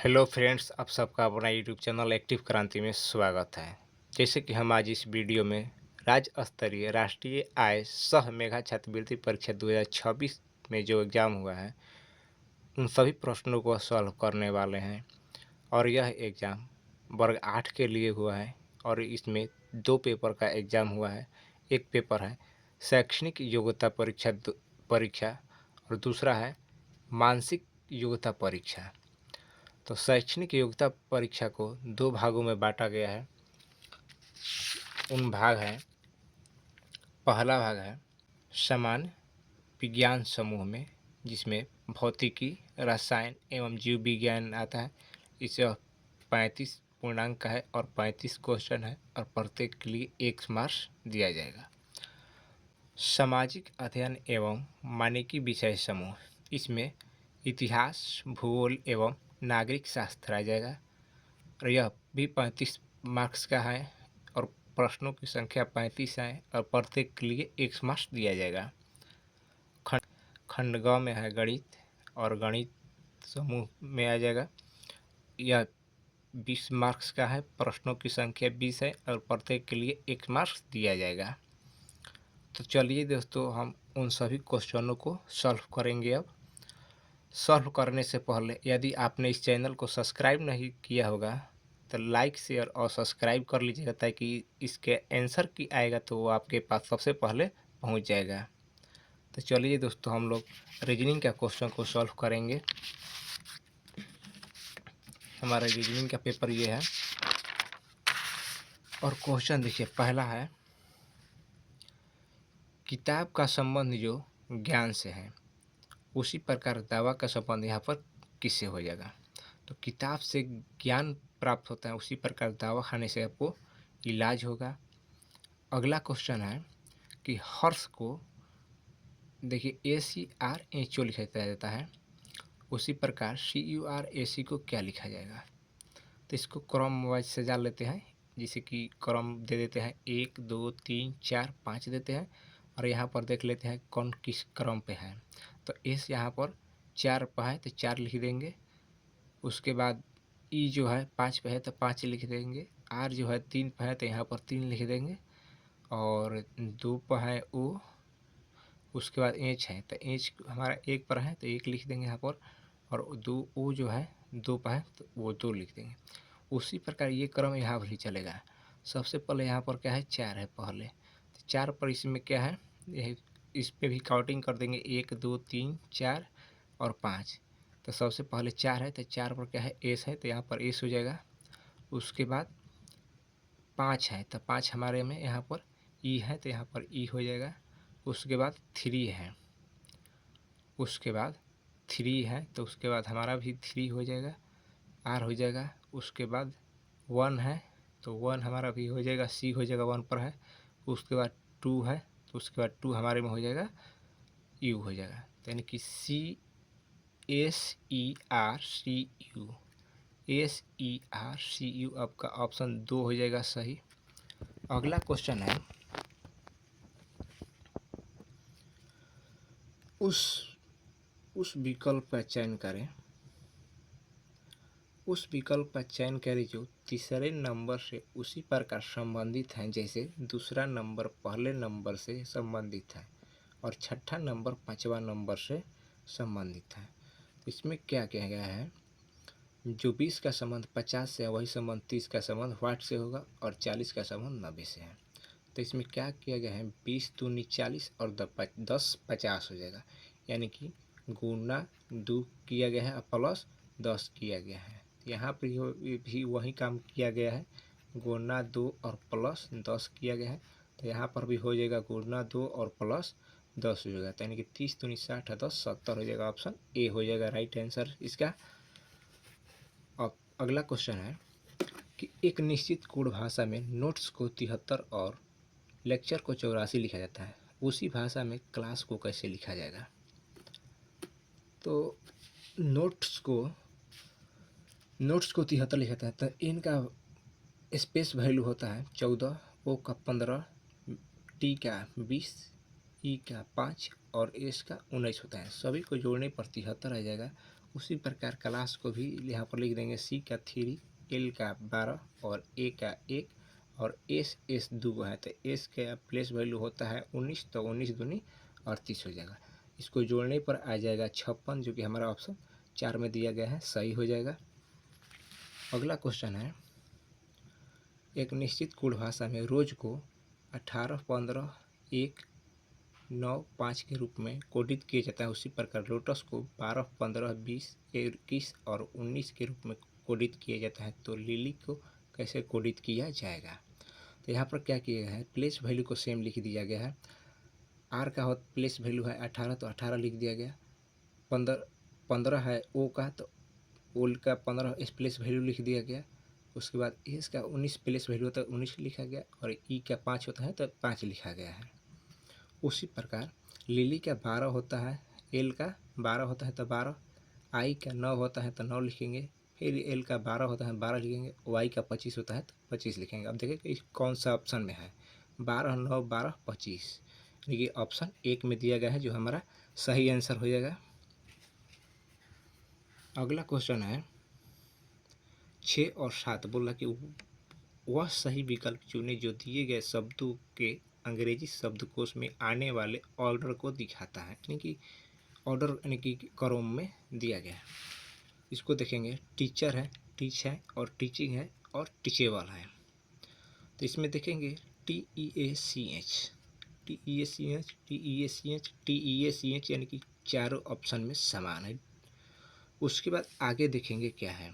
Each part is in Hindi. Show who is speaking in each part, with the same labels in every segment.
Speaker 1: हेलो फ्रेंड्स, आप सबका अपना यूट्यूब चैनल एक्टिव क्रांति में स्वागत है। जैसे कि हम आज इस वीडियो में राज्य स्तरीय राष्ट्रीय आय सह मेधा छात्रवृत्ति परीक्षा 2026 में जो एग्ज़ाम हुआ है उन सभी प्रश्नों को सॉल्व करने वाले हैं। और यह एग्ज़ाम वर्ग 8 के लिए हुआ है और इसमें दो पेपर का एग्ज़ाम हुआ है। एक पेपर है शैक्षणिक योग्यता परीक्षा और दूसरा है मानसिक योग्यता परीक्षा। तो शैक्षणिक योग्यता परीक्षा को दो भागों में बांटा गया है। उन भाग हैं, पहला भाग है सामान्य विज्ञान समूह में, जिसमें भौतिकी, रसायन एवं जीव विज्ञान आता है। इसे 35 पूर्णांक का है और 35 क्वेश्चन है और प्रत्येक के लिए 1 मार्क्स दिया जाएगा। सामाजिक अध्ययन एवं मानविकी विषय समूह, इसमें इतिहास, भूगोल एवं नागरिक शास्त्र आ जाएगा और यह भी 35 मार्क्स का है और प्रश्नों की संख्या 35 है और प्रत्येक के लिए 1 मार्क्स दिया जाएगा। खंड ग में है गणित और गणित समूह में आ जाएगा। यह 20 मार्क्स का है, प्रश्नों की संख्या 20 है और प्रत्येक के लिए 1 मार्क्स दिया जाएगा। तो चलिए दोस्तों, हम उन सभी क्वेश्चनों को सॉल्व करेंगे। अब सॉल्व करने से पहले यदि आपने इस चैनल को सब्सक्राइब नहीं किया होगा तो लाइक, शेयर और सब्सक्राइब कर लीजिएगा, ताकि इसके आंसर की आएगा तो वो आपके पास सबसे पहले पहुंच जाएगा। तो चलिए दोस्तों, हम लोग रीजनिंग का क्वेश्चन को सॉल्व करेंगे। हमारा रीजनिंग का पेपर ये है और क्वेश्चन देखिए, पहला है किताब का संबंध जो ज्ञान से है उसी प्रकार दावा का संबंध यहाँ पर किससे हो जाएगा। तो किताब से ज्ञान प्राप्त होता है, उसी प्रकार दवा खाने से आपको इलाज होगा। अगला क्वेश्चन है कि हर्ष को देखिए ACRHO लिखा जाता है, उसी प्रकार CURAC को क्या लिखा जाएगा। तो इसको क्रम वाइज सजा लेते हैं, जिसे कि क्रम दे देते हैं 1 2 3 4 5 देते हैं और यहाँ पर देख लेते हैं कौन किस क्रम पे है। तो एस यहाँ पर 4 पर है तो 4 लिख देंगे। उसके बाद ई जो है 5 पे है तो 5 लिख देंगे। आर जो है 3 पे है तो यहाँ पर 3 लिख देंगे और 2 पर है ओ। उसके बाद एच है तो एच हमारा 1 पर है तो 1 लिख देंगे यहाँ पर, और 2 ओ जो है 2 पर है तो वो 2 लिख देंगे। उसी प्रकार ये क्रम यहाँ पर ही चलेगा। सबसे पहले यहाँ पर क्या है 4 है पहले, तो 4 पर इसमें क्या है, यही इस पर भी काउंटिंग कर देंगे 1 2 3 4 और 5। तो सबसे पहले 4 है तो 4 पर क्या है एस है तो यहाँ पर एस हो जाएगा। उसके बाद 5 है तो 5 हमारे में यहाँ पर ई है तो यहाँ पर ई हो जाएगा। उसके बाद 3 है, उसके बाद 3 है तो उसके बाद हमारा भी 3 हो जाएगा, आर हो जाएगा। उसके बाद 1 है तो 1 हमारा भी हो जाएगा, सी हो जाएगा 1 पर है। उसके बाद 2 है तो उसके बाद 2 हमारे में हो जाएगा, यू हो जाएगा। तो यानी कि SERCU आपका ऑप्शन 2 हो जाएगा सही। अगला क्वेश्चन है उस विकल्प का चयन करें, उस विकल्प का चयन करें जो तीसरे नंबर से उसी प्रकार संबंधित हैं जैसे दूसरा नंबर पहले नंबर से संबंधित है और छठा नंबर पांचवा नंबर से संबंधित है। इसमें क्या किया गया है, जो 20 का संबंध 50 से है वही संबंध 30 का संबंध वाट से होगा और 40 का संबंध 90 से है। तो इसमें क्या किया गया है, 20 दूनी 40 और 10 50 हो जाएगा, यानी कि गुना 2 किया गया है और प्लस 10 किया गया है। यहाँ पर भी वही काम किया गया है, गुना 2 और प्लस 10 किया गया है। तो यहाँ पर भी हो जाएगा गुना 2 और प्लस 10 हो जाएगा, तो यानी कि 30 दूनी 60 और 10 70 हो जाएगा। ऑप्शन ए हो जाएगा राइट आंसर इसका। अब अगला क्वेश्चन है कि एक निश्चित कोड भाषा में नोट्स को 73 और लेक्चर को 84 लिखा जाता है, उसी भाषा में क्लास को कैसे लिखा जाएगा। तो नोट्स को 73 लिखा जाता है तो इनका स्पेस वैल्यू होता है 14, ओ का 15, टी का 20, ई का 5 और एस का 19 होता है। सभी को जोड़ने पर 73 आ जाएगा उसी प्रकार क्लास को भी यहाँ पर लिख देंगे सी का 3, एल का 12 और ए का 1 और एस 2 है, तो एस का प्लेस वैल्यू होता है 19, तो 19 दूनी 38 हो जाएगा। इसको जोड़ने पर आ जाएगा 56, जो कि हमारा ऑप्शन 4 में दिया गया है, सही हो जाएगा। अगला क्वेश्चन है, एक निश्चित कोड भाषा में रोज को 18, 15, 1, 9, 5 के रूप में कोडित किया जाता है, उसी प्रकार लोटस को 12, 15, 20, 21 और 19 के रूप में कोडित किया जाता है, तो लिली को कैसे कोडित किया जाएगा। तो यहाँ पर क्या किया गया है, प्लेस वैल्यू को सेम लिख दिया गया है। आर का प्लेस वैल्यू है 18, तो 18 लिख दिया गया। 15 है ओ का, तो ओल का 15 इस प्लेस वैल्यू लिख दिया गया। उसके बाद एस का 19 प्लेस वैल्यू होता है, 19 लिखा गया, और ई का 5 होता है, तो 5 लिखा गया है। उसी प्रकार लिली का 12 होता है, एल का 12 होता है तो 12, आई का 9 होता है तो 9 लिखेंगे, फिर एल का 12 होता है 12 लिखेंगे, वाई का 25 होता है तो 25 लिखेंगे। अब देखिए कि कौन सा ऑप्शन में है, 12, 9, 12, 25, यानी कि ऑप्शन 1 में दिया गया है, जो हमारा सही आंसर हो जाएगा। अगला क्वेश्चन है 6 और 7, बोला कि वह सही विकल्प चुने जो दिए गए शब्दों के अंग्रेजी शब्दकोश में आने वाले ऑर्डर को दिखाता है, यानी कि ऑर्डर यानी कि क्रम में दिया गया है। इसको देखेंगे, टीचर है, टीच है और टीचिंग है और टीचेबल है। तो इसमें देखेंगे TEACH, TEACH, TEACH, TEACH, यानी कि चारों ऑप्शन में समान है। उसके बाद आगे देखेंगे क्या है,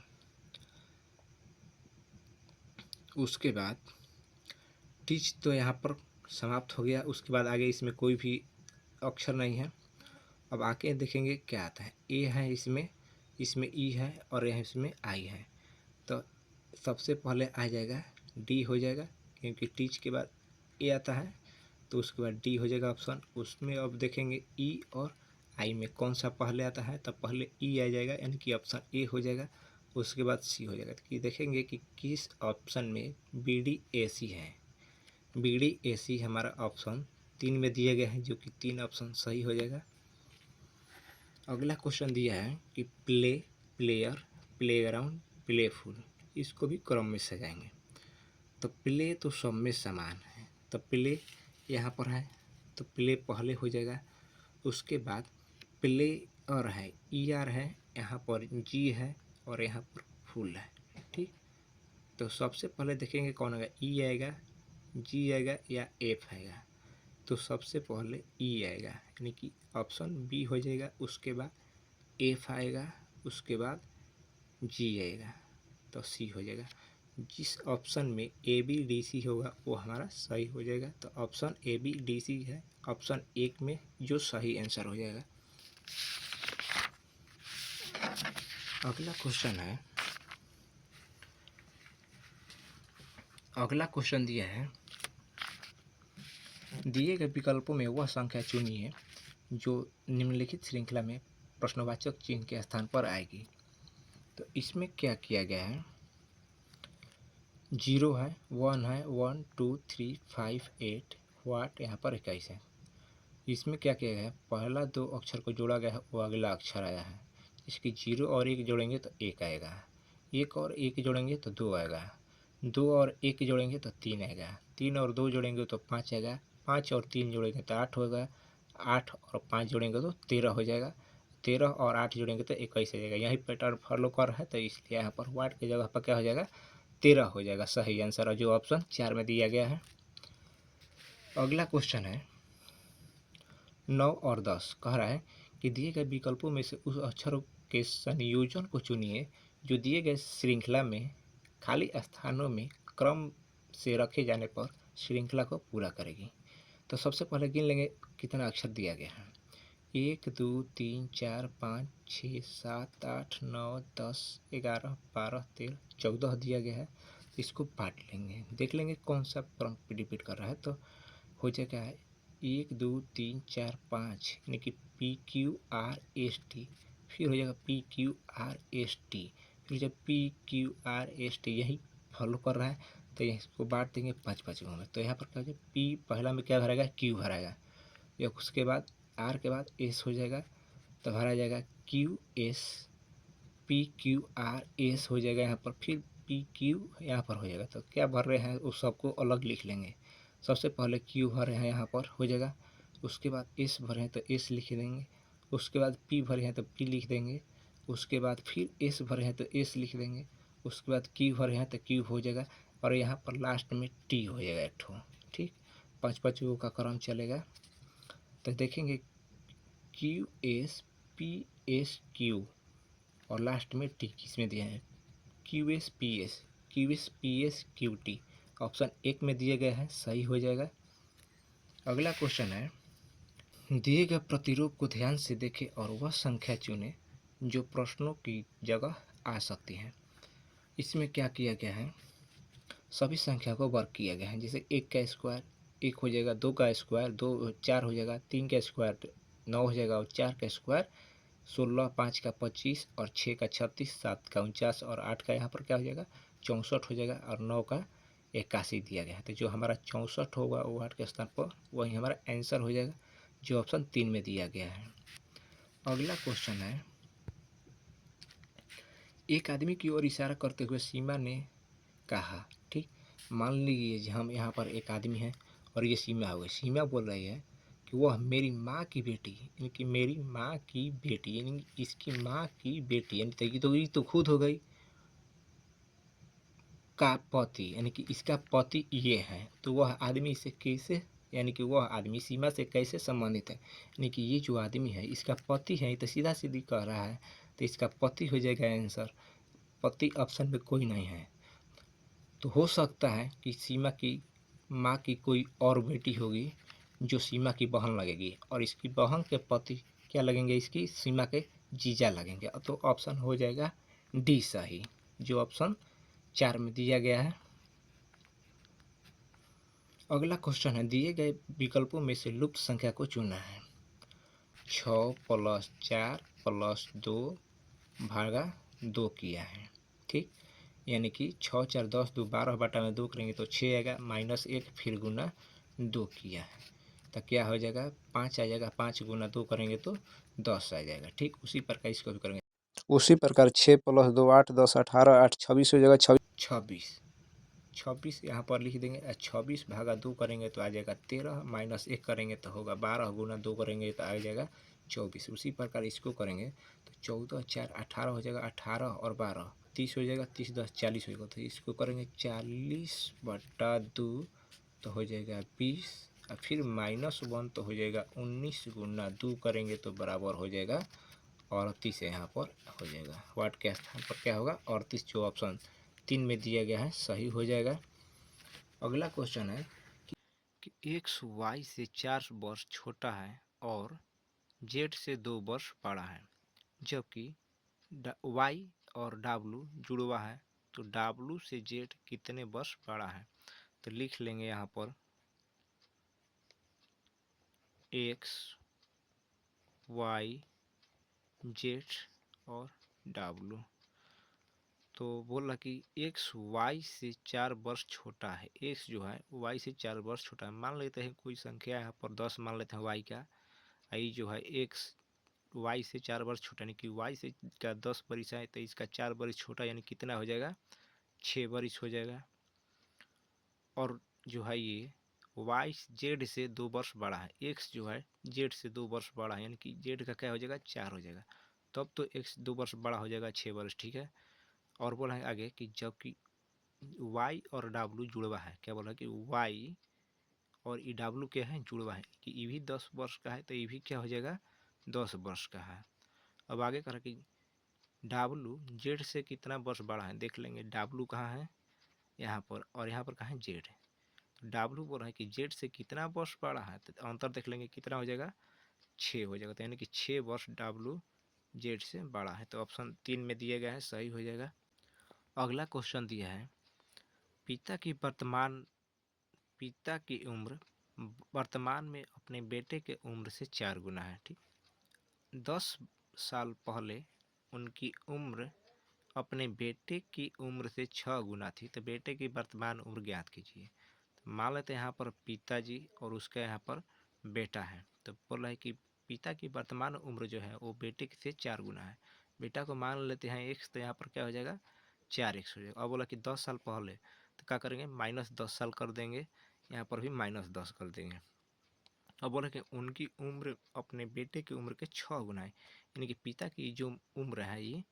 Speaker 1: उसके बाद टीच तो यहाँ पर समाप्त हो गया। उसके बाद आगे इसमें कोई भी अक्षर नहीं है। अब आके देखेंगे क्या आता है, ए है इसमें, इसमें ई है और यहाँ इसमें आई है, तो सबसे पहले आ जाएगा डी हो जाएगा, क्योंकि टीच के बाद ए आता है, तो उसके बाद डी हो जाएगा ऑप्शन। उसमें अब देखेंगे ई और आई में कौन सा पहले आता है, तब पहले ई आ जाएगा, यानी कि ऑप्शन ए हो जाएगा। उसके बाद सी हो जाएगा, कि देखेंगे कि किस ऑप्शन में BDAC है। BDAC हमारा ऑप्शन 3 में दिया गया है, जो कि 3 ऑप्शन सही हो जाएगा। अगला क्वेश्चन दिया है कि प्ले, प्लेयर, प्लेग्राउंड, प्लेफुल, इसको भी क्रम में सजाएंगे। तो प्ले तो सब में समान है, तो प्ले यहाँ पर है, तो प्ले पहले हो जाएगा। उसके बाद प्लेयर है, ER है, यहाँ पर G है और यहाँ पर फुल है, ठीक। तो सबसे पहले देखेंगे कौन आएगा, E आएगा, G आएगा या F आएगा। तो सबसे पहले ई आएगा, यानी कि ऑप्शन बी हो जाएगा। उसके बाद एफ आएगा, उसके बाद जी आएगा, तो सी हो जाएगा। जिस ऑप्शन में ABDC होगा वो हमारा सही हो जाएगा, तो ऑप्शन ABDC है ऑप्शन 1 में, जो सही आंसर हो जाएगा। अगला क्वेश्चन दिया है, दिए गए विकल्पों में वह संख्या चुनिए जो निम्नलिखित श्रृंखला में प्रश्नवाचक चिन्ह के स्थान पर आएगी। तो इसमें क्या किया गया है, 0 है, 1 है, 1, 2, 3, 5, 8, वाट, यहाँ पर 21 है। इसमें क्या किया गया है, पहला 2 अक्षर को जोड़ा गया है, वो अगला अक्षर आया है। इसकी 0 और 1 जोड़ेंगे तो 1 आएगा, 1 और 1 जोड़ेंगे तो 2 आएगा, 2 और 1 जोड़ेंगे तो 3 आएगा, 3 और 2 जोड़ेंगे तो 5 आएगा, 5 और 3 जोड़ेंगे तो 8 होगा, 8 और 5 जोड़ेंगे तो 13 हो जाएगा, 13 और 8 जोड़ेंगे तो 21 हो जाएगा। यही पैटर्न फॉलो कर रहा है, तो इसलिए यहाँ पर वाट की जगह पर क्या हो जाएगा, 13 हो जाएगा सही आंसर, और जो ऑप्शन 4 में दिया गया है। अगला क्वेश्चन है 9 और 10, कह रहा है कि दिए गए विकल्पों में से उस अक्षरों के संयोजन को चुनिए जो दिए गए श्रृंखला में खाली स्थानों में क्रम से रखे जाने पर श्रृंखला को पूरा करेगी। तो सबसे पहले गिन लेंगे कितना अक्षर दिया गया है, 1, 2, 3, 4, 5, 6, 7, 8, 9, 10, 11, 12, 13, 14 दिया गया है। इसको बांट लेंगे, देख लेंगे कौन सा क्रम रिपीट कर रहा है, तो हो जाएगा 1, 2, 3, 4, 5, यानी कि PQRST, फिर हो जाएगा PQRST, फिर जब PQRST यही फॉलो कर रहा है, तो इसको बांट देंगे 5 में। तो यहाँ पर क्या हो जाएगा, P पहला में क्या भरेगा, Q भराएगा, या उसके बाद R के बाद S हो जाएगा, तो भरा जाएगा QS, PQRS हो जाएगा यहाँ पर, फिर PQ यहाँ पर हो जाएगा। तो क्या भर रहे हैं उस सबको अलग लिख लेंगे। सबसे पहले Q भरे हैं यहाँ पर हो जाएगा, उसके बाद S भरे हैं तो S लिख देंगे, उसके बाद P भरे हैं तो P लिख देंगे, उसके बाद फिर S भरे हैं तो S लिख देंगे, उसके बाद Q भरे हैं तो Q हो जाएगा, और यहाँ पर लास्ट में T हो जाएगा एक ठो। ठीक, 5 का क्रम चलेगा। तो देखेंगे QSPSQ और लास्ट में T किस में दिया है, QSPSQT ऑप्शन 1 में दिए गए हैं, सही हो जाएगा। अगला क्वेश्चन है, दिए गए प्रतिरूप को ध्यान से देखें और वह संख्या चुनें जो प्रश्नों की जगह आ सकती है। इसमें क्या किया गया है, सभी संख्या को वर्ग किया गया है। जैसे 1 का स्क्वायर 1 हो जाएगा, 2 का स्क्वायर 2 4 हो जाएगा, 3 का स्क्वायर 9 हो जाएगा, और 4 का स्क्वायर 16, 5 का 25 और 6 का 36, 7 का 49 और 8 का यहाँ पर क्या हो जाएगा 64 हो जाएगा, और 9 का 81 दिया गया है। तो जो हमारा 64 होगा वो 8 के स्थान पर वही हमारा आंसर हो जाएगा, जो ऑप्शन 3 में दिया गया है। अगला क्वेश्चन है, एक आदमी की ओर इशारा करते हुए सीमा ने कहा। ठीक, मान लीजिए हम यहाँ पर एक आदमी है और ये सीमा हो गई। सीमा बोल रही है कि वह मेरी माँ की बेटी, यानी कि मेरी माँ की बेटी, यानी इसकी माँ की बेटी, यानी तो ये तो खुद हो गई का पति, यानी कि इसका पति ये है। तो वह आदमी इसे कैसे, यानी कि वह आदमी सीमा से कैसे संबंधित है, यानी कि ये जो आदमी है इसका पति है, तो सीधा सीधी कह रहा है, तो इसका पति हो जाएगा आंसर। पति ऑप्शन में कोई नहीं है, तो हो सकता है कि सीमा की माँ की कोई और बेटी होगी जो सीमा की बहन लगेगी, और इसकी बहन के पति क्या लगेंगे, इसकी सीमा के जीजा लगेंगे। तो ऑप्शन हो जाएगा डी सही, जो ऑप्शन 4 में दिया गया है। अगला क्वेश्चन है, दिए गए विकल्पों में से लुप्त संख्या को चुनना है। 6 + 4 + 2 भागा 2 किया है। ठीक, यानी कि 6 4 10 2 12 बटा में 2 करेंगे तो 6 आएगा, -1 फिर गुना 2 किया है, तो क्या हो जाएगा 5 आ जाएगा, 5 गुना 2 करेंगे तो 10 आ जाएगा। ठीक, उसी प्रकार इसको भी करेंगे, उसी प्रकार 6 + 2 8 10 18 8 26 हो जाएगा, 26 26 यहाँ पर लिख देंगे, 26 भागा 2 करेंगे तो आ जाएगा 13, -1 करेंगे तो होगा 12, गुना 2 करेंगे तो आ जाएगा 24। उसी प्रकार इसको करेंगे तो 14 4 18 हो जाएगा, 18 और 12 30 हो जाएगा, 30 10 40 हो जाएगा। तो इसको करेंगे 40/2 तो हो जाएगा 20, और फिर -1 तो हो जाएगा 19, गुना 2 करेंगे तो बराबर हो जाएगा 38। यहाँ पर हो जाएगा वाट के स्थान पर क्या होगा 38, जो ऑप्शन 3 में दिया गया है सही हो जाएगा। अगला क्वेश्चन है कि एक्स वाई से 4 वर्ष छोटा है और जेड से 2 वर्ष बड़ा है, जबकि वाई और डब्लू जुड़वा है, तो डब्लू से जेड कितने वर्ष बड़ा है। तो लिख लेंगे यहाँ पर एक्स वाई जेड और डब्लू। तो बोल रहा कि एक्स वाई से 4 वर्ष छोटा है, एक्स जो है वाई से 4 वर्ष छोटा है। मान लेते हैं कोई संख्या यहाँ पर 10 मान लेते हैं वाई का, आई जो है एक्स वाई से 4 वर्ष छोटा, यानी कि वाई से का 10 वर्ष है तो इसका 4 वर्ष छोटा, यानी कितना हो जाएगा 6 वर्ष हो जाएगा। और जो है ये वाई जेड से 2 वर्ष बड़ा है, एक्स जो है जेड से 2 वर्ष बड़ा है, यानी कि जेड का क्या हो जाएगा 4 हो जाएगा, तब तो एक्स 2 वर्ष बड़ा हो जाएगा 6 वर्ष। ठीक है, और बोला है आगे कि जबकि वाई और डब्लू जुड़वा है, क्या बोला कि वाई और ई डब्लू क्या है जुड़वा है, कि ये भी 10 वर्ष का है तो ये भी क्या हो जाएगा 10 वर्ष का है। अब आगे करा कि डब्लू जेड से कितना वर्ष बड़ा है, देख लेंगे डब्लू कहाँ है यहाँ पर, और यहाँ पर कहाँ है जेड है। तो डब्लू बोल रहा है कि जेड से कितना वर्ष बड़ा है, तो अंतर देख लेंगे कितना हो जाएगा 6 हो जाएगा, तो यानी कि 6 वर्ष डब्लू जेड से बड़ा है। तो ऑप्शन 3 में दिए गए हैं सही हो जाएगा। अगला क्वेश्चन दिया है, पिता की उम्र वर्तमान में अपने बेटे के उम्र से 4 गुना है। ठीक, 10 साल पहले उनकी उम्र अपने बेटे की उम्र से 6 गुना थी, तो बेटे की वर्तमान उम्र ज्ञात कीजिए। तो मान लेते हैं यहाँ पर पिताजी और उसका यहाँ पर बेटा है, तो बोल रहा है कि पिता की वर्तमान उम्र जो है वो बेटे से 4 गुना है। बेटा को मान लेते हैं x, तो यहाँ पर क्या हो जाएगा 4x हो जाएगा। और बोला कि 10 साल पहले, तो क्या करेंगे -10 साल कर देंगे, यहाँ पर भी -10 कर देंगे। और बोला कि उनकी उम्र अपने बेटे की उम्र के 6 गुना है, यानी कि पिता की जो उम्र है ये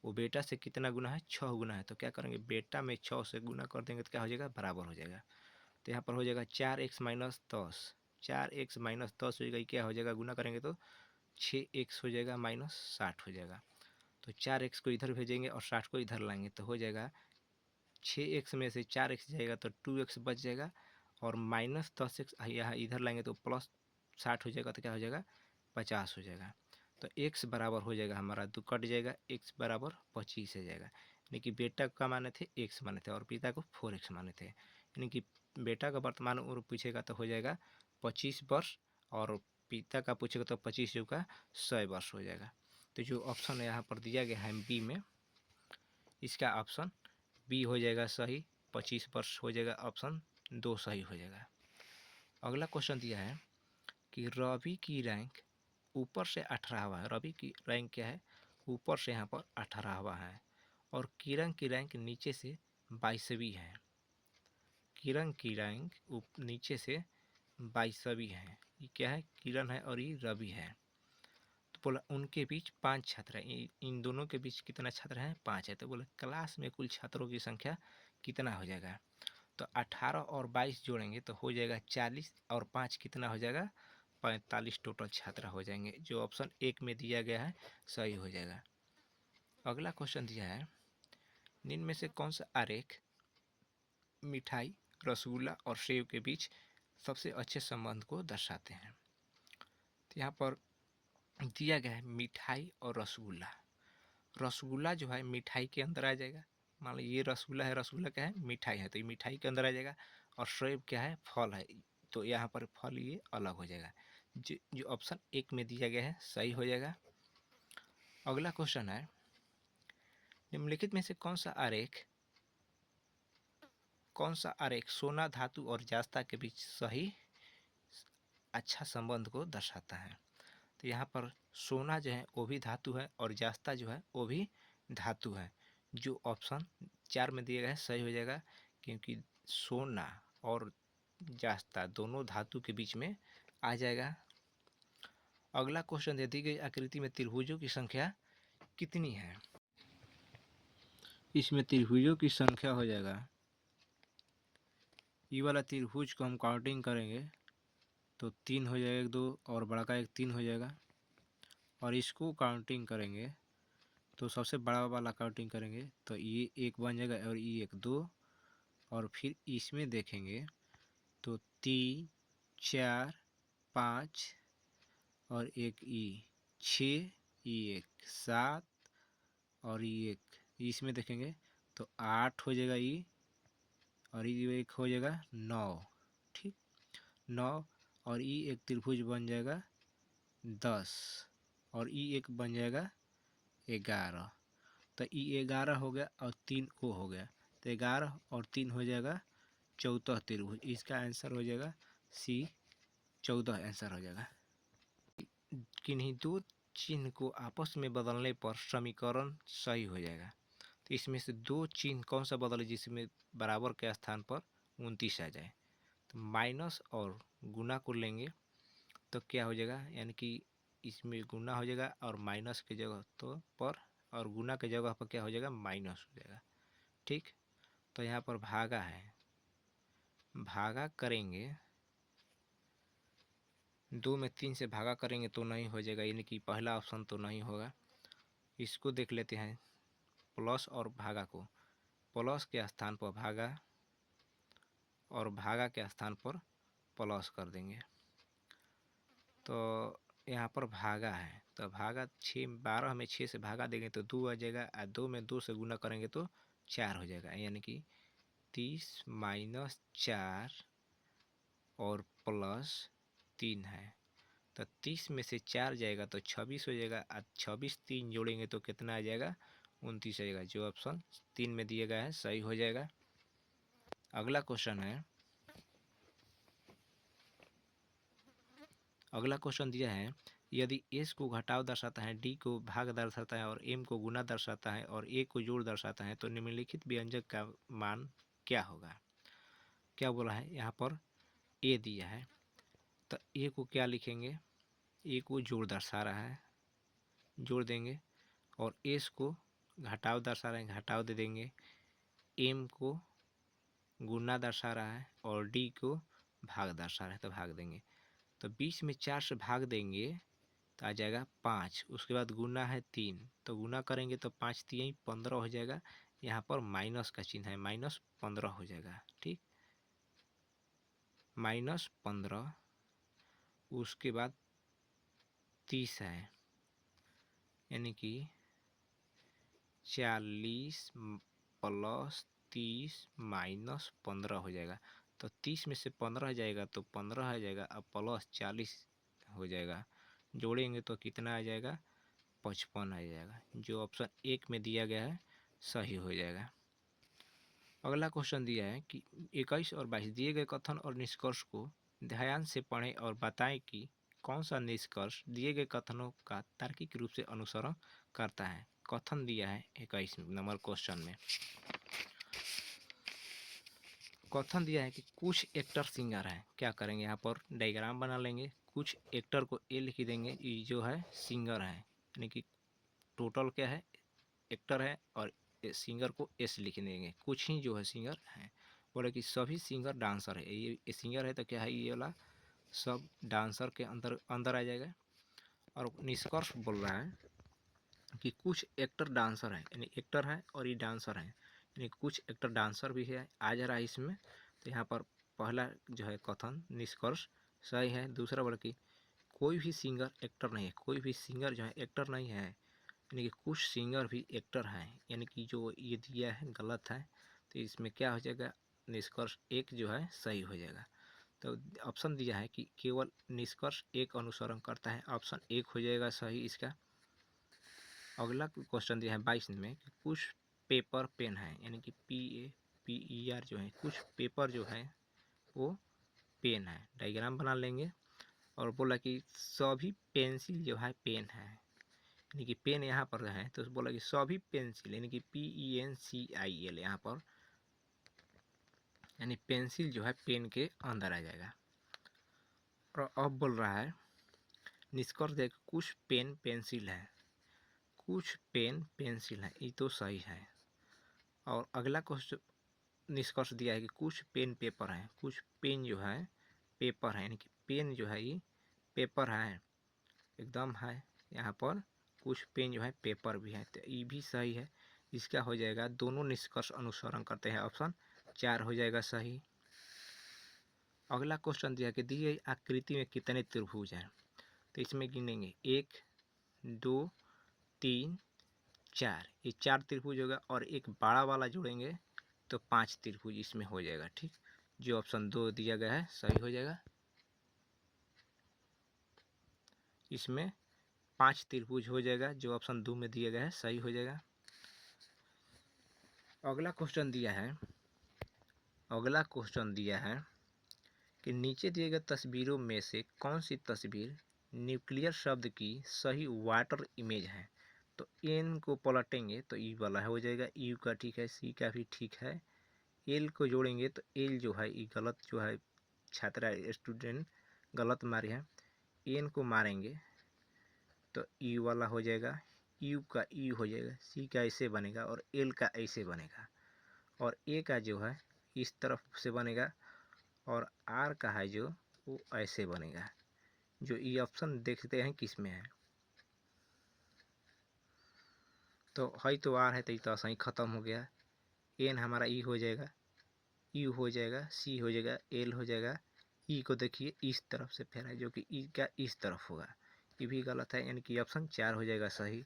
Speaker 1: वो बेटा से कितना गुना है, 6 गुना है। तो क्या करेंगे बेटा में 6 से गुना कर देंगे तो क्या हो जाएगा बराबर हो जाएगा। तो यहाँ पर हो जाएगा 4x - 10, 4x - 10 हो जाएगा, क्या हो जाएगा गुना करेंगे तो 6x हो जाएगा -60 हो जाएगा। तो 4x को इधर भेजेंगे और 60 को इधर लाएंगे तो हो जाएगा 6x में से 4x जाएगा तो 2x बच जाएगा, और -10x यहाँ इधर लाएंगे तो +60 हो जाएगा, तो क्या हो जाएगा 50 हो जाएगा। तो x बराबर हो जाएगा हमारा 2 कट जाएगा, x बराबर 25 हो जाएगा। यानी कि बेटा का माने थे x माने थे और पिता को 4x माने थे। यानी कि बेटा का वर्तमान उम्र पूछेगा तो हो जाएगा 25 वर्ष, और पिता का पूछेगा तो 25 का 100 वर्ष हो जाएगा। तो जो ऑप्शन यहाँ पर दिया गया है बी में, इसका ऑप्शन बी हो जाएगा सही, 25 वर्ष हो जाएगा, ऑप्शन 2 सही हो जाएगा। अगला क्वेश्चन दिया है कि रवि की रैंक ऊपर से 18वां है। रवि की रैंक क्या है, ऊपर से यहाँ पर 18वां है, और किरण की रैंक नीचे से 22वीं है। किरण की रैंक नीचे से 22वीं है। ये क्या है, किरण है और ये रवि है। तो बोला उनके बीच 5 छात्र हैं, इन दोनों के बीच कितना छात्र हैं, 5 है। तो बोला क्लास में कुल छात्रों की संख्या कितना हो जाएगा। तो 18 और 22 जोड़ेंगे तो हो जाएगा 40, और 5 कितना हो जाएगा 45 टोटल छात्र हो जाएंगे। जो ऑप्शन 1 में दिया गया है सही हो जाएगा। अगला क्वेश्चन दिया है निम्न में से कौन सा आरेख मिठाई, रसगुल्ला और सेव के बीच सबसे अच्छे संबंध को दर्शाते हैं। तो यहाँ पर दिया गया है मिठाई और रसगुल्ला। रसगुल्ला जो है मिठाई के अंदर आ जाएगा, मान लो ये रसगुल्ला है, रसगुल्ला क्या है मिठाई है, तो ये मिठाई के अंदर आ जाएगा। और सेब क्या है फल है, तो यहाँ पर फल ये अलग हो जाएगा। जो ऑप्शन 1 में दिया गया है सही हो जाएगा। अगला क्वेश्चन है निम्नलिखित में से कौन सा आरेख सोना, धातु और जास्ता के बीच सही अच्छा संबंध को दर्शाता है। तो यहाँ पर सोना जो है वो भी धातु है और जास्ता जो है वो भी धातु है। जो ऑप्शन 4 में दिया गया है सही हो जाएगा, क्योंकि सोना और जास्ता दोनों धातु के बीच में आ जाएगा। अगला क्वेश्चन दे दी गई आकृति में त्रिभुजों की संख्या कितनी है। इसमें त्रिभुजों की संख्या हो जाएगा, ये वाला त्रिभुज को हम काउंटिंग करेंगे तो 3 हो जाएगा, 2 और बड़ा का 1 3 हो जाएगा। और इसको काउंटिंग करेंगे तो सबसे बड़ा वाला काउंटिंग करेंगे तो ये 1 बन जाएगा और ये 1 2, और फिर इसमें देखेंगे तो 3 4 5 और 1 ई 6, ये 1 7 और ये 1, इसमें देखेंगे तो 8 हो जाएगा ये, और ये 1 हो जाएगा 9, ठीक 9, और ये एक त्रिभुज बन जाएगा 10, और ये एक बन जाएगा 11। तो ये 11 हो गया और 3 ओ हो गया, तो 11 और 3 हो जाएगा 14 त्रिभुज। इसका आंसर हो जाएगा सी, 14 आंसर हो जाएगा। किन्हीं दो चिन्ह को आपस में बदलने पर समीकरण सही हो जाएगा। तो इसमें से 2 चिन्ह कौन सा बदले जिसमें बराबर के स्थान पर 29 आ जाए। तो माइनस और गुना को लेंगे तो क्या हो जाएगा, यानी कि इसमें गुना हो जाएगा और माइनस की जगह तो पर, और गुना की जगह पर क्या हो जाएगा माइनस हो जाएगा, ठीक। तो यहाँ पर भागा है, भागा करेंगे 2 में 3 से भागा करेंगे तो नहीं हो जाएगा, यानी कि पहला ऑप्शन तो नहीं होगा। इसको देख लेते हैं प्लस और भागा को, प्लस के स्थान पर भागा और भागा के स्थान पर प्लस कर देंगे। तो यहाँ पर भागा है तो भागा 6, 12 में 6 से भागा देंगे तो 2 आ जाएगा, और 2 में 2 से गुना करेंगे तो 4 हो जाएगा, यानी कि 30 - 4 और +3 है। तो 30 में से 4 जाएगा तो 26 हो जाएगा, और 26 3 जोड़ेंगे तो कितना आ जाएगा 29 आ जाएगा। जो ऑप्शन 3 में दिया गया है सही हो जाएगा। अगला क्वेश्चन है, अगला क्वेश्चन दिया है यदि एस को घटाव दर्शाता है, डी को भाग दर्शाता है और एम को गुना दर्शाता है और ए को जोड़ दर्शाता है तो निम्नलिखित व्यंजक का मान क्या होगा। क्या बोला है यहाँ पर, ए दिया है तो ए को क्या लिखेंगे, ए को जोड़ दर्शा रहा है, जोड़ देंगे, और एस को घटाव दर्शा रहे हैं, घटाव दे देंगे, एम को गुना दर्शा रहा है और डी को भाग दर्शा रहा है तो भाग देंगे। तो 20 में 4 से भाग देंगे तो आ जाएगा 5, उसके बाद गुना है 3 तो गुना करेंगे तो 5 3 15 हो जाएगा। यहाँ पर माइनस का चिन्ह है, -15 हो जाएगा। ठीक, -15, उसके बाद 30 है, यानी कि 40 + 30 - 15 हो जाएगा। तो 30 में से 15 जाएगा तो 15 आ जाएगा, अब प्लस 40 हो जाएगा, जोड़ेंगे तो कितना आ जाएगा, 55 आ जाएगा। जो ऑप्शन 1 में दिया गया है सही हो जाएगा। अगला क्वेश्चन दिया है कि 21 और 22 दिए गए कथन और निष्कर्ष को ध्यान से पढ़ें और बताएं कि कौन सा निष्कर्ष दिए गए कथनों का तार्किक रूप से अनुसरण करता है। कथन दिया है 21 नंबर क्वेश्चन में, कथन दिया है कि कुछ एक्टर सिंगर हैं। क्या करेंगे, यहाँ पर डायग्राम बना लेंगे, कुछ एक्टर को ए लिख देंगे, ये जो है सिंगर है, यानी कि टोटल क्या है, एक्टर है, और सिंगर को एस लिख देंगे, कुछ ही जो है सिंगर हैं। बोले कि सभी सिंगर डांसर है, ये सिंगर है तो क्या है, ये वाला सब डांसर के अंदर अंदर आ जाएगा। और निष्कर्ष बोल रहा है कि कुछ एक्टर डांसर है, यानी एक्टर है और ये डांसर है, यानी कुछ एक्टर डांसर भी है आ जा रहा है इसमें। तो यहाँ पर पहला जो है कथन निष्कर्ष सही है। दूसरा बोला कि कोई भी सिंगर एक्टर नहीं है, कोई भी सिंगर जो है एक्टर नहीं है, यानी कि कुछ सिंगर भी एक्टर हैं, यानी कि जो ये दिया है गलत है। तो इसमें क्या हो जाएगा, निष्कर्ष 1 जो है सही हो जाएगा। तो ऑप्शन दिया है कि केवल निष्कर्ष 1 अनुसरण करता है, ऑप्शन 1 हो जाएगा सही इसका। अगला क्वेश्चन दिया है 22 में कि कुछ पेपर पेन है, यानी कि PAPER जो है, कुछ पेपर जो है वो पेन है, डायग्राम बना लेंगे। और बोला कि सभी पेंसिल जो है पेन है, यानी कि पेन यहाँ पर है तो बोला कि सभी पेंसिल, यानी कि PENCIL यहाँ पर, यानी पेंसिल जो है पेन के अंदर आ जाएगा। और अब बोल रहा है निष्कर्ष देख, कुछ पेन पेंसिल है, कुछ पेन पेंसिल है, ये तो सही है। और अगला क्वेश्चन निष्कर्ष दिया है कि कुछ पेन पेपर है, कुछ पेन जो है पेपर है, यानी कि पेन जो है ये पेपर है, एकदम है। यहाँ पर कुछ पेन जो है पेपर भी है, तो ये भी सही है। इसका हो जाएगा दोनों निष्कर्ष अनुसरण करते हैं, ऑप्शन 4 हो जाएगा सही। अगला क्वेश्चन दिया कि दी गई आकृति में कितने त्रिभुज हैं, तो इसमें गिनेंगे 1 2 3 4, ये 4 त्रिभुज होगा, और एक बड़ा वाला जोड़ेंगे तो 5 त्रिभुज इसमें हो जाएगा। ठीक, जो ऑप्शन 2 दिया गया है सही हो जाएगा, इसमें 5 त्रिभुज हो जाएगा, जो ऑप्शन 2 में दिया गया है सही हो जाएगा। अगला क्वेश्चन दिया है, अगला क्वेश्चन दिया है कि नीचे दिए गए तस्वीरों में से कौन सी तस्वीर न्यूक्लियर शब्द की सही वाटर इमेज है। तो एन को पलटेंगे तो ई वाला हो जाएगा, यू का ठीक है, सी का भी ठीक है, एल को जोड़ेंगे तो एल जो है ये गलत जो है, छात्रा स्टूडेंट गलत मारे हैं। एन को मारेंगे तो यू वाला हो जाएगा, यू का यू हो जाएगा, सी का ऐसे बनेगा और एल का ऐसे बनेगा, और ए का जो है इस तरफ से बनेगा, और आर का है जो वो ऐसे बनेगा। जो ये ऑप्शन देखते हैं किस में है, तो है तो आर है, तो ये तो सही खत्म हो गया। एन हमारा ई हो जाएगा, यू हो जाएगा, सी हो जाएगा, एल हो जाएगा, ई को देखिए इस तरफ से फेरा है जो कि ई का इस तरफ होगा, ये भी गलत है, यानी कि ऑप्शन 4 हो जाएगा सही।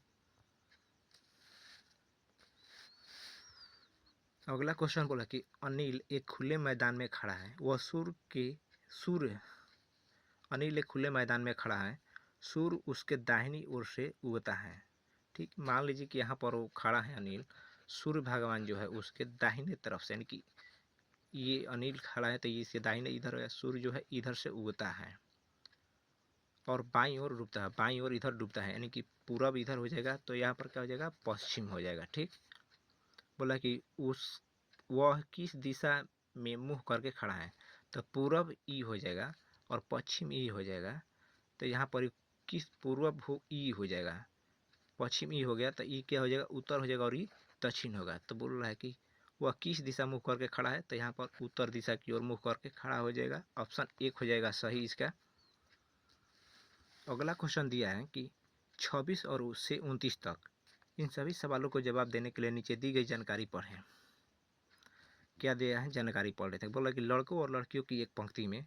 Speaker 1: अगला क्वेश्चन बोला कि अनिल एक खुले मैदान में खड़ा है, वह सूर्य अनिल एक खुले मैदान में खड़ा है, सूर्य उसके दाहिनी ओर से उगता है। ठीक, मान लीजिए कि यहाँ पर वो खड़ा है अनिल, सूर्य भगवान जो है उसके दाहिने तरफ से, यानी कि ये अनिल खड़ा है तो ये इसके दाहिने इधर है, सूर्य जो है इधर से उगता है। और बाईं ओर डूबता है, बाईं ओर इधर डूबता है, यानी कि पूरब इधर हो जाएगा, तो यहाँ पर क्या हो जाएगा, पश्चिम हो जाएगा। ठीक, बोला कि वह किस दिशा में मुंह करके खड़ा है, तो पूरब ई हो जाएगा और पश्चिम ई हो जाएगा। तो यहाँ पर किस पूर्व हो ई हो जाएगा, पश्चिम ई हो गया, तो ई क्या हो जाएगा, उत्तर हो जाएगा, और ई दक्षिण होगा। तो बोल रहा है कि वह किस दिशा मुँह करके खड़ा है, तो यहाँ पर उत्तर दिशा की ओर मुँह करके खड़ा हो जाएगा। ऑप्शन 1 हो जाएगा सही इसका। अगला क्वेश्चन दिया है कि 26 और उससे 29 तक इन सभी सवालों को जवाब देने के लिए नीचे दी गई जानकारी पढ़ें। क्या दिया है, जानकारी पढ़ रहे थे। बोला कि लड़कों और लड़कियों की एक पंक्ति में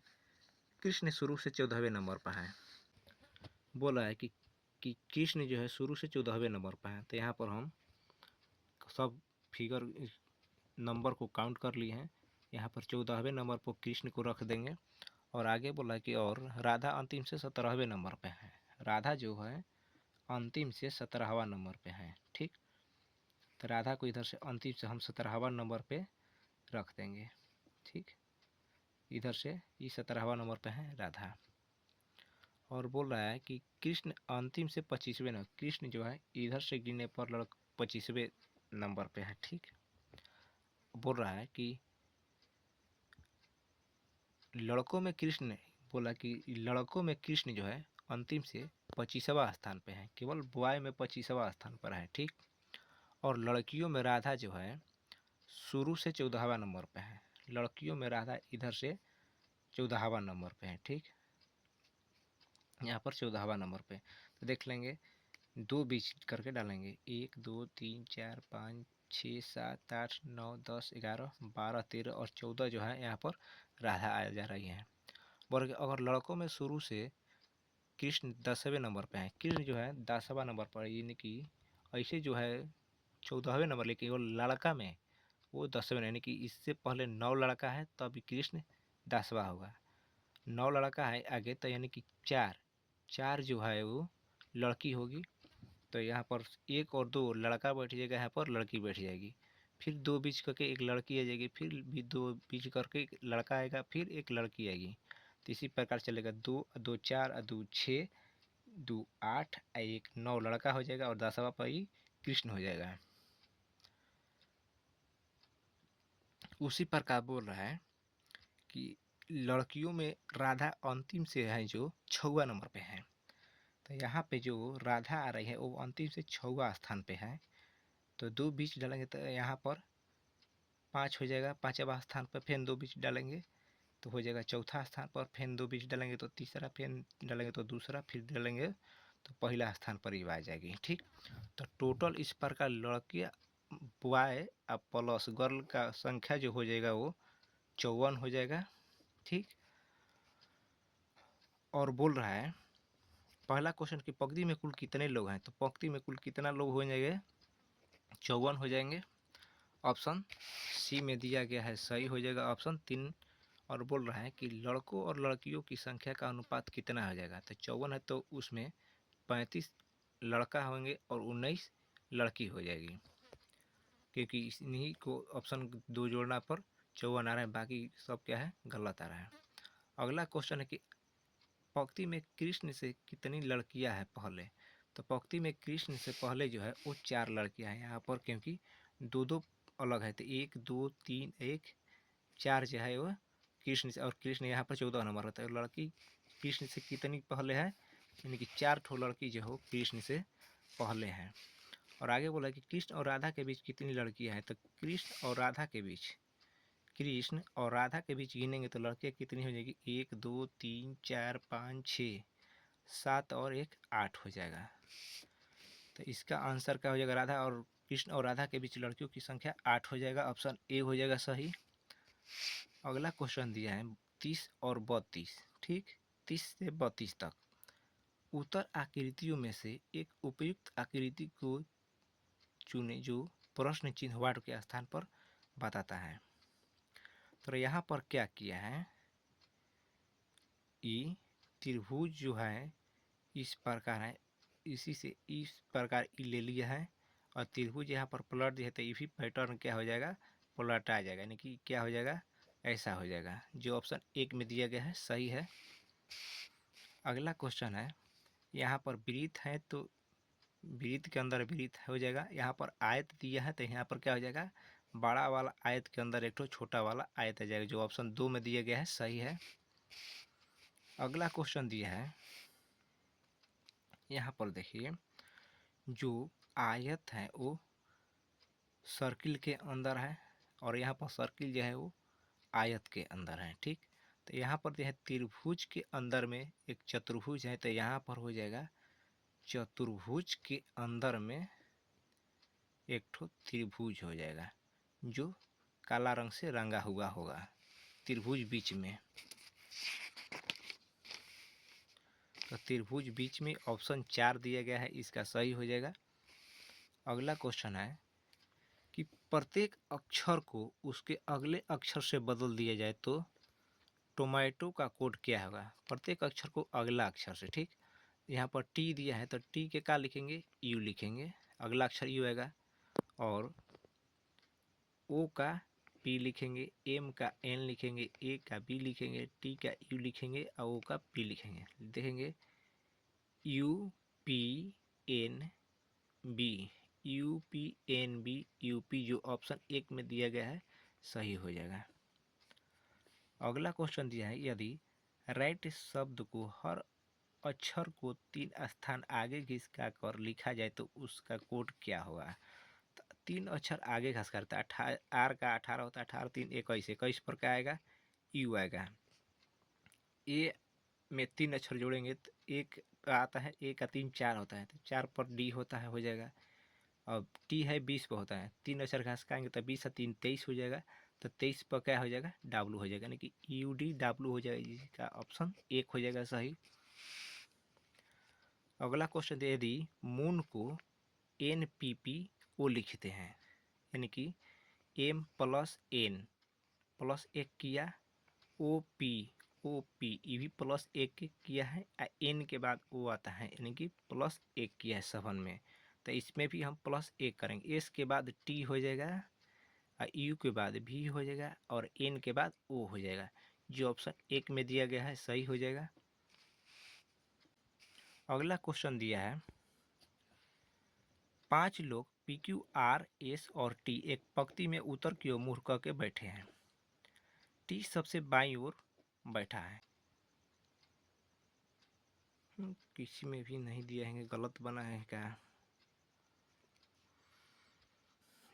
Speaker 1: कृष्ण शुरू से 14वें नंबर पर है। बोला है कि कृष्ण जो है शुरू से 14वें नंबर पर है। तो यहाँ पर हम सब फिगर नंबर को काउंट कर लिए हैं। यहाँ पर 14वें नंबर पर कृष्ण को रख देंगे। और आगे बोला कि और राधा अंतिम से 17वें नंबर पे है। राधा जो है अंतिम से 17वां नंबर पे है। ठीक, तो राधा को इधर से अंतिम से हम 17वां नंबर पे रख देंगे। ठीक, इधर से ये 17वां नंबर पे है राधा। और बोल रहा है कि कृष्ण अंतिम से 25वें नंबर, कृष्ण जो है इधर से गिनने पर 25वें नंबर पे है। ठीक, बोल रहा है कि लड़कों में कृष्ण, बोला कि लड़कों में कृष्ण जो है अंतिम से 25वां स्थान पे है, केवल बॉय में 25वां स्थान पर है। ठीक, और लड़कियों में राधा जो है शुरू से 14वां नंबर पे है। लड़कियों में राधा इधर से 14वां नंबर पे है। ठीक, यहाँ पर 14वां नंबर पे। तो देख लेंगे, दो बीच करके डालेंगे, 1 2 3 4 5 6 7 8 9 10 11 12 13 और 14 जो है यहाँ पर राधा आ जा रही है। बोल अगर लड़कों में शुरू से कृष्ण 10वें नंबर पे है, कृष्ण जो है 10वां नंबर पर, यानी कि ऐसे जो है 14वें नंबर, लेकिन वो लड़का में वो 10वें, यानी कि इससे पहले 9 लड़का है तो अभी कृष्ण 10वां होगा। 9 लड़का है आगे, तो यानी कि 4 जो है वो लड़की होगी। तो यहाँ पर 1 और 2 लड़का बैठ जाएगा, यहाँ पर लड़की बैठ जाएगी। फिर 2 बीच करके एक लड़की आ जाएगी, फिर भी 2 बीच करके एक लड़का आएगा, फिर एक लड़की आएगी। तो इसी प्रकार चलेगा, 2 2 4 2 6 2 8 1 9 लड़का हो जाएगा, और 10वां पर ही कृष्ण हो जाएगा। उसी प्रकार बोल रहा है कि लड़कियों में राधा अंतिम से है जो 6वां नंबर पे है। तो यहाँ पे जो राधा आ रही है वो अंतिम से 6वां स्थान पे है। तो 2 बीच डालेंगे तो यहाँ पर 5 हो जाएगा, 5वां स्थान पर फिर 2 बीच डालेंगे तो हो जाएगा चौथा स्थान पर, फिर 2 बीच डालेंगे तो तीसरा, फिर डालेंगे तो दूसरा, फिर डालेंगे तो पहला स्थान पर ही आ जाएगी। ठीक, तो टोटल इस प्रकार लड़कियाँ बॉय प्लस गर्ल का संख्या जो हो जाएगा वो 54 हो जाएगा। ठीक, और बोल रहा है पहला क्वेश्चन की पंक्ति में कुल कितने लोग हैं, तो पंक्ति में कुल कितना लोग हो जाएंगे, 54 हो जाएंगे। ऑप्शन सी में दिया गया है सही हो जाएगा, ऑप्शन 3। और बोल रहा है कि लड़कों और लड़कियों की संख्या का अनुपात कितना हो जाएगा, तो 54 है तो उसमें 35 लड़का होंगे और 19 लड़की हो जाएगी, क्योंकि इन्हीं को ऑप्शन 2 जोड़ना पर 54 आ रहा है, बाकी सब क्या है गलत आ रहा है। अगला क्वेश्चन है कि पंक्ति में कृष्ण से कितनी लड़कियां हैं पहले, तो पंक्ति में कृष्ण से पहले जो है वो 4 लड़कियां हैं यहाँ पर, क्योंकि 2 अलग है, तो 1 2 3 1 4 जो है वो कृष्ण से, और कृष्ण यहाँ पर 14 नंबर रहता है। लड़की कृष्ण से कितनी पहले है, यानी कि 4 ठो लड़की जो हो कृष्ण से पहले हैं। और आगे बोला कि कृष्ण और राधा के बीच कितनी लड़कियां हैं, तो कृष्ण और राधा के बीच, कृष्ण और राधा के बीच गिनेंगे तो लड़कियां कितनी हो जाएगी, 1 2 3 4 5 6 7 और 1 8 हो जाएगा। तो इसका आंसर क्या हो जाएगा, राधा और कृष्ण और राधा के बीच लड़कियों की संख्या 8 हो जाएगा, ऑप्शन ए हो जाएगा सही। अगला क्वेश्चन दिया है 30 और 32। ठीक, 30 से 32 तक उत्तर आकृतियों में से एक उपयुक्त आकृति को चुने जो प्रश्न चिन्ह वाट के स्थान पर बताता है। तो यहाँ पर क्या किया है, ई त्रिभुज जो है इस प्रकार है, इसी से इस प्रकार ई ले लिया है, और त्रिभुज यहाँ पर पलट दिया है तो इसी पैटर्न क्या हो जाएगा, पलट आ जाएगा, यानी कि क्या हो जाएगा, ऐसा हो जाएगा। जो ऑप्शन 1 में दिया गया है सही है। अगला क्वेश्चन है, यहाँ पर वृत्त है तो वृत्त के अंदर वृत्त हो जाएगा। यहाँ पर आयत दिया है तो यहाँ पर क्या हो जाएगा, बड़ा वाला आयत के अंदर एक तो छोटा वाला आयत आ जाएगा, जो ऑप्शन 2 में दिया गया है सही है। अगला क्वेश्चन दिया है, यहाँ पर देखिए जो आयत है वो सर्किल के अंदर है और यहाँ पर सर्किल जो है वो आयत के अंदर है। ठीक, तो यहाँ पर जो है त्रिभुज के अंदर में एक चतुर्भुज है, तो यहाँ पर हो जाएगा चतुर्भुज के अंदर में एक ठो त्रिभुज हो जाएगा जो काला रंग से रंगा हुआ होगा, त्रिभुज बीच में। तो त्रिभुज बीच में ऑप्शन 4 दिया गया है, इसका सही हो जाएगा। अगला क्वेश्चन है कि प्रत्येक अक्षर को उसके अगले अक्षर से बदल दिया जाए तो टोमेटो का कोड क्या होगा। प्रत्येक अक्षर को अगला अक्षर से, ठीक, यहाँ पर टी दिया है तो टी के क्या लिखेंगे, यू लिखेंगे, अगला अक्षर यू आएगा। और ओ का पी लिखेंगे, एम का एन लिखेंगे, ए का बी लिखेंगे, टी का यू लिखेंगे और ओ का पी लिखेंगे। देखेंगे U P N B, U P N B U P, जो ऑप्शन 1 में दिया गया है सही हो जाएगा। अगला क्वेश्चन दिया है, यदि राइट शब्द को हर अक्षर को 3 स्थान आगे घिसका कर लिखा जाए तो उसका कोड क्या होगा। 3 अक्षर आगे घस करता है, आर का 18 होता है, 18 3 21, 21 पर क्या आएगा, यू आएगा। ए में 3 अक्षर जोड़ेंगे तो एक आता है, ए का 3 4 होता है, तो 4 पर डी होता है, हो जाएगा। अब टी है 20 पर होता है, 3 अक्षर घसकाएंगे तो 20 और 3 23 हो जाएगा, तो 23 पर क्या हो जाएगा, डब्लू हो जाएगा, यानी कि यू डी डब्लू हो जाएगा, जिसका ऑप्शन 1 हो जाएगा सही। अगला क्वेश्चन, यदि मून को एन पी पी ओ लिखते हैं, यानी कि एम प्लस एन प्लस 1 किया, ओ पी ये भी प्लस 1 किया है, एन के बाद ओ आता है, यानी कि प्लस 1 किया है 7 में, तो इसमें भी हम प्लस 1 करेंगे। एस के बाद टी हो जाएगा, यू के बाद भी हो जाएगा और एन के बाद ओ हो जाएगा, जो ऑप्शन 1 में दिया गया है सही हो जाएगा। अगला क्वेश्चन दिया है, 5 लोग पी क्यू आर एस और टी एक पंक्ति में उत्तर की ओर मुड़ करके बैठे हैं। टी सबसे बाईं ओर बैठा है। किसी में भी नहीं दिया है, गलत बना है क्या,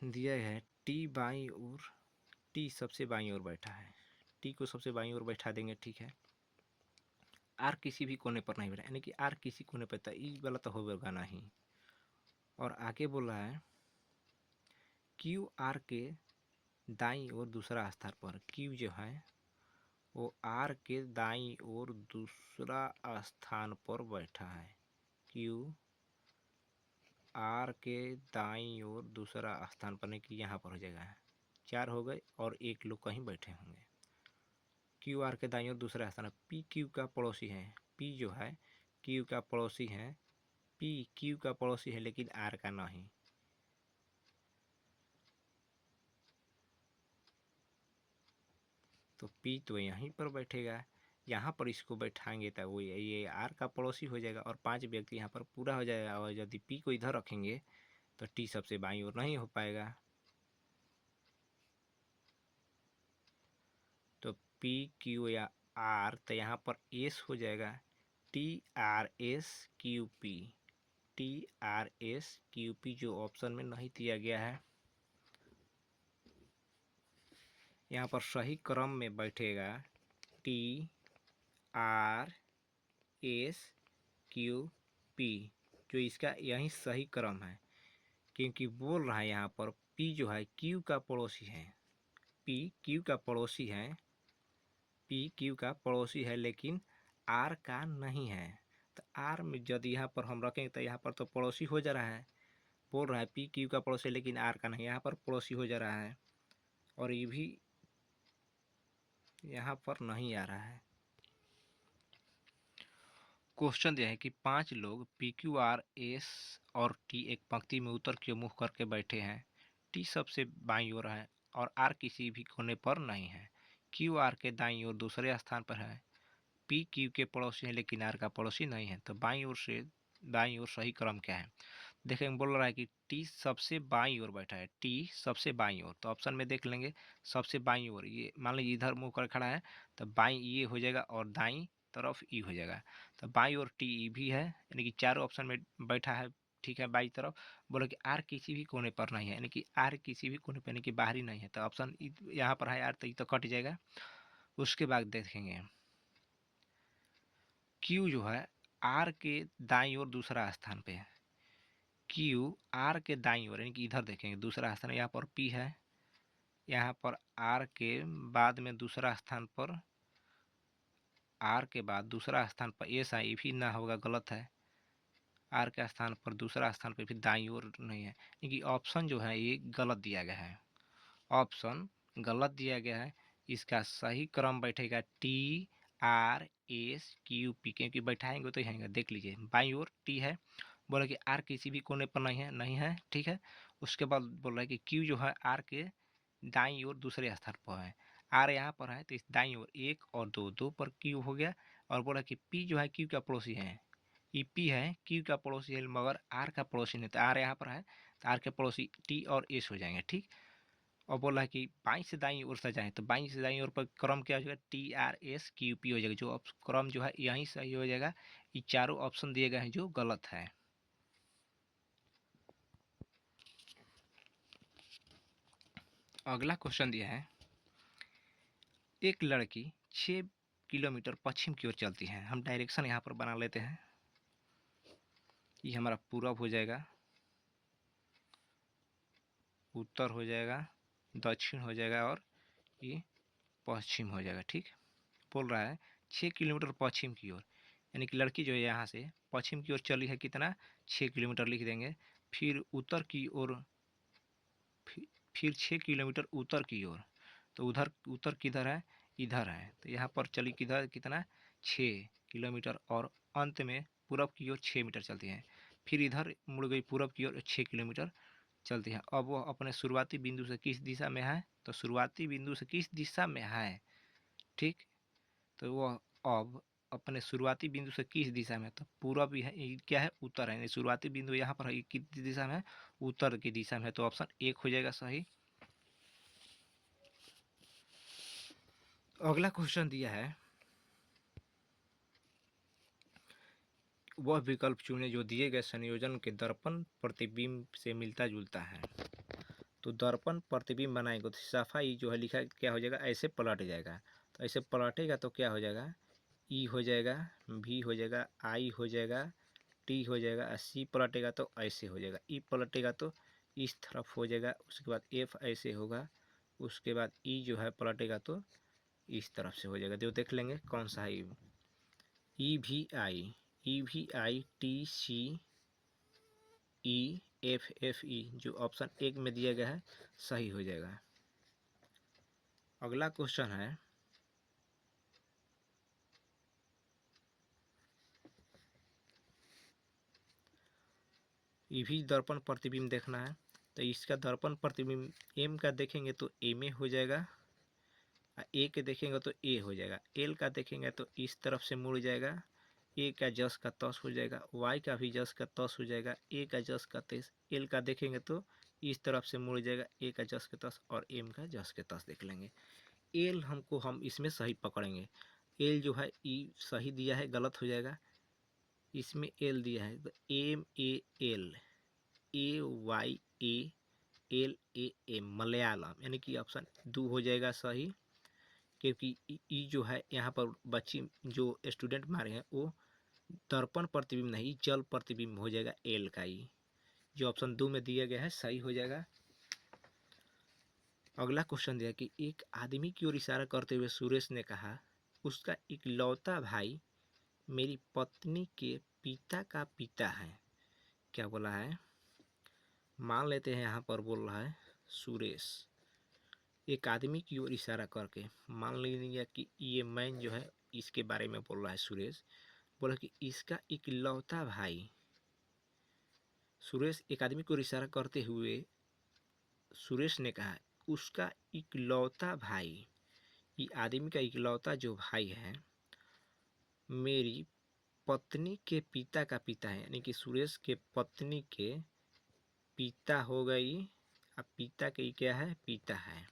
Speaker 1: दिया है टी बाईं ओर, टी सबसे बाईं ओर बैठा है, टी को सबसे बाईं ओर बैठा देंगे, ठीक है। आर किसी भी कोने पर नहीं बैठा, यानी कि आर किसी कोने पर था, ये वाला तो होगा नहीं। और आगे बोल रहा है क्यू आर के दाईं ओर दूसरा स्थान पर, क्यू जो है वो आर के दाईं ओर दूसरा स्थान पर बैठा है, क्यू आर के दाईं ओर दूसरा स्थान पर, नहीं कि यहाँ पर हो जाएगा, 4 हो गए और 1 लोग कहीं बैठे होंगे। क्यू आर के दाईं ओर दूसरा स्थान, पी क्यू का पड़ोसी है, पी जो है क्यू का पड़ोसी है, पी क्यू का पड़ोसी है लेकिन आर का नहीं। तो पी तो यहीं पर बैठेगा, यहाँ पर इसको बैठाएंगे तो वो ये आर का पड़ोसी हो जाएगा और 5 व्यक्ति यहाँ पर पूरा हो जाएगा। और यदि पी को इधर रखेंगे तो टी सबसे बाईं ओर नहीं हो पाएगा, तो पी क्यू या आर, तो यहाँ पर एस हो जाएगा, T R S Q P, T R S Q P, जो ऑप्शन में नहीं दिया गया है। यहाँ पर सही क्रम में बैठेगा T R S Q P, जो इसका यही सही क्रम है, क्योंकि बोल रहा है यहाँ पर पी जो है क्यू का पड़ोसी है, पी क्यू का पड़ोसी है, पी क्यू का पड़ोसी है लेकिन आर का नहीं है। तो आर में यदि यहाँ पर हम रखेंगे तो यहाँ पर तो पड़ोसी हो जा रहा है, बोल रहा है पी क्यू का पड़ोसी लेकिन आर का नहीं, यहाँ पर पड़ोसी हो जा रहा है और ये भी यहाँ पर नहीं आ रहा है। क्वेश्चन यह है कि 5 लोग पी क्यू आर एस और टी एक पंक्ति में उत्तर की ओर मुँह करके बैठे हैं। टी सबसे बाईं ओर है और आर किसी भी कोने पर नहीं है। क्यू आर के दाईं ओर दूसरे स्थान पर है, पी क्यू के पड़ोसी है लेकिन आर का पड़ोसी नहीं है। तो बाईं ओर से दाईं ओर सही क्रम क्या है? देखेंगे, बोल रहा है कि टी सबसे बाईं ओर बैठा है, टी सबसे बाईं ओर। तो ऑप्शन में देख लेंगे सबसे बाईं ओर, ये मान लीजिए इधर मुंह कर खड़ा है तो बाईं ये हो जाएगा और दाईं तरफ ई हो जाएगा। तो बाईं ओर टी ई भी है, यानी कि चारों ऑप्शन में बैठा है, ठीक है, बाईं तरफ। बोला कि आर किसी भी कोने पर नहीं है, यानी कि आर किसी भी कोने पर यानी कि बाहरी नहीं है। तो ऑप्शन यहाँ पर है आर, तो ये तो कट जाएगा। उसके बाद देखेंगे क्यू जो है आर के दाईं ओर दूसरा स्थान पे है। क्यू आर के दाईं ओर, यानी कि इधर देखेंगे दूसरा स्थान, यहाँ पर पी है, यहाँ पर आर के बाद में दूसरा स्थान पर, आर के बाद दूसरा स्थान पर एस आई भी ना होगा, गलत है। आर के स्थान पर दूसरा स्थान पर भी दाईं ओर नहीं है, यानी कि ऑप्शन जो है ये गलत दिया गया है। ऑप्शन गलत दिया गया है। इसका सही क्रम बैठेगा T R S Q P, क्योंकि बैठाएंगे तो यहीं देख लीजिए बाईं ओर टी है, बोला कि आर किसी भी कोने पर नहीं है, नहीं है, ठीक है। उसके बाद बोल रहा है कि क्यू जो है आर के दाईं ओर दूसरे स्थान पर है, आर यहाँ पर है तो इस दाईं ओर एक और दो, दो पर क्यू हो गया। और बोला कि पी जो है क्यू का पड़ोसी है, ई पी है क्यू का पड़ोसी है मगर आर का पड़ोसी नहीं, तो आर यहाँ पर है तो आर के पड़ोसी टी और एस हो जाएंगे, ठीक। और बोला है कि बाईं से दाईं ओर से जाए, तो बाईं से दाईं ओर पर क्रम क्या हो जाएगा, T R S Q P हो जाएगा, जो क्रम जो है यहीं सही हो जाएगा। ये चारों ऑप्शन दिए गए हैं जो गलत है। अगला क्वेश्चन दिया है, एक लड़की 6 किलोमीटर पश्चिम की ओर चलती है। हम डायरेक्शन यहाँ पर बना लेते हैं, ये हमारा पूरब हो जाएगा, उत्तर हो जाएगा, दक्षिण हो जाएगा और ये पश्चिम हो जाएगा, ठीक। बोल रहा है 6 किलोमीटर पश्चिम की ओर, यानी कि लड़की जो है यहाँ से पश्चिम की ओर चली है, कितना, 6 किलोमीटर लिख देंगे। फिर उत्तर की ओर, फिर 6 किलोमीटर उत्तर की ओर, तो उधर उत्तर किधर है, इधर है, तो यहाँ पर चली किधर, कितना, 6 किलोमीटर। और अंत में पूरब की ओर 6 मीटर चलती है, फिर इधर मुड़ गई पूरब की ओर 6 किलोमीटर चलती है। अब वह अपने शुरुआती बिंदु से किस दिशा में है, तो शुरुआती बिंदु से किस दिशा में है, ठीक। तो वह अब अपने शुरुआती बिंदु से किस दिशा में, तो पूरब है, ये क्या है, उत्तर है, शुरुआती बिंदु यहाँ पर है, किस दिशा में है, उत्तर की दिशा में है, तो ऑप्शन एक हो जाएगा सही। अगला क्वेश्चन दिया है, वह विकल्प चुने जो दिए गए संयोजन के दर्पण प्रतिबिंब से मिलता जुलता है। तो दर्पण प्रतिबिंब बनाएंगे तो सफाई जो है लिखा क्या हो जाएगा, ऐसे पलट जाएगा, तो ऐसे पलटेगा तो क्या हो जाएगा, ई हो जाएगा, भी हो जाएगा, आई हो जाएगा, टी हो जाएगा, सी पलटेगा तो ऐसे हो जाएगा, ई पलटेगा तो इस तरफ हो जाएगा, उसके बाद एफ ऐसे होगा, उसके बाद ई जो है पलटेगा तो इस तरफ से हो जाएगा। तो देख लेंगे कौन सा है, ई भी I T C E F F E, जो ऑप्शन एक में दिया गया है सही हो जाएगा। अगला क्वेश्चन है, ये भी दर्पण प्रतिबिंब देखना है, तो इसका दर्पण प्रतिबिंब एम का देखेंगे तो एम ए हो जाएगा, ए के देखेंगे तो ए हो जाएगा, एल का देखेंगे तो इस तरफ से मुड़ जाएगा, ए का जस का तस हो जाएगा, वाई का भी जस का तस हो जाएगा, ए का जस का तेस, एल का देखेंगे तो इस तरफ से मुड़ जाएगा, ए का जस के तस, और एम का जस के तस देख लेंगे। एल हम इसमें सही पकड़ेंगे, एल जो है ई सही दिया है, गलत हो जाएगा, इसमें एल दिया है तो M A L, A Y A L A M, Malayalam, यानी कि ऑप्शन 2 हो जाएगा सही। क्योंकि ई जो है यहाँ पर बच्ची जो स्टूडेंट मारे हैं वो दर्पण प्रतिबिंब नहीं, जल प्रतिबिंब हो जाएगा, एल का ई, जो ऑप्शन 2 में दिया गया है सही हो जाएगा। अगला क्वेश्चन दिया कि एक आदमी की ओर इशारा करते हुए सुरेश ने कहा, उसका इकलौता भाई मेरी पत्नी के पिता का पिता है। क्या बोला है, मान लेते हैं यहाँ पर बोल रहा है सुरेश, एक आदमी की ओर इशारा करके मान लीजिए कि ये मैन जो है इसके बारे में बोल रहा है सुरेश, बोला कि इसका इकलौता भाई, सुरेश एक आदमी को इशारा करते हुए सुरेश ने कहा उसका इकलौता भाई, ये आदमी का इकलौता जो भाई है मेरी पत्नी के पिता का पिता है, यानी कि सुरेश के पत्नी के पिता हो गई। अब पिता के क्या है, पिता है।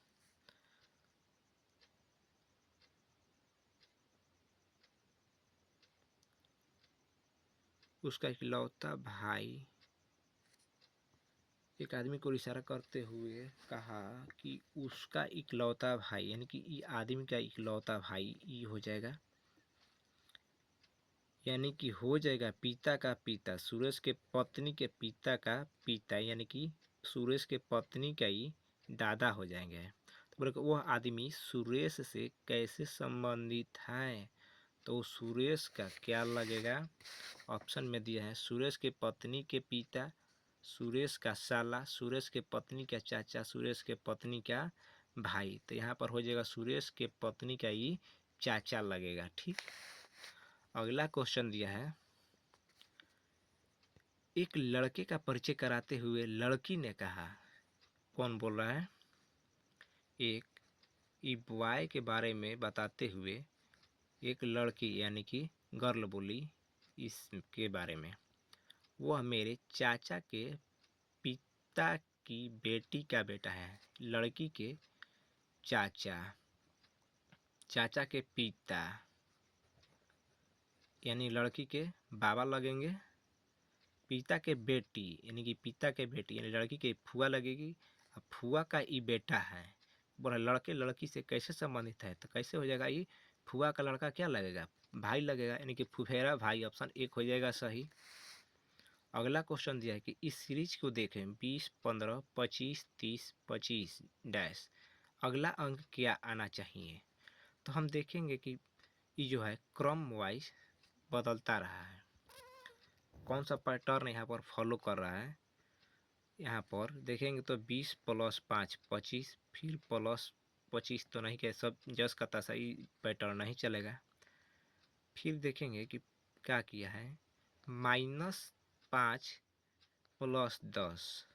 Speaker 1: उसका इकलौता भाई, एक आदमी को इशारा करते हुए कहा कि उसका इकलौता भाई, यानी कि ये आदमी का इकलौता भाई ये हो जाएगा, यानी कि हो जाएगा पिता का पिता, सुरेश के पत्नी के पिता का पिता, यानी कि सुरेश के पत्नी का ही दादा हो जाएंगे। तो बोले वह आदमी सुरेश से कैसे संबंधित है, तो सुरेश का क्या लगेगा, ऑप्शन में दिया है सुरेश के पत्नी के पिता, सुरेश का साला, सुरेश के पत्नी का चाचा, सुरेश के पत्नी का भाई। तो यहाँ पर हो जाएगा सुरेश के पत्नी का ही चाचा लगेगा। ठीक, अगला क्वेश्चन दिया है, एक लड़के का परिचय कराते हुए लड़की ने कहा, कौन बोल रहा है, एक बॉय के बारे में बताते हुए एक लड़की यानी कि गर्ल बोली इसके बारे में, वह मेरे चाचा के पिता की बेटी का बेटा है। लड़की के चाचा, चाचा के पिता यानी लड़की के बाबा लगेंगे, पिता के बेटी यानी कि पिता के बेटी यानी लड़की के फुआ लगेगी, अब फुआ का ये बेटा है। बोला लड़के लड़की से कैसे संबंधित है, तो कैसे हो जाएगा, ये फुआ का लड़का क्या लगेगा, भाई लगेगा, यानी कि फुफेरा भाई, ऑप्शन एक हो जाएगा सही। अगला क्वेश्चन दिया है कि इस सीरीज को देखें 20, 15, 25, 30, 25 डैश, अगला अंक क्या आना चाहिए। तो हम देखेंगे कि ये जो है क्रम वाइज बदलता रहा है, कौन सा पैटर्न यहाँ पर फॉलो कर रहा है। यहाँ पर देखेंगे तो 20 + 5 25, फिर प्लस 25 तो नहीं कह सब जस का तसा ही पैटर्न नहीं चलेगा। फिर देखेंगे कि क्या किया है, -5 + 10,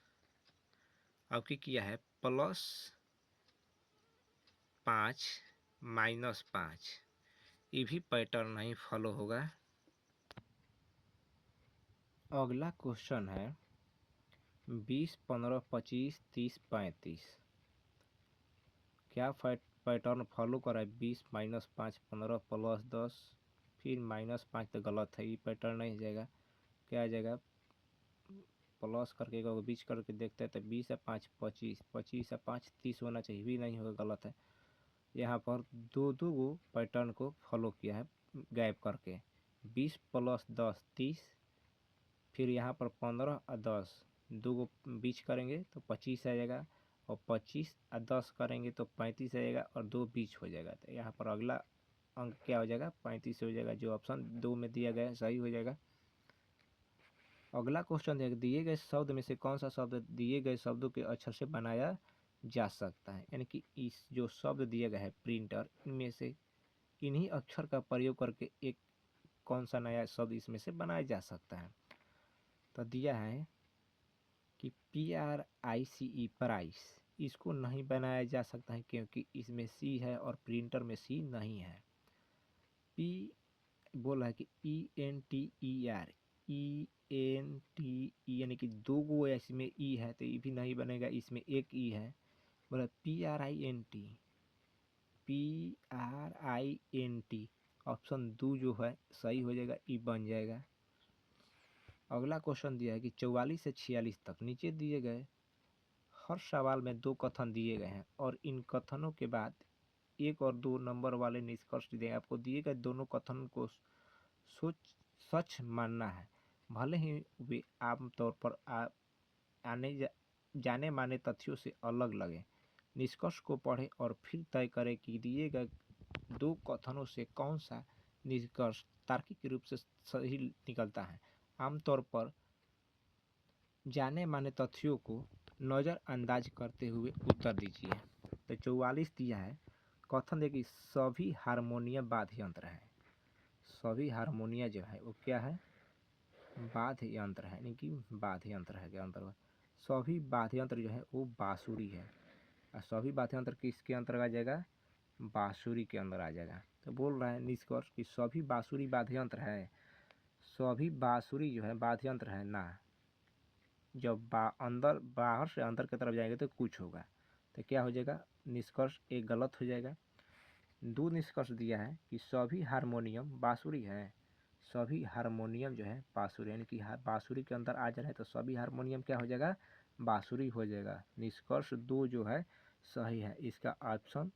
Speaker 1: अब की किया है +5 -5, ये भी पैटर्न नहीं फॉलो होगा। अगला क्वेश्चन है 20, 15, 25, 30, 35, क्या पैटर्न फॉलो करा है, 20 - 5 15 + 10 फिर -5, तो गलत है, ये पैटर्न नहीं जाएगा, क्या आ जाएगा, प्लस करके बीच करके देखते हैं तो 20 और 5 25, 25 और 5 30 होना चाहिए, भी नहीं होगा, गलत है। यहाँ पर दो गो पैटर्न को फॉलो किया है गैप करके, 20 + 10 30, फिर यहाँ पर 15 और 10 दो गो बीच करेंगे तो 25 आ जाएगा, और 25 और 10 करेंगे तो 35 आ जाएगा, और दो बीच हो जाएगा। तो यहाँ पर अगला अंक क्या हो जाएगा, 35 हो जाएगा, जो ऑप्शन 2 में दिया गया है सही हो जाएगा। अगला क्वेश्चन है, दिए गए शब्द में से कौन सा शब्द दिए गए शब्दों के अक्षर से बनाया जा सकता है, यानी कि इस जो शब्द दिया गया है प्रिंटर, इनमें से इन्हीं अक्षर का प्रयोग करके एक कौन सा नया शब्द इसमें से बनाया जा सकता है। तो दिया है कि PRICE प्राइस, इसको नहीं बनाया जा सकता है क्योंकि इसमें सी है और प्रिंटर में सी नहीं है। पी बोला है कि ENTER, ENTE यानी कि दो गो इसमें ई है तो ये भी नहीं बनेगा, इसमें एक ई है। बोला PRINT ऑप्शन 2 जो है सही हो जाएगा, ई बन जाएगा। अगला क्वेश्चन दिया है कि 44 से 46 तक नीचे दिए गए हर सवाल में 2 कथन दिए गए हैं और इन कथनों के बाद 1 और 2 नंबर वाले निष्कर्ष दिए। आपको दिए गए दोनों कथन को सोच सच मानना है, भले ही वे आमतौर पर जाने माने तथ्यों से अलग लगे। निष्कर्ष को पढ़ें और फिर तय करें कि दिए गए 2 कथनों से कौन सा निष्कर्ष तार्किक रूप से सही निकलता है। आमतौर पर जाने माने तथ्यों को नज़रअंदाज करते हुए उत्तर दीजिए। तो 44 दिया है, कथन देखिए सभी हारमोनियम वाद्य यंत्र है, सभी हारमोनिया जो है वो क्या है, वाद्य यंत्र है, यानी कि वाद्य यंत्र है के अंतर्गत सभी वाद्य यंत्र जो है वो बांसुरी है, और सभी वाद्य यंत्र किसके अंतर्गत आ जाएगा, बांसुरी के अंदर आ जाएगा। तो बोल रहा है निष्कर्ष कि सभी बांसुरी वाद्य यंत्र है, सभी बांसुरी जो है वाद्य यंत्र है ना, जब अंदर बाहर से अंदर की तरफ जाएंगे तो कुछ होगा, तो क्या हो जाएगा, निष्कर्ष एक गलत हो जाएगा। दो निष्कर्ष दिया है कि सभी हारमोनियम बांसुरी है, सभी हारमोनियम जो है बांसुरी, यानी कि बांसुरी के अंदर आ जा रहा है तो सभी हारमोनियम क्या हो जाएगा, बांसुरी हो जाएगा। निष्कर्ष दो जो है सही है, इसका ऑप्शन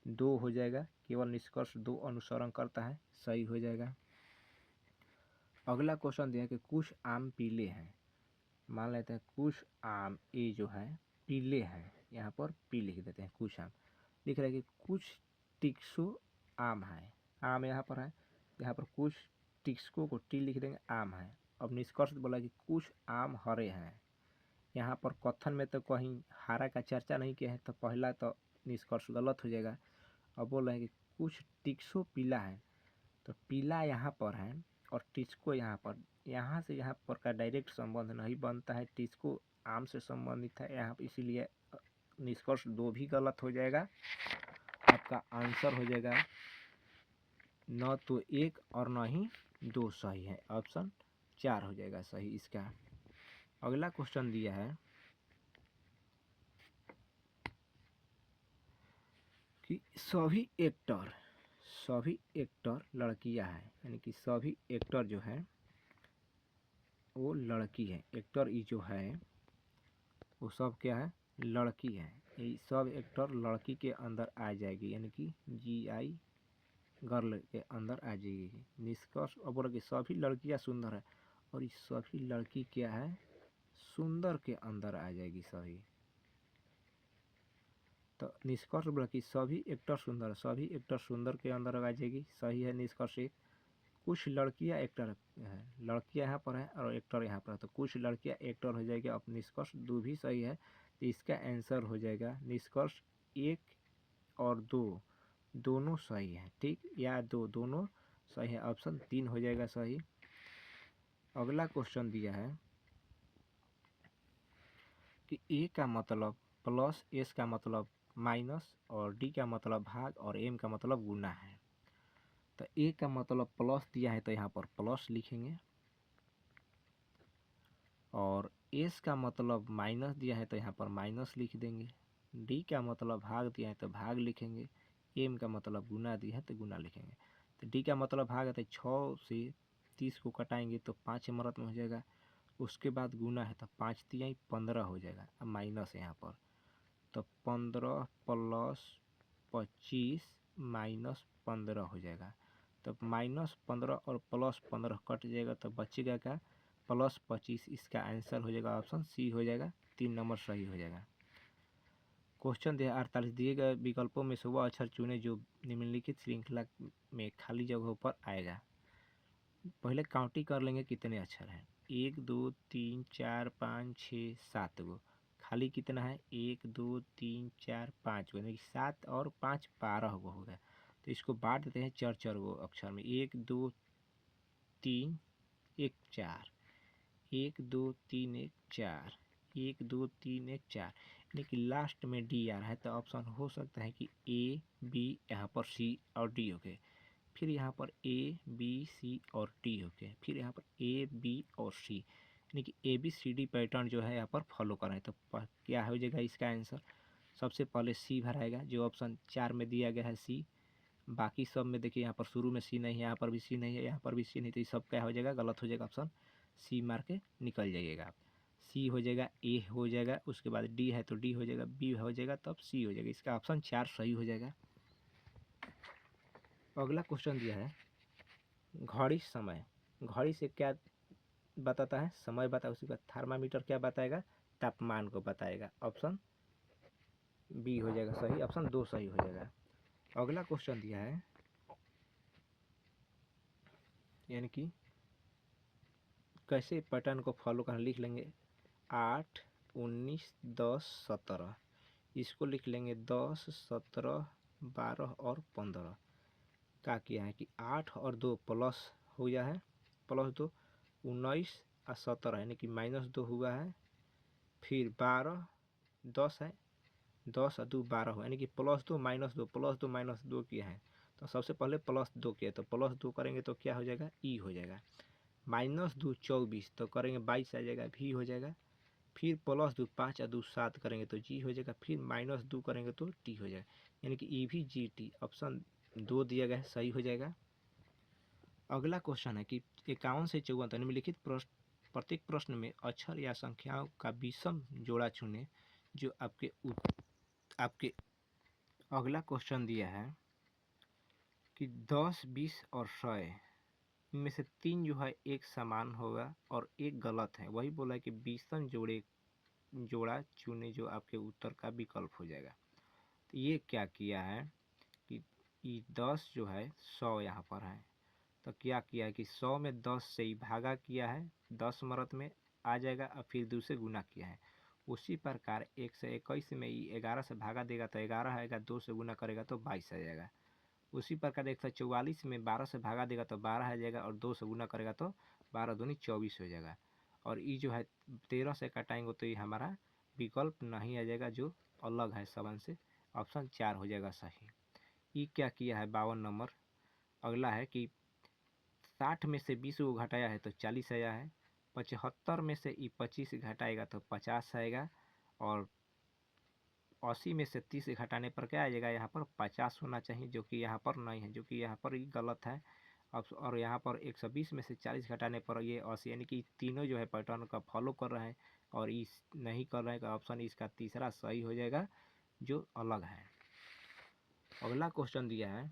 Speaker 1: दो हो जाएगा, केवल निष्कर्ष दो अनुसरण करता है, सही हो जाएगा। अगला क्वेश्चन दिया है कि कुछ आम पीले हैं, मान लेते हैं कुछ आम ये जो है पीले हैं, यहाँ पर पी लिख देते हैं, कुछ आम लिख रहा है कि कुछ टिक्सो आम है, आम यहाँ पर है, यहाँ पर कुछ टिक्सको को टी लिख देंगे, आम है। अब निष्कर्ष बोला कि कुछ आम हरे हैं, यहाँ पर कथन में तो कहीं हरा का चर्चा नहीं किया है, तो पहला तो निष्कर्ष गलत हो जाएगा। अब बोल रहे हैं कि कुछ टिक्सो पीला है, तो पीला यहाँ पर है और टिस्को यहाँ पर, यहाँ से यहाँ पर का डायरेक्ट संबंध नहीं बनता है, टिस्को आम से संबंधित है यहाँ, इसीलिए निष्कर्ष दो भी गलत हो जाएगा। आपका आंसर हो जाएगा न तो एक और न ही दो सही है, ऑप्शन 4 हो जाएगा सही इसका। अगला क्वेश्चन दिया है कि सभी एक्टर लड़कियां हैं, यानी कि सभी एक्टर जो है वो लड़की है, एक्टर ई जो है वो सब क्या है, लड़की है, ये सब एक्टर लड़की के अंदर आ जाएगी, यानी कि GI गर्ल के अंदर आ जाएगी। निष्कर्ष अब बोला कि सभी लड़कियां सुंदर है, और ये सभी लड़की क्या है, सुंदर के अंदर आ जाएगी सभी। तो निष्कर्ष बोला कि सभी एक्टर सुंदर है, सभी एक्टर सुंदर के अंदर आ जाएगी, सही है निष्कर्ष एक। कुछ लड़कियां एक्टर है, लड़कियां यहाँ पर है और एक्टर यहाँ पर है, तो कुछ लड़कियां एक्टर हो जाएगी। अब निष्कर्ष दो भी सही है, तो इसका आंसर हो जाएगा निष्कर्ष एक और दो दोनों सही है, ठीक, या दो दोनों सही है, ऑप्शन 3 हो जाएगा सही। अगला क्वेश्चन दिया है कि ए का मतलब प्लस, एस का मतलब माइनस, और डी का मतलब भाग, और एम का मतलब गुना है। तो ए का मतलब प्लस दिया है तो यहाँ पर प्लस लिखेंगे, और एस का मतलब माइनस दिया है तो यहाँ पर माइनस लिख देंगे, डी का मतलब भाग दिया है तो भाग लिखेंगे, एम का मतलब गुना दिया है तो गुना लिखेंगे। तो डी का मतलब भाग है तो 6 से 30 को कटाएंगे तो 5 मरत में हो जाएगा, उसके बाद गुना है तो 5 तिहाई 15 हो जाएगा, अब माइनस है यहाँ पर, तो 15 प्लस 25 माइनस 15 हो जाएगा। तो -15 और +15 कट जाएगा तो बचेगा क्या, +25, इसका आंसर हो जाएगा ऑप्शन सी हो जाएगा, 3 नंबर सही हो जाएगा। क्वेश्चन दिया 48, दिए गए विकल्पों में से वह अक्षर चुने जो निम्नलिखित श्रृंखला में खाली जगहों पर आएगा। पहले काउंटिंग कर लेंगे कितने अक्षर हैं, 1 2 3 4 5 6 7 गो, खाली कितना है 1 2 3 4 5 गो, यानी कि 7 और 5 12 गो हो गया। तो इसको बांट देते हैं 4 गो अक्षर में, 1 2 3 1 4, 1 2 3 1 4, 1 2 3 1 4, यानी कि लास्ट में डी आ रहा है, तो ऑप्शन हो सकता है कि ए बी, यहाँ पर सी और डी हो गए, फिर यहाँ पर ए बी सी और डी हो गए, फिर यहाँ पर ए बी और सी, यानी कि ABCD पैटर्न जो है यहाँ पर फॉलो कर रहे हैं। तो क्या हो जाएगा इसका आंसर, सबसे पहले सी भराएगा जो ऑप्शन 4 में दिया गया है सी, बाकी सब में देखिए यहाँ पर शुरू में सी नहीं है, यहाँ पर भी सी नहीं है, यहाँ पर भी सी नहीं, तो ये सब क्या हो जाएगा, गलत हो जाएगा, ऑप्शन सी मार के निकल जाइएगा आप। सी हो जाएगा, ए हो जाएगा, उसके बाद डी है तो डी हो जाएगा, बी हो जाएगा, तब सी हो जाएगा, इसका ऑप्शन 4 सही हो जाएगा। अगला क्वेश्चन दिया है घड़ी समय, घड़ी से क्या बताता है, समय बताए, उसके बाद थर्मामीटर क्या बताएगा, तापमान को बताएगा, ऑप्शन बी हो जाएगा सही, ऑप्शन 2 सही हो जाएगा। अगला क्वेश्चन दिया है, यानी कि कैसे पैटर्न को फॉलो करना, लिख लेंगे 8 19 10 17, इसको लिख लेंगे 10 17 12 और 15। क्या किया है कि 8 और 2 प्लस हो गया है, +2 19 और 17, यानी कि -2 हुआ है, फिर 12 10 है, 10 और 2 12 हो, यानी कि +2 -2 +2 -2 किया है, तो सबसे पहले +2 किया तो +2 करेंगे तो क्या हो जाएगा, ई हो जाएगा। -2 24 तो करेंगे 22 आ जाएगा, भी हो जाएगा। फिर +2 5 और 2 7 करेंगे तो जी हो जाएगा। फिर -2 करेंगे तो टी हो जाएगा, यानी कि ई भी जी टी, ऑप्शन 2 दिया गया है, सही हो जाएगा। अगला क्वेश्चन है कि 51 से 54 निम्नलिखित प्रत्येक प्रश्न में अक्षर या संख्याओं का विषम जोड़ा चुनें जो आपके अगला क्वेश्चन दिया है कि 10 20 और 100 इनमें से 3 जो है एक समान होगा और एक गलत है। वही बोला है कि विषम जोड़ा चुने जो आपके उत्तर का विकल्प हो जाएगा। तो ये क्या किया है कि 10 जो है 100 यहाँ पर है, तो क्या किया है कि 100 में 10 से ही भागा किया है, 10 मरत में आ जाएगा और फिर 2 से गुना किया है। उसी प्रकार 121 में ही 11 से भागा देगा तो 11 आएगा, 2 से गुना करेगा तो 22 आ जाएगा। उसी प्रकार 144 में 12 से भागा देगा तो 12 आ जाएगा और 2 से गुना करेगा तो 12 दूनी 24 हो जाएगा। और ये जो है 13 से काटाएंगे तो ये हमारा विकल्प नहीं आ जाएगा, जो अलग है सबन से, ऑप्शन 4 हो जाएगा सही। ये क्या किया है 52 नंबर। अगला है कि 60 में से 20 को घटाया है तो 40 आया है। 75 में से 25 घटाएगा तो 50 आएगा। और 80 में से 30 घटाने पर क्या आ जाएगा, यहाँ पर 50 होना चाहिए, जो कि यहाँ पर नहीं है, जो कि यहाँ पर ही गलत है। अब और यहाँ पर 120 में से 40 घटाने पर ये 80, यानी कि तीनों जो है पैटर्न का फॉलो कर रहे हैं और इस नहीं कर रहे हैं, तो ऑप्शन इसका तीसरा सही हो जाएगा, जो अलग है। अगला क्वेश्चन दिया है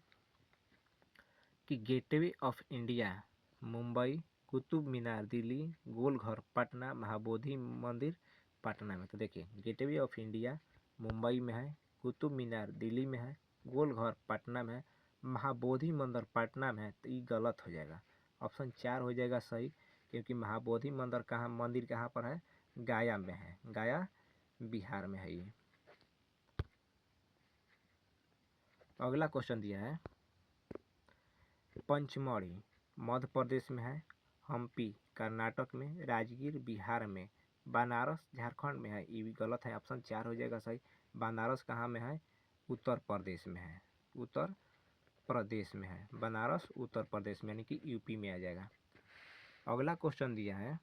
Speaker 1: कि gateway of India Mumbai, Qutub Minar Delhi, Golghar Patna, Mahabodhi मंदिर पटना में। तो देखिए गेटवे ऑफ इंडिया मुंबई में है, कुतुब मीनार दिल्ली में है, गोलघर पटना में है, महाबोधि मंदिर पटना में है, तो ये गलत हो जाएगा, ऑप्शन 4 हो जाएगा सही, क्योंकि महाबोधि मंदिर कहाँ पर है, गया में है, गया बिहार में है ये। अगला क्वेश्चन दिया है पंचमढ़ी मध्य प्रदेश में है, हम्पी कर्नाटक में, राजगीर बिहार में, बनारस झारखंड में है, ये भी गलत है, ऑप्शन 4 हो जाएगा सही। बनारस कहाँ में है, उत्तर प्रदेश में है, उत्तर प्रदेश में है बनारस, उत्तर प्रदेश में, यानी कि यूपी में आ जाएगा। अगला क्वेश्चन दिया है,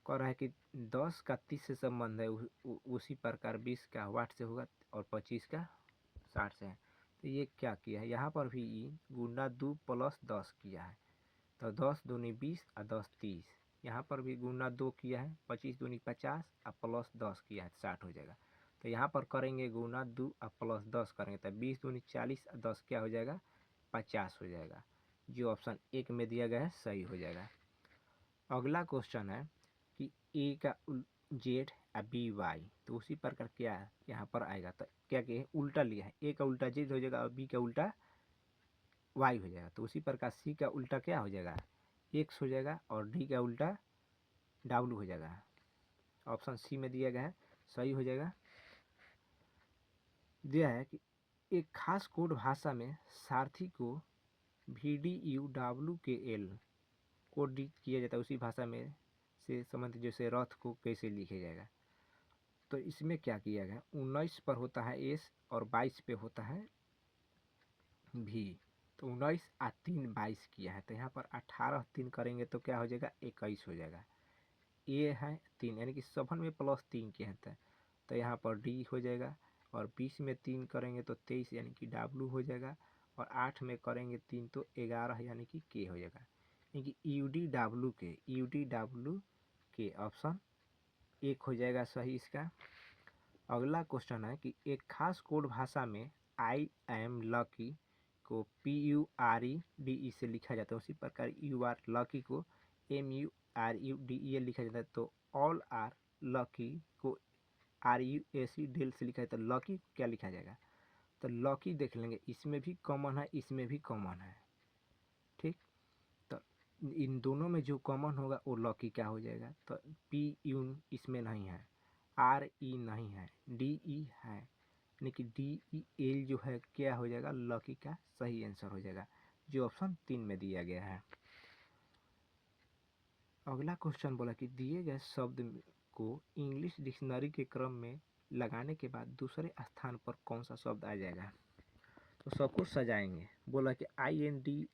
Speaker 1: कह रहा है कि 10 का 30 से संबंध है, उसी प्रकार 20 का 8 से होगा और 25 का 60 से है। तो ये क्या किया है, यहाँ पर भी गुना 2 + 10 किया है, तो 10 दूनी 20 और 10 30। यहाँ पर भी गुना 2 किया है, 25 दूनी 50 और +10 किया है, 60 हो जाएगा। तो यहाँ पर करेंगे गुना 2 और +10 करेंगे तो 20 दूनी 40 और 10 क्या हो जाएगा, 50 हो जाएगा, जो ऑप्शन 1 में दिया गया है सही हो जाएगा। अगला क्वेश्चन है कि ए का जेड और बी वाई, तो उसी प्रकार क्या है यहाँ पर आएगा, तो क्या किया उल्टा लिया है, ए का उल्टा जेड हो जाएगा और बी का उल्टा वाई हो जाएगा। तो उसी प्रकार सी का उल्टा क्या हो जाएगा, एक्स हो जाएगा, और डी का उल्टा डब्ल्यू हो जाएगा, ऑप्शन सी में दिया गया है सही हो जाएगा। दिया है कि एक खास कोड भाषा में सारथी को VDU WKL कोड किया जाता है, उसी भाषा में से संबंधित जैसे रथ को कैसे लिखा जाएगा। तो इसमें क्या किया गया, 19 पर होता है एस और 22 पे होता है भी, तो 19 और 3 22 किया है, तो यहाँ पर 18 3 करेंगे तो क्या हो जाएगा, 21 हो जाएगा। ए है 3, यानी कि 7 में +3 किया है, तो यहाँ पर डी हो जाएगा। और 20 में 3 करेंगे तो 23, यानी कि डब्ल्यू हो जाएगा। और 8 में करेंगे 3 तो 11, यानी कि के हो जाएगा, यानी कि यूडी डब्ल्यू के ऑप्शन 1 हो जाएगा सही इसका। अगला क्वेश्चन है कि एक खास कोड भाषा में आई एम लकी को PUREDE से लिखा जाता है, उसी प्रकार यू आर लकी को MURUDE लिखा जाता है। तो ऑल आर लकी को RUAC डेल से लिखा जाता है, तो लकी क्या लिखा जाएगा, तो लकी देख लेंगे, इसमें भी कॉमन है, इसमें भी कॉमन है, ठीक। तो इन दोनों में जो कॉमन होगा वो लकी क्या हो जाएगा, तो PU इसमें नहीं है, RE नहीं है, DE है, यानी कि DEL जो है क्या हो जाएगा, लकी का सही आंसर हो जाएगा, जो ऑप्शन 3 में दिया गया है। अगला क्वेश्चन बोला कि दिए गए शब्द को इंग्लिश डिक्शनरी के क्रम में लगाने के बाद दूसरे स्थान पर कौन सा शब्द आ जाएगा। तो सबको सजाएंगे। बोला कि INDI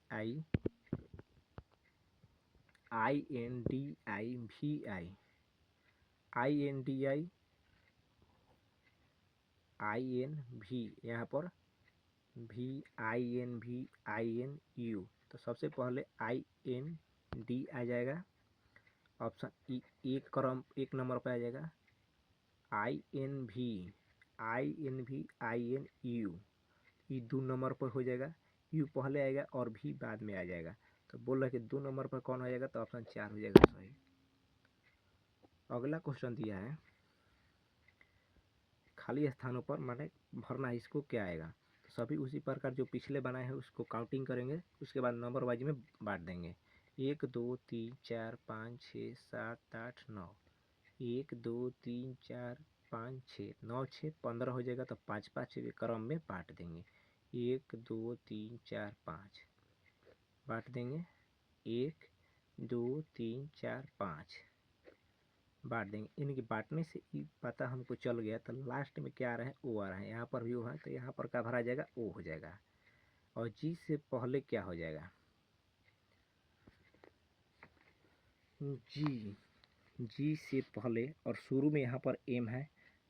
Speaker 1: यहाँ पर VINVINU। तो सबसे पहले IND आ जाएगा, ऑप्शन एक नंबर पर आ जाएगा INVINU, ई 2 नंबर पर हो जाएगा, यू पहले आएगा और भी बाद में आ जाएगा। तो बोल रहा है कि 2 नंबर पर कौन हो जाएगा, तो ऑप्शन 4 हो जाएगा सही। अगला क्वेश्चन दिया है खाली स्थानों पर माने भरना है, इसको क्या आएगा। तो सभी उसी प्रकार जो पिछले बनाए हैं उसको काउंटिंग करेंगे, उसके बाद नंबर वाइज में बांट देंगे। 1 2 3 4 5 6 7 8 9, 1 2 3 4 5 6 9 6 15 हो जाएगा। तो 5 5 के क्रम में बांट देंगे। 1 2 3 4 5 बांट देंगे, 1 2 3 4 5 बांट देंगे। इनकी बांटने से पता हमको चल गया। तो लास्ट में क्या आ रहा है, ओ आ रहा है। यहाँ पर भी ओ है, तो यहाँ पर क्या भरा जाएगा, ओ हो जाएगा। और जी से पहले क्या हो जाएगा, जी से पहले और शुरू में यहाँ पर एम है,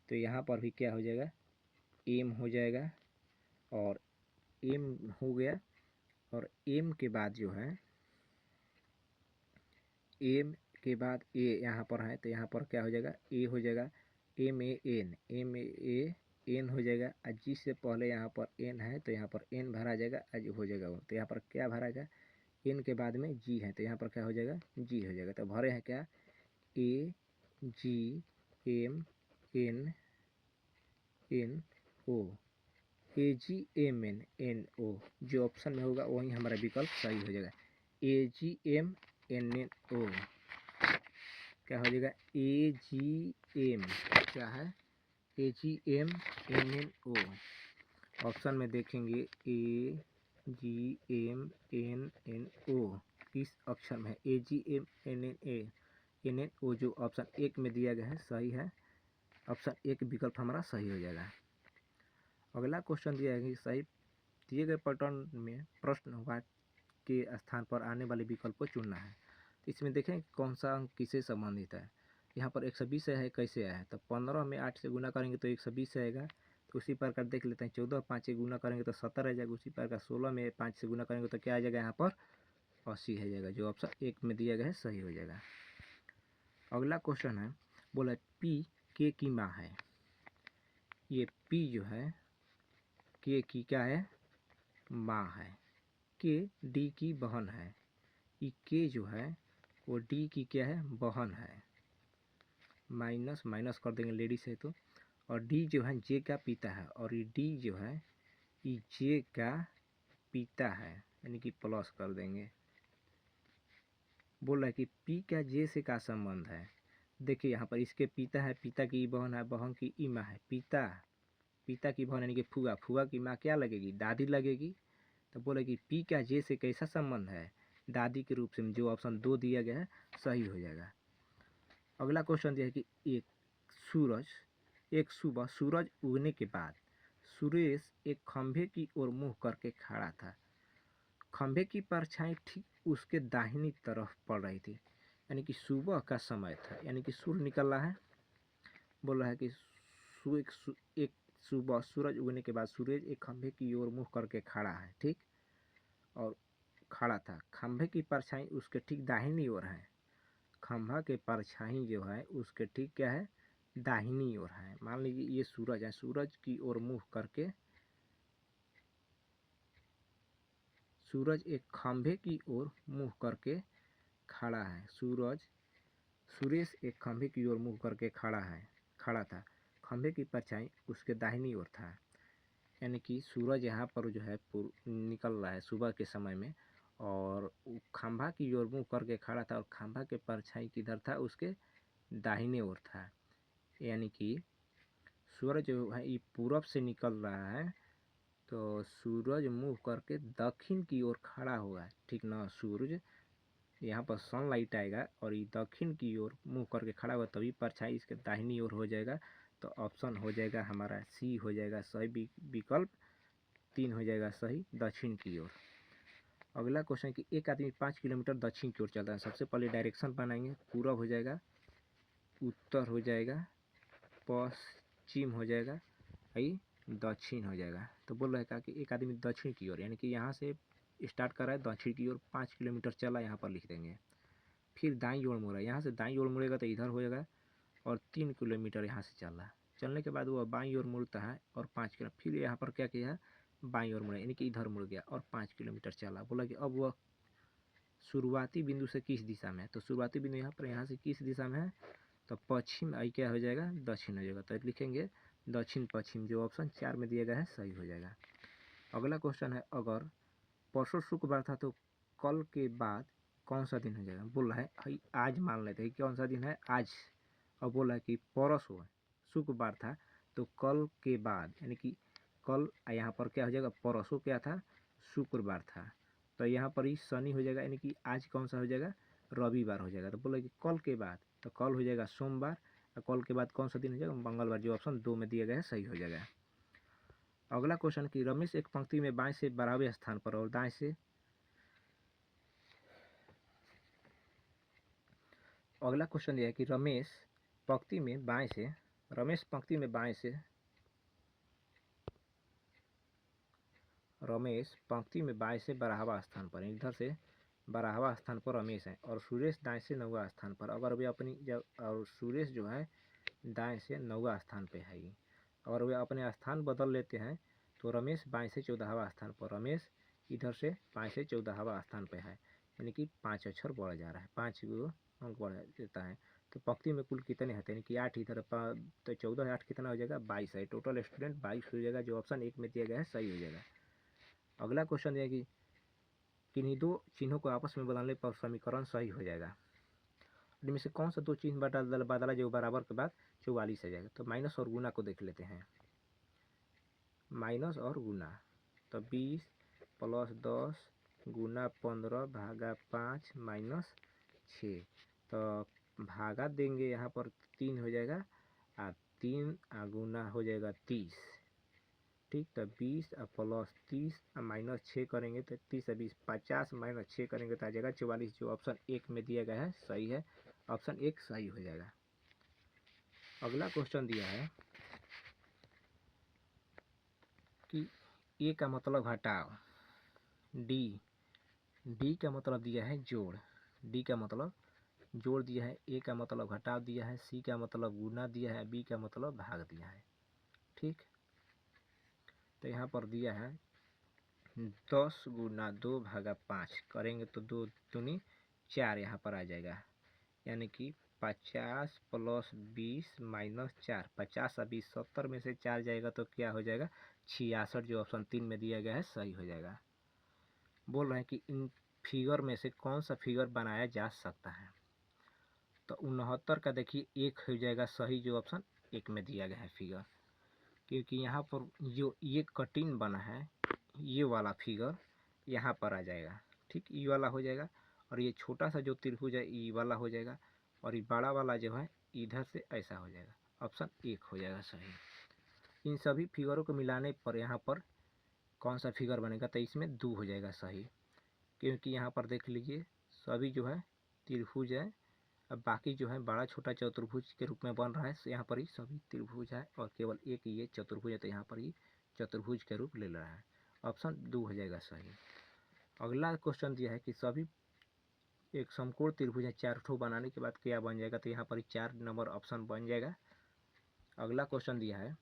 Speaker 1: तो यहाँ पर भी क्या हो जाएगा, एम हो जाएगा। और एम हो गया, और एम के बाद जो है, एम के बाद ए यहाँ पर है, तो यहाँ पर क्या हो जाएगा, ए हो जाएगा। एन हो जाएगा। और जी से पहले यहाँ पर एन है, तो यहाँ पर एन भरा जाएगा, आज हो जाएगा वो। तो यहाँ पर क्या भरा जाएगा, एन के बाद में जी है, तो यहाँ पर क्या हो जाएगा, जी हो जाएगा। तो भरे हैं क्या, AGMNNO, AGMNNO जो ऑप्शन में होगा वही हमारा विकल्प सही हो जाएगा। AGMNNO क्या हो जाएगा, AGM क्या है, AGMNNO। ऑप्शन में देखेंगे AGMNNO किस अक्षर में है, AGMNNO जो ऑप्शन 1 में दिया गया है सही है। ऑप्शन 1 विकल्प हमारा सही हो जाएगा। अगला क्वेश्चन दिया है कि सही दिए गए पैटर्न में प्रश्न वाक्य के स्थान पर आने वाले विकल्प को चुनना है। तो इसमें देखें कौन सा अंक किससे संबंधित है। यहाँ पर 120 है, कैसे आया है, तो 15 में 8 से गुना करेंगे तो 120 आएगा। तो उसी प्रकार देख लेते हैं, 14 5 से गुना करेंगे तो 70 आ जाएगा। उसी प्रकार 16 में 5 से गुना करेंगे तो क्या आ जाएगा, यहाँ पर 80 आ जाएगा। जो ऑप्शन 1 में दिया गया है सही हो जाएगा। अगला क्वेश्चन है, बोला पी के की माँ है। ये पी जो है के की क्या है, माँ है। के डी की बहन है। ये के जो है वो डी की क्या है, बहन है। माइनस माइनस कर देंगे, लेडीज है तो। और डी जो है जे का पिता है, और ये डी जो है ये जे का पिता है, यानी कि प्लस कर देंगे। बोल रहा है कि पी का जे से का संबंध है। देखिए यहाँ पर इसके पिता है, पिता की बहन है, बहन की ई माँ है। पिता की बहन यानी कि फुआ, फुआ की माँ क्या लगेगी, दादी लगेगी। तो बोले कि पी का जे से कैसा संबंध है, दादी के रूप से। जो ऑप्शन 2 दिया गया है सही हो जाएगा। अगला क्वेश्चन दिया है कि एक सुबह सूरज उगने के बाद सुरेश एक खंभे की ओर मुंह करके खड़ा था। खंभे की परछाई ठीक उसके दाहिनी तरफ पड़ रही थी, यानी कि सुबह का समय था, यानी कि सूर्य निकल रहा है। बोल रहा है कि एक सुबह सूरज उगने के बाद सूरज एक खंभे की ओर मुंह करके खड़ा है, ठीक, और खड़ा था। खंभे की परछाई उसके ठीक दाहिनी ओर है। खंभा के परछाई जो है उसके ठीक क्या है, दाहिनी ओर है। मान लीजिए ये सूरज है, सूरज की ओर मुंह करके, सूरज एक खंभे की ओर मुंह करके खड़ा है। सुरेश एक खंभे की ओर मुंह करके खड़ा था। खंभे की परछाई उसके दाहिनी ओर था, यानी कि सूरज यहाँ पर जो है निकल रहा है सुबह के समय में, और खंभा की ओर मुंह करके खड़ा था, और खंभा के परछाई किधर था, उसके दाहिने ओर था। यानी कि सूरज जो है ये पूरब से निकल रहा है, तो सूरज मुंह करके दक्षिण की ओर खड़ा हुआ है, ठीक ना। सूरज यहाँ पर सनलाइट आएगा और ये दक्षिण की ओर मुंह करके खड़ा हुआ, तभी परछाई इसके दाहिनी ओर हो जाएगा। तो ऑप्शन हो जाएगा हमारा सी हो जाएगा सही विकल्प। 3 हो जाएगा सही दक्षिण की ओर। अगला क्वेश्चन है कि एक आदमी 5 किलोमीटर दक्षिण की ओर चल रहा है। सबसे पहले डायरेक्शन बनाएंगे, पूरब हो जाएगा, उत्तर हो जाएगा, पश्चिम हो जाएगा, आई दक्षिण हो जाएगा। तो बोल रहा है कि एक आदमी दक्षिण की ओर, यानी कि यहाँ से स्टार्ट कर रहा है दक्षिण की ओर, 5 किलोमीटर चला, यहाँ पर लिख देंगे। फिर दाईं ओर मुड़ा, यहाँ से दाईं ओर मुड़ेगा तो इधर हो जाएगा, और 3 किलोमीटर यहाँ से चल रहा है। चलने के बाद वो बाईं ओर मुड़ता है और 5 किलो, फिर यहाँ पर क्या किया है, बाईं ओर मुड़ा, यानी कि इधर मुड़ गया और 5 किलोमीटर चला। बोला कि अब वह शुरुआती बिंदु से किस दिशा में है, तो शुरुआती बिंदु यहाँ से किस दिशा में है, तो पश्चिम, आई क्या हो जाएगा, दक्षिण हो जाएगा। तो लिखेंगे दक्षिण पश्चिम, जो ऑप्शन 4 में दिया गया है सही हो जाएगा। अगला क्वेश्चन है, अगर परसों शुक्रवार था तो कल के बाद कौन सा दिन हो जाएगा। बोल रहा है आज मान लेते हैं कौन सा दिन है, आज। और बोल रहा है कि परसों शुक्रवार था तो कल के बाद, यानी कि कल यहाँ पर क्या हो जाएगा, परसों क्या था, शुक्रवार था, तो यहाँ पर ही शनि हो जाएगा, यानी कि आज कौन सा हो जाएगा, रविवार हो जाएगा। तो बोला कि कल के बाद, तो कल हो जाएगा सोमवार, और कल के बाद कौन सा दिन हो जाएगा, मंगलवार, जो ऑप्शन 2 में दिया गया है सही हो जाएगा। अगला क्वेश्चन कि रमेश एक पंक्ति में बाएं से 12वें स्थान पर और दाएं से, अगला क्वेश्चन यह है कि रमेश पंक्ति में बाएं से 12वां स्थान पर, इधर से 12वां स्थान पर रमेश है, और सुरेश दाएं से 9वां स्थान पर। अगर वे अपनी जब, और सुरेश जो है दाएं से 9वां स्थान पे है, अगर वे अपने स्थान बदल लेते हैं तो रमेश बाएं से 14वां स्थान पर, रमेश इधर से बाएं से 14वां स्थान पे है, यानी कि 5 अक्षर बढ़ जा रहा है, 5 अंक बढ़ देता है। तो पंक्ति में कुल कितने हैं, यानी कि 8 इधर, तो 14 8 कितना हो जाएगा, 22 है, टोटल स्टूडेंट 22 हो जाएगा, जो ऑप्शन 1 में दिया गया है सही हो जाएगा। अगला क्वेश्चन है कि किन्हीं दो चिन्हों को आपस में बदलने पर समीकरण सही हो जाएगा। इनमें से कौन सा दो चिन्ह बदला जो बराबर के बाद 44 आ जाएगा। तो माइनस और गुना को देख लेते हैं, माइनस और गुना, तो 20 + 10 गुना 15 भागा 5 माइनस 6, तो भागा देंगे यहाँ पर 3 हो जाएगा, और 3 गुना हो जाएगा 30, ठीक। तो 20 + 30 माइनस 6 करेंगे तो 30 और 20 50, माइनस 6 करेंगे तो आ जाएगा 44, जो ऑप्शन 1 में दिया गया है सही है, ऑप्शन 1 सही हो जाएगा। अगला क्वेश्चन दिया है कि ए का मतलब हटाओ, डी का मतलब दिया है जोड़, डी का मतलब जोड़ दिया है, ए का मतलब घटाव दिया है, सी का मतलब गुना दिया है, बी का मतलब भाग दिया है, ठीक। तो यहाँ पर दिया है 10 गुना 2 भागा 5 करेंगे तो 2 दूनी 4 यहाँ पर आ जाएगा, यानी कि 50 + 20 माइनस 4, 50 और 20 70 में से 4 जाएगा तो क्या हो जाएगा, 66, जो ऑप्शन 3 में दिया गया है सही हो जाएगा। बोल रहे हैं कि इन फिगर में से कौन सा फिगर बनाया जा सकता है। तो 69 का देखिए 1 हो जाएगा सही, जो ऑप्शन 1 में दिया गया है फिगर, क्योंकि यहाँ पर जो ये कटिंग बना है, ये वाला फिगर यहाँ पर आ जाएगा, ठीक, ये वाला हो जाएगा, और ये छोटा सा जो त्रिभुज है ये वाला हो जाएगा, और ये बड़ा वाला जो है इधर से ऐसा हो जाएगा, ऑप्शन 1 हो जाएगा सही। इन सभी फिगरों को मिलाने पर यहाँ पर कौन सा फिगर बनेगा, तो इसमें 2 हो जाएगा सही, क्योंकि यहाँ पर देख लीजिए सभी जो है त्रिभुज है, अब बाकी जो है बड़ा छोटा चतुर्भुज के रूप में बन रहा है, यहाँ पर ही सभी त्रिभुज है, और केवल एक ये चतुर्भुज है, तो यहाँ पर ही चतुर्भुज के रूप ले रहा है, ऑप्शन 2 हो जाएगा सही। अगला क्वेश्चन दिया है कि सभी एक समकोण त्रिभुज है, 4 ठो बनाने के बाद क्या बन जाएगा, तो यहाँ पर ही 4 नंबर ऑप्शन बन जाएगा। अगला क्वेश्चन दिया है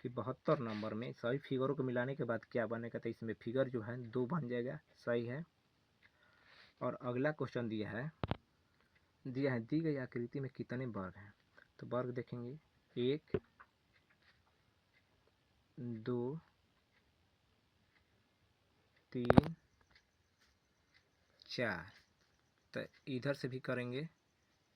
Speaker 1: कि 72 नंबर में सभी फिगरों को मिलाने के बाद क्या बनेगा, तो इसमें फिगर जो है 2 बन जाएगा, सही है। और अगला क्वेश्चन दिया है दी गई आकृति में कितने वर्ग हैं, तो वर्ग देखेंगे 1 2 3 4, तो इधर से भी करेंगे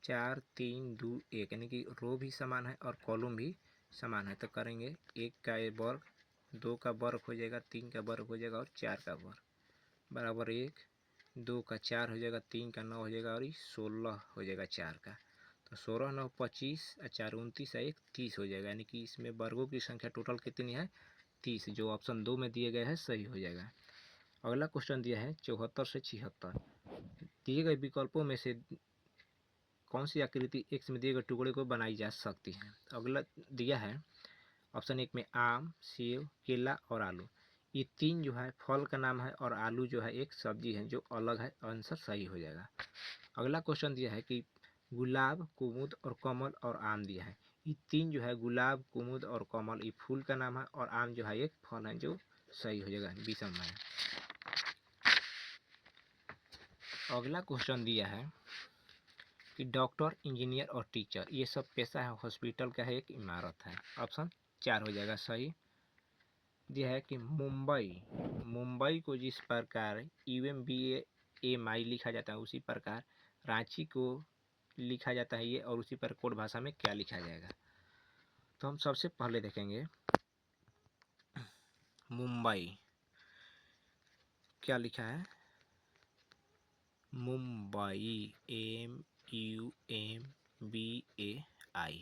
Speaker 1: 4 3 2 1, यानी कि रो भी समान है और कॉलम भी समान है, तो करेंगे 1 का वर्ग, 2 का वर्ग हो जाएगा, 3 का वर्ग हो जाएगा, और 4 का वर्ग बराबर 1, 2 का 4 हो जाएगा, 3 का 9 हो जाएगा, और 16 हो जाएगा 4 का, तो 16 9 25 और 4 29 और 1 30 हो जाएगा, यानी कि इसमें वर्गों की संख्या टोटल कितनी है, 30 जो ऑप्शन 2 में दिए गए हैं सही हो जाएगा। अगला क्वेश्चन दिया है 74 से 76। दिए गए विकल्पों में से कौन सी आकृति एक्स में दिए गए टुकड़े को बनाई जा सकती है। अगला दिया है ऑप्शन 1 में आम, सेब, केला और आलू। ये 3 जो है फल का नाम है और आलू जो है एक सब्जी है जो अलग है। आंसर सही हो जाएगा। अगला क्वेश्चन दिया है कि गुलाब, कुमुद और कमल और आम दिया है। ये 3 जो है गुलाब, कुमुद और कमल ये फूल का नाम है और आम जो है एक फल है जो सही हो जाएगा। विषम है। अगला क्वेश्चन दिया है कि डॉक्टर, इंजीनियर और टीचर ये सब पेशा है, हॉस्पिटल का है, एक इमारत है। ऑप्शन 4 हो जाएगा सही। दिया है कि मुंबई को जिस प्रकार UMBAMI लिखा जाता है उसी प्रकार रांची को लिखा जाता है ये, और उसी पर कोड भाषा में क्या लिखा जाएगा। तो हम सबसे पहले देखेंगे मुंबई क्या लिखा है। मुंबई MUMBAI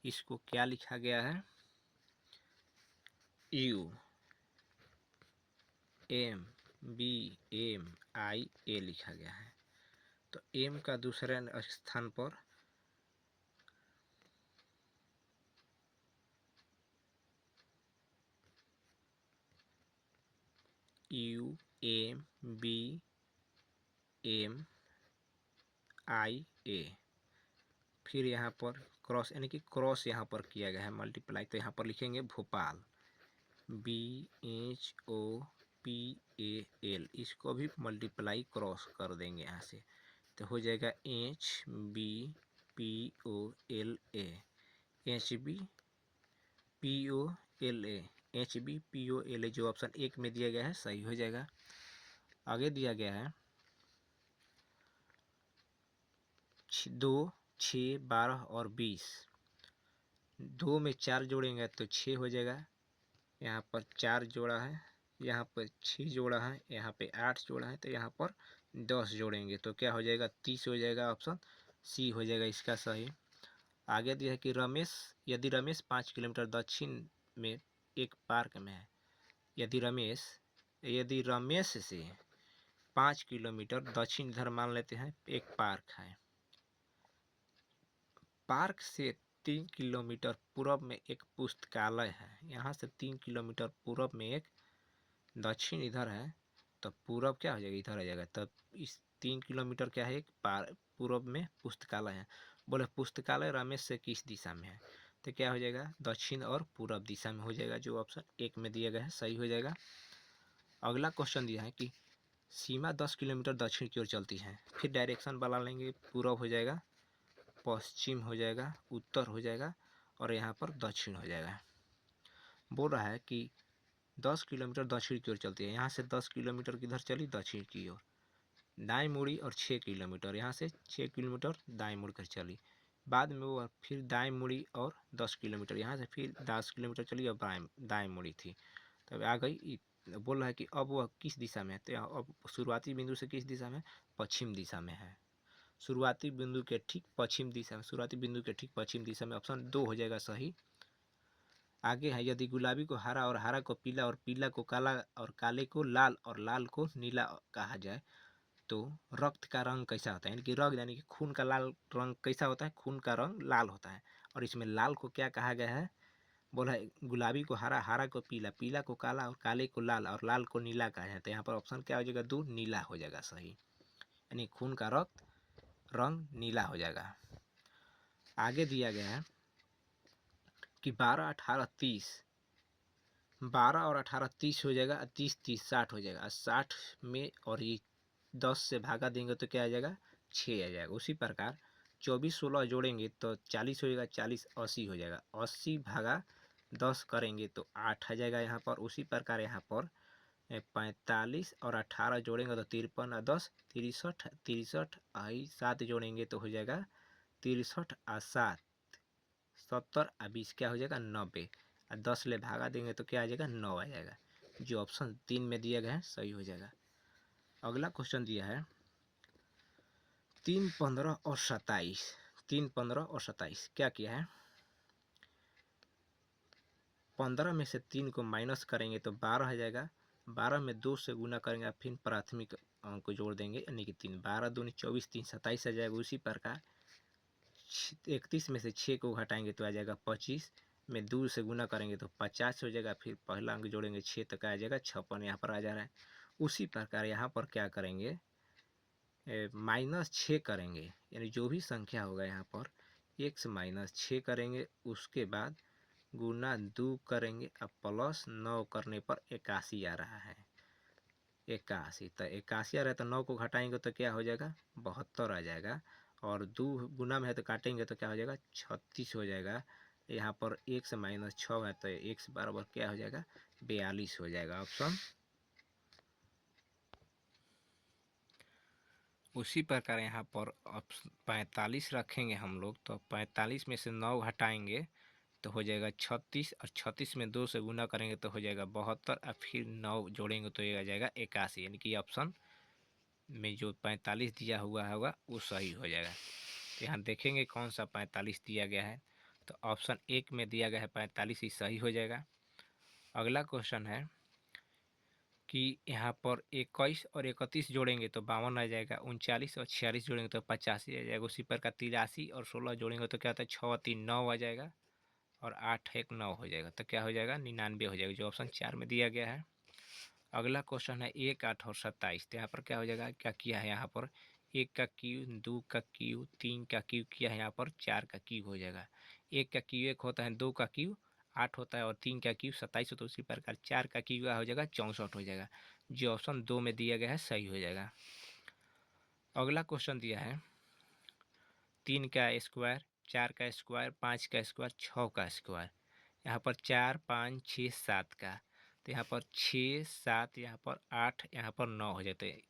Speaker 1: इसको क्या लिखा गया है। UMBAMIA लिखा गया है। तो एम का दूसरे स्थान पर UMBAMIA, फिर यहाँ पर क्रॉस यानी कि क्रॉस यहाँ पर किया गया है मल्टीप्लाई, तो यहाँ पर लिखेंगे भोपाल BHOPAL, इसको भी मल्टीप्लाई क्रॉस कर देंगे यहाँ से तो हो जाएगा HBPOLA जो ऑप्शन 1 में दिया गया है सही हो जाएगा। आगे दिया गया है 2, 6, 12 और 20। 2 में 4 जोड़ेंगे तो 6 हो जाएगा। यहाँ पर 4 जोड़ा है, यहाँ पर 6 जोड़ा है, यहाँ पे 8 जोड़ा है, तो यहाँ पर 10 जोड़ेंगे तो क्या हो जाएगा 30 हो जाएगा। ऑप्शन सी हो जाएगा इसका सही। आगे दिया है कि यदि रमेश 5 किलोमीटर दक्षिण में एक पार्क में है। यदि रमेश से 5 किलोमीटर दक्षिण इधर मान लेते हैं एक पार्क है। पार्क से 3 किलोमीटर पूर्व में एक पुस्तकालय है। यहाँ से 3 किलोमीटर पूर्व में एक दक्षिण इधर है तो पूर्व क्या हो जाएगा इधर आ जाएगा। तब इस 3 किलोमीटर क्या है एक पूर्व में पुस्तकालय है। बोले पुस्तकालय रमेश से किस दिशा में है तो क्या हो जाएगा दक्षिण और पूर्व दिशा में हो जाएगा जो ऑप्शन 1 में दिया गया है सही हो जाएगा। अगला क्वेश्चन दिया है कि सीमा 10 किलोमीटर दक्षिण की ओर चलती है। फिर डायरेक्शन बना लेंगे, पूर्व हो जाएगा, पश्चिम हो जाएगा, उत्तर हो जाएगा और यहाँ पर दक्षिण हो जाएगा। बोल रहा है कि 10 किलोमीटर दक्षिण की ओर चलती है। यहाँ से 10 किलोमीटर किधर चली दक्षिण की ओर, दाएं मुड़ी और 6 किलोमीटर यहाँ से 6 किलोमीटर दाएं मुड़ कर चली। बाद में वो फिर दाएं मुड़ी और 10 किलोमीटर यहाँ से फिर 10 किलोमीटर चली और दाएं मुड़ी थी। तब आ गई। बोल रहा है कि अब वह किस दिशा में है तो अब शुरुआती बिंदु से किस दिशा में, पश्चिम दिशा में है। शुरुआती बिंदु के ठीक पश्चिम दिशा में, शुरुआती बिंदु के ठीक पश्चिम दिशा में ऑप्शन 2 हो जाएगा सही। आगे है यदि गुलाबी को हरा और हरा को पीला और पीला को काला और काले को लाल और लाल को नीला कहा जाए तो रक्त का रंग कैसा होता है। यानी कि रक्त यानी कि खून का लाल रंग कैसा होता है, खून का रंग लाल होता है। और इसमें लाल को क्या कहा गया है, बोला है गुलाबी को हरा, हरा को पीला, पीला को काला और काले को लाल और लाल को नीला कहा है। तो यहाँ पर ऑप्शन क्या हो जाएगा 2 नीला हो जाएगा सही। यानी खून का रक्त रंग नीला हो जाएगा। आगे दिया गया है कि 12, 18, 30, 12 और 18 30 हो जाएगा, 30, 30, 60 हो जाएगा। 60 में और ये 10 से भागा देंगे तो क्या आ जाएगा 6 आ जाएगा। उसी प्रकार 24, 16 जोड़ेंगे तो 40 हो जाएगा, 40, 80 हो जाएगा। 80 भागा 10 करेंगे तो 8 आ जाएगा यहाँ पर। उसी प्रकार यहाँ पर 45 और 18 जोड़ेंगे तो 53 और 10 63, 63 आई 7 जोड़ेंगे तो हो जाएगा 63 और 7 70 और 20 क्या हो जाएगा 90 और 10 ले भागा देंगे तो क्या आ जाएगा 9 आ जाएगा। जो ऑप्शन 3 में दिया गया है सही हो जाएगा। अगला क्वेश्चन दिया है 3, 15 और 27। 3, 15 और 27 क्या किया है, 15 में से 3 को माइनस करेंगे तो 12 आ जाएगा। 12 में 2 से गुना करेंगे, फिर प्राथमिक अंक को जोड़ देंगे यानी कि 3, 12 दूनी 24, 3 27 आ जाएगा। उसी प्रकार 31 में से 6 को घटाएंगे तो आ जाएगा 25, में 2 से गुना करेंगे तो 50 हो जाएगा। फिर पहला अंक जोड़ेंगे 6 तक आ जाएगा, 56 यहाँ पर आ जा रहा है। उसी प्रकार यहाँ पर क्या करेंगे, -6 करेंगे, यानी जो भी संख्या होगा यहाँ पर x -6 करेंगे, उसके बाद गुना 2 करेंगे और प्लस 9 करने पर 81 आ रहा है। 81 तो 81 आ रहा है तो 9 को घटाएंगे तो क्या हो जाएगा, 72 आ जाएगा। और 2 गुना में है तो काटेंगे तो क्या हो जाएगा, 36 हो जाएगा। यहाँ पर x -6 है तो x बराबर क्या हो जाएगा, 42 हो जाएगा ऑप्शन। उसी प्रकार यहाँ पर 45 रखेंगे हम लोग, तो 45 में से 9 घटाएंगे तो हो जाएगा 36, और 36 में 2 से गुना करेंगे तो हो जाएगा 72, और फिर 9 जोड़ेंगे तो ये आ जाएगा 81, यानी कि ऑप्शन में जो 45 दिया हुआ होगा वो सही हो जाएगा। तो यहाँ देखेंगे कौन सा 45 दिया गया है, तो ऑप्शन 1 में दिया गया है 45 ही सही हो जाएगा। अगला क्वेश्चन है कि यहाँ पर 21 और 31 जोड़ेंगे तो 52 आ जाएगा, 39 और 46 जोड़ेंगे तो 85 आ जाएगा। उसी प्रकार 83 और 16 जोड़ेंगे तो क्या होता है, 6 3 9 आ जाएगा, और 8 1 9 हो जाएगा, तो क्या हो जाएगा, 99 हो जाएगा, जो ऑप्शन 4 में दिया गया है। अगला क्वेश्चन है 1 8 और 27, तो यहाँ पर क्या हो जाएगा, क्या किया है यहाँ पर 1 का क्यू, 2 का क्यू, 3 का क्यू किया है, यहाँ पर 4 का क्यू हो जाएगा। 1 का क्यू 1 होता है, 2 का क्यू 8 होता है, और 3 का क्यू 27 होता है। उसी प्रकार 4 का क्यू हो जाएगा 64 हो जाएगा, जो ऑप्शन 2 में दिया गया है सही हो जाएगा। अगला क्वेश्चन दिया है 3 का स्क्वायर, 4 का स्क्वायर, 5 का स्क्वायर, 6 का स्क्वायर। यहाँ पर 4 5 6 7 का, तो यहाँ पर 6 7, यहाँ पर 8, यहाँ पर 9 हो जाते हैं।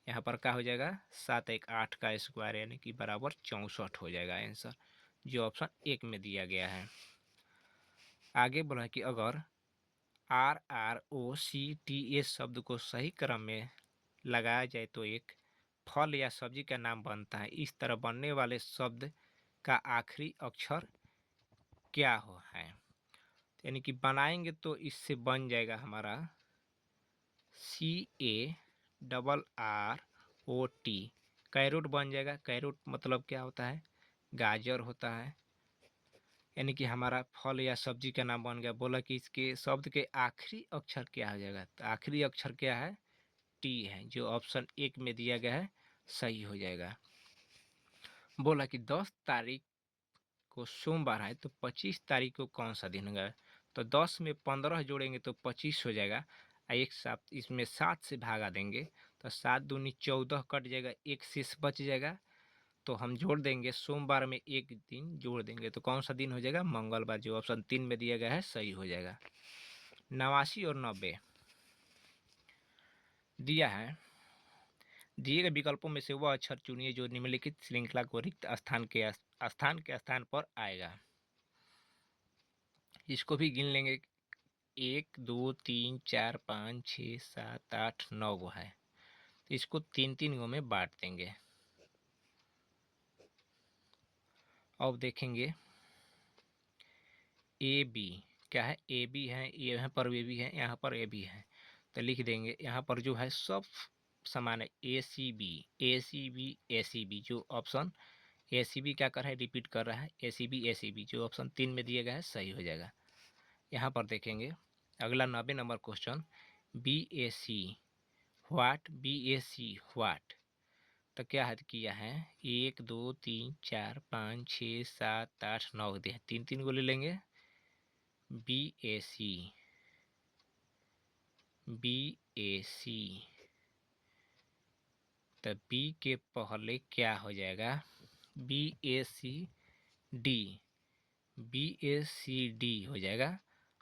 Speaker 1: यहाँ पर क्या हो जाएगा, 7 1 8 का स्क्वायर यानी कि बराबर 64 हो जाएगा आंसर, जो ऑप्शन 1 में दिया गया है। आगे बोला कि अगर RROCTS शब्द को सही क्रम में लगाया जाए तो एक फल या सब्जी का नाम बनता है। इस तरह बनने वाले शब्द का आखिरी अक्षर क्या हो है, यानी कि बनाएंगे तो इससे बन जाएगा हमारा CARROT, कैरोट बन जाएगा। कैरोट मतलब क्या होता है, गाजर होता है, यानी कि हमारा फल या सब्जी का नाम बन गया। बोला कि इसके शब्द के आखिरी अक्षर क्या हो जाएगा, तो आखिरी अक्षर क्या है, टी है, जो ऑप्शन 1 में दिया गया है सही हो जाएगा। बोला कि 10 तारीख को सोमवार है तो 25 तारीख को कौन सा दिन होगा, तो 10 में 15 जोड़ेंगे तो 25 हो जाएगा। एक साथ इसमें 7 से भागा देंगे तो 7 दूनी 14 कट जाएगा, एक शेष बच जाएगा, तो हम जोड़ देंगे सोमवार में एक दिन जोड़ देंगे तो कौन सा दिन हो जाएगा, मंगलवार, जो ऑप्शन 3 में दिया गया है सही हो जाएगा। 89 और 90 दिया है, दिए गए विकल्पों में से वह अक्षर चुनिए जो निम्नलिखित श्रृंखला को रिक्त स्थान पर आएगा। इसको भी गिन लेंगे, 1 2 3 4 5 6 7 8 9 गो है, तो इसको 3 गो में बांट देंगे। अब देखेंगे ए बी क्या है, ए बी है, यहाँ पर ए बी है, यहाँ पर ए बी है, तो लिख देंगे यहाँ पर जो है सब समान है, ए C B A C B A C B, जो ऑप्शन ए सी बी क्या कर रहा है, रिपीट कर रहा है, ए सी बी, जो ऑप्शन 3 में दिया गया है सही हो जाएगा। यहाँ पर देखेंगे अगला 90 number question, B A C what, B A C what, तो क्या है किया है, 1 2 3 4 5 6 7 8 9 दिया, 3 गो ले लेंगे। B A C B A सी, तो बी के पहले क्या हो जाएगा, B A C D, B A C D हो जाएगा,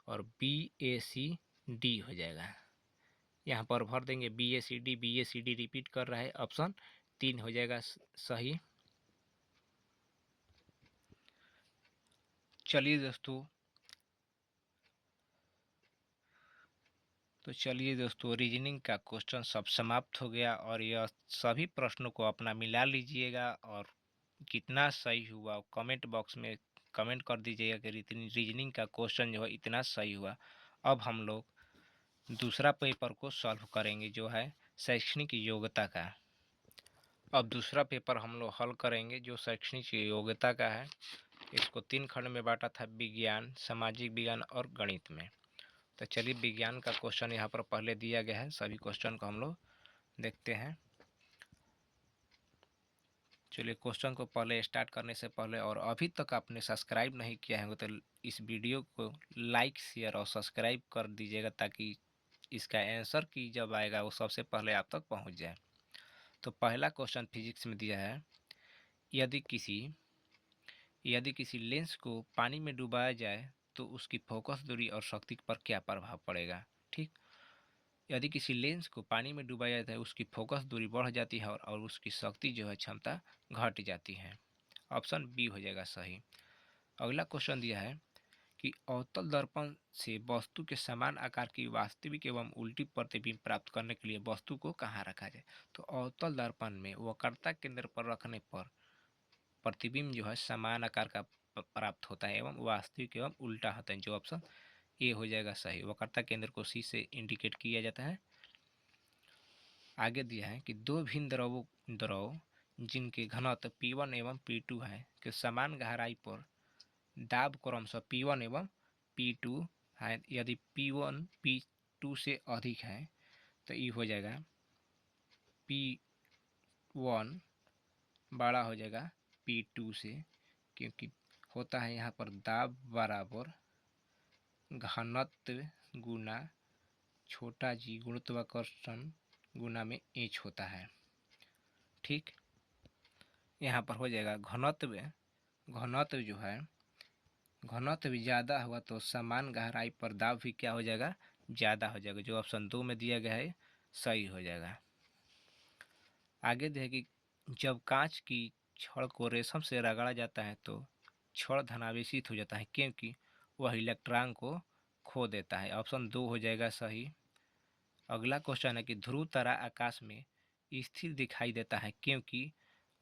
Speaker 1: और बी ए सी डी हो जाएगा। यहाँ पर भर देंगे B A C D repeat कर रहा है, ऑप्शन 3 हो जाएगा सही। चलिए दोस्तों रीजनिंग का क्वेश्चन सब समाप्त हो गया, और यह सभी प्रश्नों को अपना मिला लीजिएगा, और कितना सही हुआ कमेंट बॉक्स में कमेंट कर दीजिएगा कि इतनी रीजनिंग का क्वेश्चन जो है इतना सही हुआ। अब हम लोग दूसरा पेपर को सॉल्व करेंगे जो है शैक्षणिक योग्यता का। अब दूसरा पेपर हम लोग हल करेंगे जो शैक्षणिक योग्यता का है। इसको 3 खंड में बांटा था, विज्ञान, सामाजिक विज्ञान और गणित में। तो चलिए विज्ञान का क्वेश्चन यहाँ पर पहले दिया गया है, सभी क्वेश्चन को हम लोग देखते हैं। चलिए क्वेश्चन को पहले स्टार्ट करने से पहले, और अभी तक आपने सब्सक्राइब नहीं किया है तो इस वीडियो को लाइक, शेयर और सब्सक्राइब कर दीजिएगा ताकि इसका आंसर की जब आएगा वो सबसे पहले आप तक पहुंच जाए। तो पहला क्वेश्चन फिजिक्स में दिया है, यदि किसी लेंस को पानी में डुबाया जाए तो उसकी फोकस दूरी और शक्ति पर क्या प्रभाव पड़ेगा। ठीक, यदि किसी लेंस को पानी में डुबाया जाता है उसकी फोकस दूरी बढ़ जाती है और उसकी शक्ति जो है क्षमता घट जाती है। ऑप्शन बी हो जाएगा सही। अगला क्वेश्चन दिया है कि अवतल दर्पण से वस्तु के समान आकार की वास्तविक एवं उल्टी प्रतिबिंब प्राप्त करने के लिए वस्तु को कहाँ रखा जाए। तो अवतल दर्पण में वक्रता केंद्र पर रखने पर प्रतिबिंब जो है समान आकार का प्राप्त होता है एवं वास्तविक एवं उल्टा होता है, जो ऑप्शन ए हो जाएगा सही। वक्रता केंद्र को सी से इंडिकेट किया जाता है। आगे दिया है कि दो भिन्न द्रव जिनके घनत्व P1 एवं P2 है कि समान गहराई पर दाब क्रमशः P1 एवं P2 है। यदि P1 P2 से अधिक है तो ये हो जाएगा P1 बड़ा हो जाएगा P2 से, क्योंकि होता है यहाँ पर दाब बराबर घनत्व गुना छोटा जी गुरुत्वाकर्षण गुना में एच होता है। ठीक, यहाँ पर हो जाएगा घनत्व जो है, घनत्व भी ज़्यादा होगा तो समान गहराई पर दाब भी क्या हो जाएगा, ज़्यादा हो जाएगा, जो ऑप्शन 2 में दिया गया है सही हो जाएगा। आगे दिया कि जब कांच की छड़ को रेशम से रगड़ा जाता है तो छड़ धनावेशित हो जाता है क्योंकि वह इलेक्ट्रॉन को खो देता है। ऑप्शन 2 हो जाएगा सही। अगला क्वेश्चन है कि ध्रुव तारा आकाश में स्थिर दिखाई देता है क्योंकि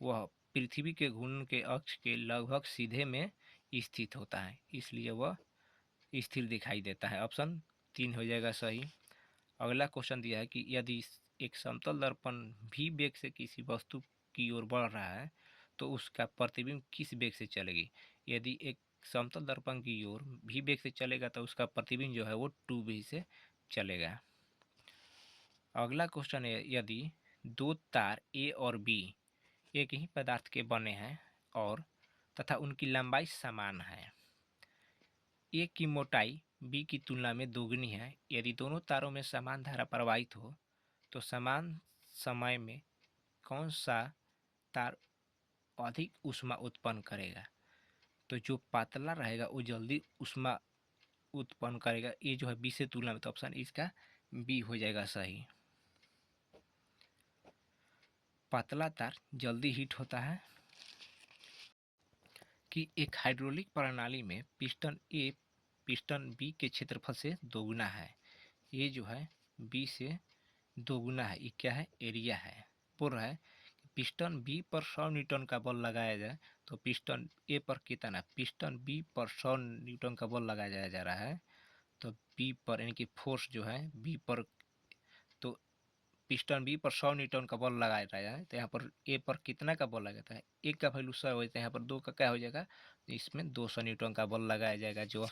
Speaker 1: वह पृथ्वी के घूर्णन के अक्ष के लगभग सीधे में स्थित होता है, इसलिए वह स्थिर दिखाई देता है। ऑप्शन 3 हो जाएगा सही। अगला क्वेश्चन दिया है कि यदि एक समतल दर्पण भी वेग से किसी वस्तु की ओर बढ़ रहा है तो उसका प्रतिबिंब किस वेग से चलेगी। यदि एक समतल दर्पण की ओर भी वेग से चलेगा तो उसका प्रतिबिंब जो है वो 2v से चलेगा। अगला क्वेश्चन है, यदि दो तार ए और बी एक ही पदार्थ के बने हैं और तथा उनकी लंबाई समान है, ए की मोटाई बी की तुलना में दोगुनी है, यदि दोनों तारों में समान धारा प्रवाहित हो तो समान समय में कौन सा तार अधिक ऊष्मा उत्पन्न करेगा। तो जो पतला रहेगा वो जल्दी ऊष्मा उत्पन्न करेगा, ये जो है बी से तुलना में, तो ऑप्शन इसका बी हो जाएगा सही। पतला तार जल्दी हीट होता है कि एक हाइड्रोलिक प्रणाली में पिस्टन ए पिस्टन बी के क्षेत्रफल से दोगुना है। ये जो है बी से दोगुना है, ये क्या है, एरिया है। बोल रहा है पिस्टन बी पर 100 न्यूटन का बल लगाया जाए तो पिस्टन ए पर कितना, पिस्टन बी पर 100 न्यूटन का बल लगाया जा रहा है तो बी पर यानी कि फोर्स जो है बी पर, तो पिस्टन बी पर 100 न्यूटन का बल लगाया जाए तो यहाँ पर ए पर कितना का बल लगाता है, एक का वैल्यू 100 हो जाता है, यहाँ पर 2 का क्या हो जाएगा, तो इसमें 200 न्यूटन का बल लगाया जाएगा। जो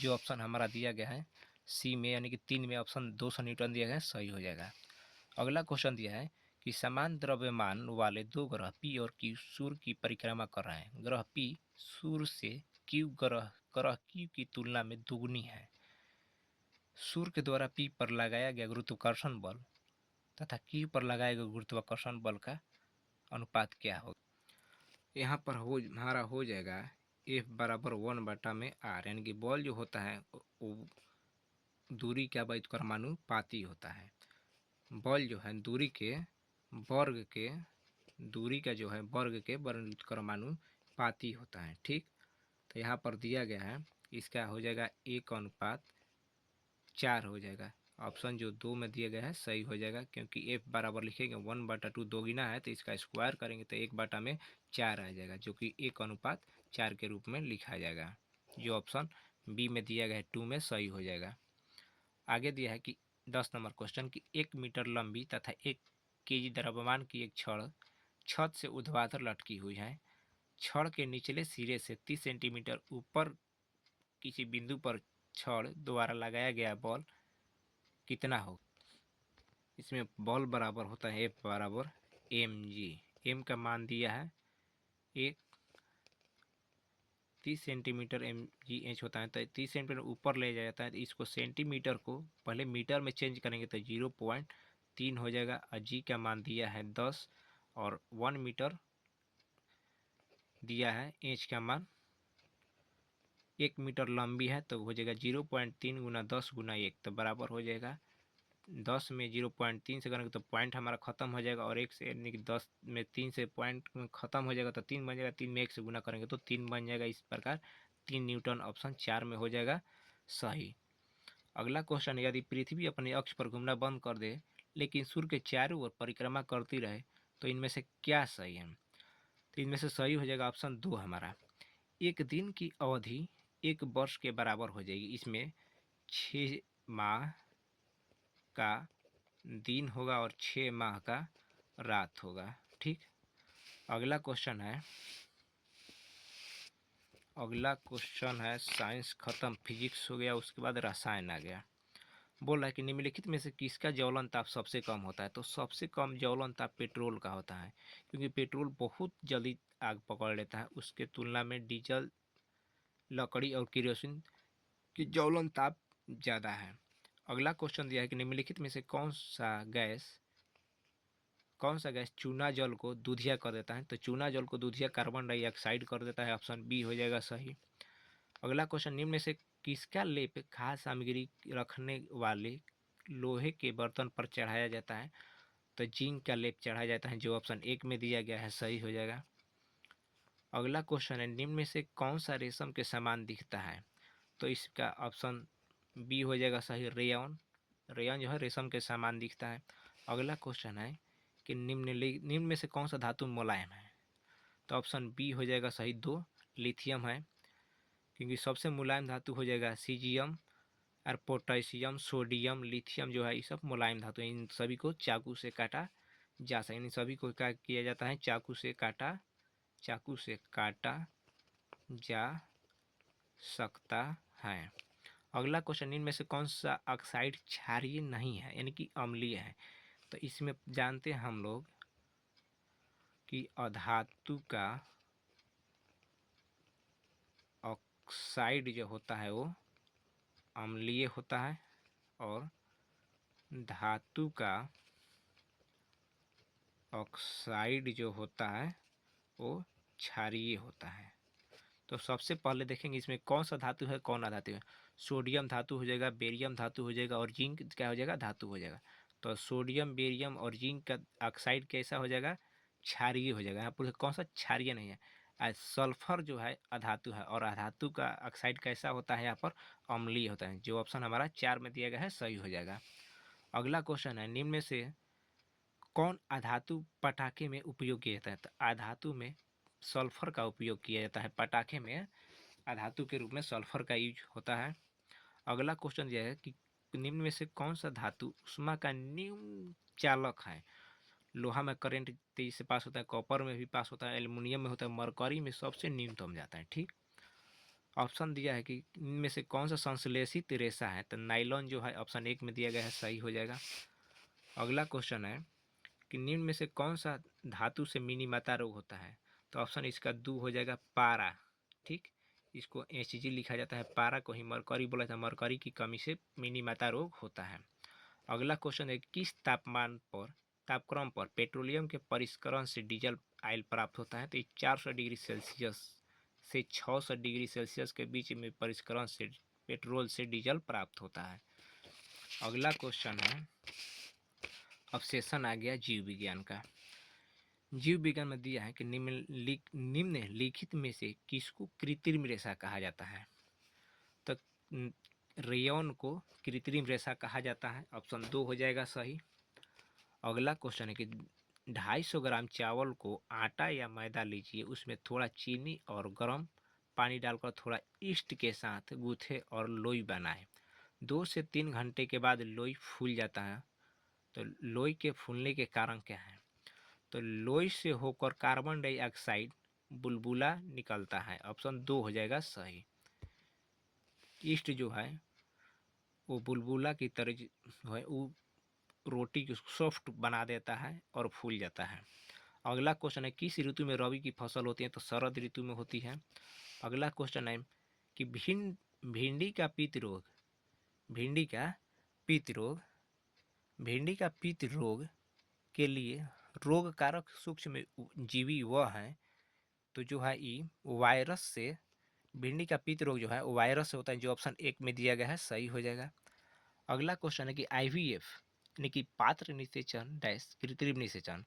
Speaker 1: ऑप्शन हमारा दिया गया है सी में यानी कि 3 में ऑप्शन 200 न्यूटन दिया गया है, सही हो जाएगा। अगला क्वेश्चन दिया है कि समान द्रव्यमान वाले दो ग्रह पी और क्यू सूर्य की परिक्रमा कर रहे हैं। ग्रह पी सूर्य से ग्रह क्यू की तुलना में दुगनी है। सूर्य के द्वारा पी पर लगाया गया गुरुत्वाकर्षण बल तथा क्यू पर लगाए गए गुरुत्वाकर्षण बल का अनुपात क्या होगा। यहाँ पर हमारा हो जाएगा F बराबर 1/r, यानी कि बॉल जो होता है वो दूरी का व्युत्क्रमानुपाती होता है। बल जो है दूरी का जो है वर्ग के व्युत्क्रमानुपाती होता है। ठीक, तो यहाँ पर दिया गया है इसका हो जाएगा 1:4 हो जाएगा। ऑप्शन जो 2 में दिया गया है सही हो जाएगा, क्योंकि F बराबर लिखेंगे 1/2 दोगुना है तो इसका स्क्वायर करेंगे तो 1/4 आ जाएगा, जो कि 1:4 4 के रूप में लिखा जाएगा, जो ऑप्शन बी में दिया गया है 2 में सही हो जाएगा। आगे दिया है कि 10 नंबर क्वेश्चन कि 1 मीटर लंबी तथा 1 केजी द्रव्यमान की एक छड़ छत से ऊर्ध्वाधर लटकी हुई है। छड़ के निचले सिरे से 30 सेंटीमीटर ऊपर किसी बिंदु पर छड़ द्वारा लगाया गया बल कितना हो। इसमें बल बराबर होता है F बराबर mg। m का मान दिया है 30 सेंटीमीटर mgh होता है, तो 30 सेंटीमीटर ऊपर ले जाया जाता है। तो इसको सेंटीमीटर को पहले मीटर में चेंज करेंगे तो 0.3 हो जाएगा। और जी का मान दिया है 10 और 1 मीटर दिया है। एच का मान 1 मीटर लंबी है तो हो जाएगा 0.3 गुना 10 गुना 1, तो बराबर हो जाएगा 10 में 0.3 से करेंगे तो पॉइंट हमारा खत्म हो जाएगा, और 1 से यानी कि 10 में 3 से पॉइंट खत्म हो जाएगा तो 3 बन जाएगा। 3 में 1 से गुना करेंगे तो 3 बन जाएगा। इस प्रकार 3 न्यूटन ऑप्शन 4 में हो जाएगा सही। अगला क्वेश्चन, यदि पृथ्वी अपने अक्ष पर घूमना बंद कर दे लेकिन सूर्य के चारों ओर परिक्रमा करती रहे तो इनमें से क्या सही है। तो इनमें से सही हो जाएगा ऑप्शन 2 हमारा। एक दिन की अवधि 1 वर्ष के बराबर हो जाएगी। इसमें 6 माह का दिन होगा और 6 माह का रात होगा। ठीक, अगला क्वेश्चन है साइंस खत्म, फिजिक्स हो गया, उसके बाद रसायन आ गया। बोल रहा है कि निम्नलिखित में से किसका ज्वलन ताप सबसे कम होता है। तो सबसे कम ज्वलन ताप पेट्रोल का होता है, क्योंकि पेट्रोल बहुत जल्दी आग पकड़ लेता है। उसके तुलना में डीजल, लकड़ी और केरोसिन की ज्वलन ताप ज़्यादा है। अगला क्वेश्चन दिया है कि निम्नलिखित में से कौन सा गैस चूना जल को दूधिया कर देता है। तो चूना जल को दूधिया कार्बन डाइऑक्साइड कर देता है। ऑप्शन बी हो जाएगा सही। अगला क्वेश्चन, निम्न में से किसका लेप खाद्य सामग्री रखने वाले लोहे के बर्तन पर चढ़ाया जाता है। तो जिंक का लेप चढ़ाया जाता है, जो ऑप्शन 1 में दिया गया है सही हो जाएगा। अगला क्वेश्चन है, निम्न में से कौन सा रेशम के समान दिखता है। तो इसका ऑप्शन बी हो जाएगा सही, रेयन। रेयन जो है रेशम के समान दिखता है। अगला क्वेश्चन है कि निम्न में से कौन सा धातु मुलायम है। तो ऑप्शन बी हो जाएगा सही, 2 लिथियम है, क्योंकि सबसे मुलायम धातु हो जाएगा सीजियम और पोटेशियम, सोडियम, लिथियम जो है ये सब मुलायम धातु है। इन सभी को चाकू से काटा जा सकता है। इन सभी को क्या किया जाता है, चाकू से काटा जा सकता है। अगला क्वेश्चन, इनमें से कौन सा ऑक्साइड क्षारीय नहीं है यानी कि अम्लीय है। तो इसमें जानते हैं हम लोग कि अधातु का ऑक्साइड जो होता है वो अम्लीय होता है, और धातु का ऑक्साइड जो होता है वो क्षारीय होता है। तो सबसे पहले देखेंगे इसमें कौन सा धातु है, कौन अधातु है। सोडियम धातु हो जाएगा, बेरियम धातु हो जाएगा, और जिंक क्या हो जाएगा, धातु हो जाएगा। तो सोडियम, बेरियम और जिंक का ऑक्साइड कैसा हो जाएगा, क्षारीय हो जाएगा। यहाँ पर कौन सा क्षारीय नहीं है। सल्फर जो है अधातु है, और अधातु का ऑक्साइड कैसा होता है, यहाँ पर अम्लीय होता है, जो ऑप्शन हमारा 4 में दिया गया है सही हो जाएगा। अगला क्वेश्चन है, निम्न में से कौन अधातु पटाखे में उपयोग किया जाता है। तो अधातु में सल्फर का उपयोग किया जाता है। पटाखे में अधातु के रूप में सल्फर का यूज होता है। अगला क्वेश्चन यह है कि निम्न में से कौन सा धातु उष्मा का न्यून चालक है। लोहा में करंट तेजी से पास होता है, कॉपर में भी पास होता है, एल्युमिनियम में होता है, मरकरी में सबसे न्यूनतम जाता है। ठीक, ऑप्शन दिया है कि इनमें से कौन सा संश्लेषित रेशा है। तो नाइलॉन जो है ऑप्शन 1 में दिया गया है सही हो जाएगा। अगला क्वेश्चन है कि निम्न में से कौन सा धातु से मिनीमाता रोग होता है। तो ऑप्शन इसका 2 हो जाएगा, पारा। ठीक, इसको Hg लिखा जाता है, पारा को ही मरकरी बोला जाता है। मरकरी की कमी से मिनीमाता रोग होता है। अगला क्वेश्चन है, किस तापक्रम पर पेट्रोलियम के परिष्करण से डीजल ऑयल प्राप्त होता है। तो 400 डिग्री सेल्सियस से 600 डिग्री सेल्सियस के बीच में परिष्करण से पेट्रोल से डीजल प्राप्त होता है। अगला क्वेश्चन है, अब सेशन आ गया जीव विज्ञान का। जीव विज्ञान में दिया है कि निम्नलिखित में से किसको कृत्रिम रेशा कहा जाता है। तो रेयन को कृत्रिम रेशा कहा जाता है, ऑप्शन 2 हो जाएगा सही। अगला क्वेश्चन है कि 250 ग्राम चावल को आटा या मैदा लीजिए, उसमें थोड़ा चीनी और गर्म पानी डालकर थोड़ा ईस्ट के साथ गूथे और लोई बनाए। 2 से 3 घंटे के बाद लोई फूल जाता है। तो लोई के फूलने के कारण क्या है? तो लोई से होकर कार्बन डाइऑक्साइड बुलबुला निकलता है। ऑप्शन 2 हो जाएगा सही। ईस्ट जो है वो बुलबुला की तरह जो है वो रोटी को सॉफ्ट बना देता है और फूल जाता है। अगला क्वेश्चन है, किस ऋतु में रबी की फसल होती है? तो शरद ऋतु में होती है। अगला क्वेश्चन है कि भिंडी का पित्त रोग भिंडी का पित्त रोग भिंडी का पित्त रोग के लिए रोग कारक सूक्ष्म जीवी वह है। तो जो है ये वायरस से, भिंडी का पित्त रोग जो है वो वायरस से होता है, जो ऑप्शन 1 में दिया गया है सही हो जाएगा। अगला क्वेश्चन है कि आईवीएफ यानी कि पात्र निषेचन डैश कृत्रिम निषेचन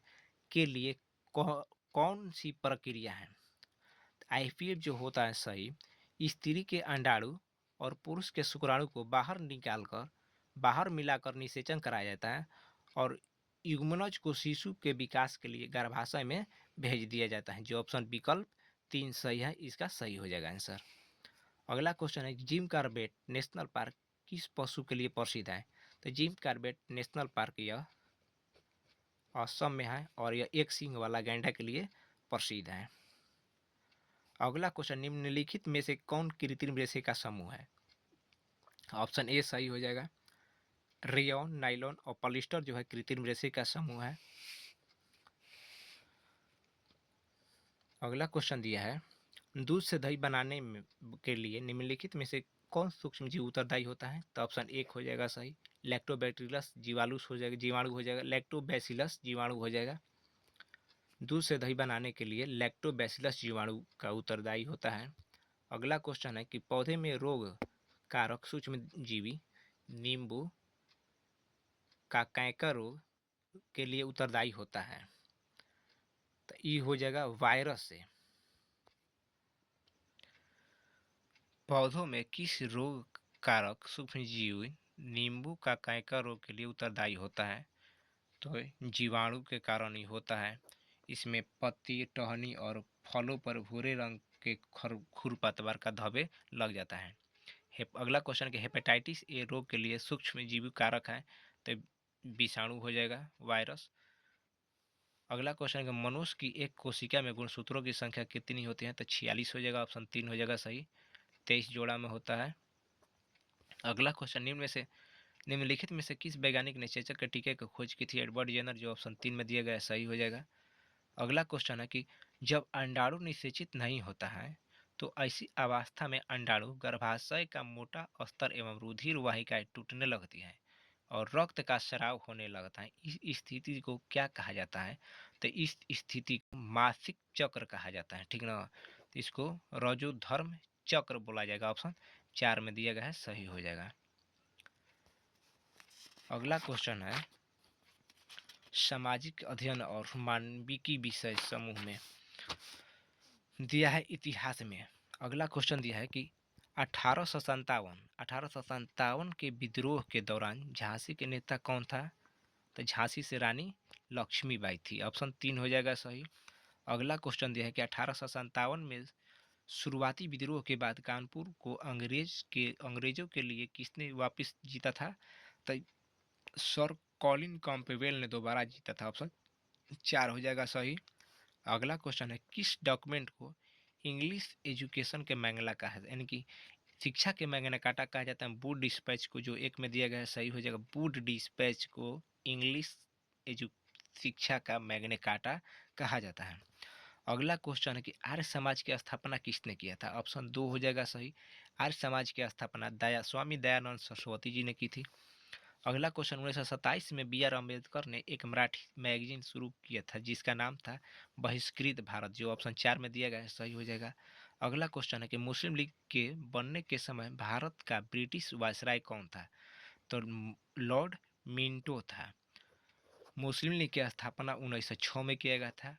Speaker 1: के लिए कौन सी प्रक्रिया है? आईवीएफ जो होता है सही, स्त्री के अंडाणु और पुरुष के शुक्राणु को बाहर मिलाकर निषेचन कराया जाता है और युग्मनज को शिशु के विकास के लिए गर्भाशय में भेज दिया जाता है। जो ऑप्शन विकल्प 3 सही है, इसका सही हो जाएगा आंसर। अगला क्वेश्चन है, जिम कॉर्बेट नेशनल पार्क किस पशु के लिए प्रसिद्ध है? तो जिम कॉर्बेट नेशनल पार्क यह असम में है और यह एक सींग वाला गैंडा के लिए प्रसिद्ध है। अगला क्वेश्चन, निम्नलिखित में से कौन कृत्रिम रेशे का समूह है? ऑप्शन ए सही हो जाएगा। रेयॉन, नाइलॉन और पॉलिस्टर जो है कृत्रिम रेशे का समूह है। अगला क्वेश्चन दिया है, दूध से दही बनाने के लिए निम्नलिखित में से कौन सूक्ष्म जीव उत्तरदायी होता है? तो ऑप्शन 1 हो जाएगा सही, लैक्टोबैसिलस जीवाणु हो जाएगा, लैक्टोबैसिलस जीवाणु हो जाएगा। दूध से दही बनाने के लिए लैक्टोबैसिलस जीवाणु का उत्तरदायी होता है। अगला क्वेश्चन है कि पौधे में रोग कारक सूक्ष्म जीवी नींबू का कैंकर रोग के लिए उत्तरदायी होता है। तो ये हो जाएगा वायरस से। पौधों में किस रोग कारक सूक्ष्म जीव नींबू का कैंकर रोग के लिए उत्तरदायी होता है? तो जीवाणु के कारण ही होता है। इसमें पत्ती, टहनी और फलों पर भूरे रंग के खुरपतवार का धब्बे लग जाता है। अगला क्वेश्चन के हेपेटाइटिस ए रोग के लिए सूक्ष्म जीव कारक है। तो विषाणु हो जाएगा, वायरस। अगला क्वेश्चन है, मनुष्य की एक कोशिका में गुणसूत्रों की संख्या कितनी होती है? तो 46 हो जाएगा, ऑप्शन 3 हो जाएगा सही। 23 जोड़ा में होता है। अगला क्वेश्चन, निम्नलिखित में से किस वैज्ञानिक ने चेचक के टीके की खोज की थी? एडवर्ड जेनर, जो ऑप्शन 3 में दिया गया है सही हो जाएगा। अगला क्वेश्चन है कि जब अंडाणु निषेचित नहीं होता है तो ऐसी अवस्था में अंडाणु गर्भाशय का मोटा अस्तर एवं रुधिर वाहिकाएं टूटने लगती है और रक्त का स्राव होने लगता है। इस स्थिति को क्या कहा जाता है? तो इस स्थिति को मासिक चक्र कहा जाता है, ठीक ना। तो इसको रजोधर्म चक्र बोला जाएगा, ऑप्शन 4 में दिया गया है सही हो जाएगा। अगला क्वेश्चन है, सामाजिक अध्ययन और मानविकी विषय समूह में दिया है इतिहास में। अगला क्वेश्चन दिया है कि 1857 के विद्रोह के दौरान झांसी के नेता कौन था? तो झांसी से रानी लक्ष्मीबाई थी, ऑप्शन 3 हो जाएगा सही। अगला क्वेश्चन दिया है कि 1857 में शुरुआती विद्रोह के बाद कानपुर को अंग्रेजों के लिए किसने वापस जीता था? तो सर कॉलिन कैंपबेल ने दोबारा जीता था, ऑप्शन 4 हो जाएगा सही। अगला क्वेश्चन है, किस डॉक्यूमेंट को इंग्लिश एजुकेशन के मैंगला कहा है, यानी कि शिक्षा के मैग्ना कार्टा कहा जाता है? वुड डिस्पैच को, जो 1 में दिया गया है सही हो जाएगा। वुड डिस्पैच को इंग्लिश शिक्षा का मैग्ना कार्टा कहा जाता है। अगला क्वेश्चन है कि आर्य समाज की स्थापना किसने किया था? ऑप्शन 2 हो जाएगा सही, आर्य समाज की स्थापना स्वामी दयानंद सरस्वती जी ने की थी। अगला क्वेश्चन, 1927 में बी आर अम्बेडकर ने एक मराठी मैगजीन शुरू किया था जिसका नाम था बहिष्कृत भारत, जो ऑप्शन 4 में दिया गया है सही हो जाएगा। अगला क्वेश्चन है कि मुस्लिम लीग के बनने के समय भारत का ब्रिटिश वायसराय कौन था? तो लॉर्ड मिंटो था। मुस्लिम लीग की स्थापना 1906 में किया गया था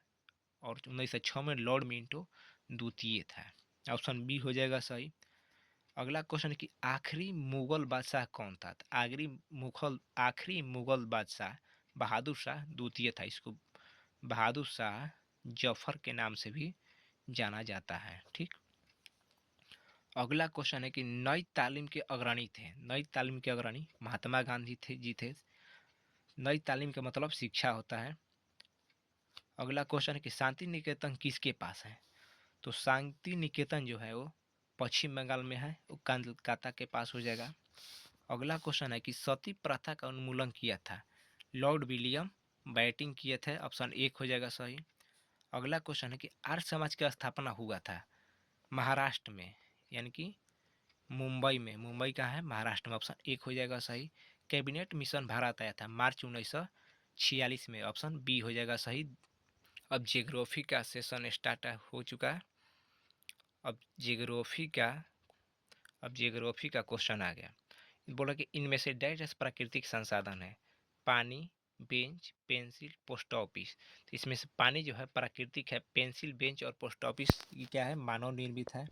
Speaker 1: और 1906 में लॉर्ड मिंटो द्वितीय था, ऑप्शन बी हो जाएगा सही। अगला क्वेश्चन कि आखिरी मुगल बादशाह कौन था? तो आखिरी मुगल बादशाह बहादुर शाह द्वितीय था। इसको बहादुर शाह जफर के नाम से भी जाना जाता है, ठीक। अगला क्वेश्चन है कि नई तालीम के अग्रणी थे। नई तालीम के अग्रणी महात्मा गांधी जी थे। नई तालीम का मतलब शिक्षा होता है। अगला क्वेश्चन है कि शांति निकेतन किसके पास है। तो शांति निकेतन जो है वो पश्चिम बंगाल में है, वो कोलकाता के पास हो जाएगा। अगला क्वेश्चन है कि सती प्रथा का उन्मूलन किया था लॉर्ड विलियम बैटिंग किए थे, ऑप्शन 1 हो जाएगा सही। अगला क्वेश्चन है कि आर्य समाज की स्थापना हुआ था महाराष्ट्र में, यानी कि मुंबई में। मुंबई का है महाराष्ट्र में, ऑप्शन 1 हो जाएगा सही। कैबिनेट मिशन भारत आया था मार्च 1946 में, ऑप्शन बी हो जाएगा सही। अब जियोग्राफी का सेशन स्टार्ट हो चुका है। अब जियोग्राफी का क्वेश्चन आ गया। बोला कि इनमें से डैश प्राकृतिक संसाधन है। पानी, बेंच, पेंसिल, पोस्ट ऑफिस। तो इसमें से पानी जो है प्राकृतिक है, पेंसिल, बेंच और पोस्ट ऑफिस ये क्या है, मानव निर्मित है।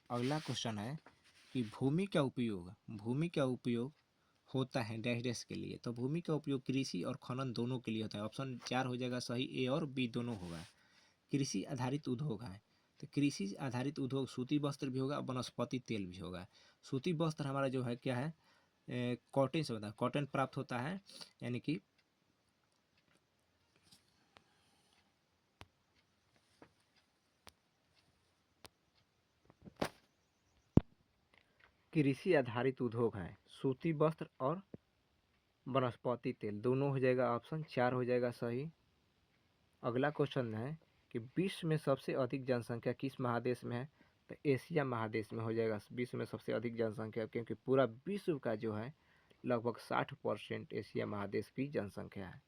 Speaker 1: अगला क्वेश्चन है कि भूमि का उपयोग होता है डैश डैश के लिए। तो भूमि का उपयोग कृषि और खनन दोनों के लिए होता है, ऑप्शन 4 हो जाएगा सही। ए और बी दोनों होगा। कृषि आधारित उद्योग है, तो कृषि आधारित उद्योग सूती वस्त्र भी होगा, वनस्पति तेल भी होगा। सूती वस्त्र हमारा जो है क्या है, कॉटन से होता है, कॉटन प्राप्त होता है, यानी कि कृषि आधारित उद्योग है सूती वस्त्र और वनस्पति तेल दोनों हो जाएगा, ऑप्शन 4 हो जाएगा सही। अगला क्वेश्चन है कि विश्व में सबसे अधिक जनसंख्या किस महादेश में है। तो एशिया महादेश में हो जाएगा विश्व में सबसे अधिक जनसंख्या, क्योंकि पूरा विश्व का जो है लगभग 60% एशिया महादेश की जनसंख्या है।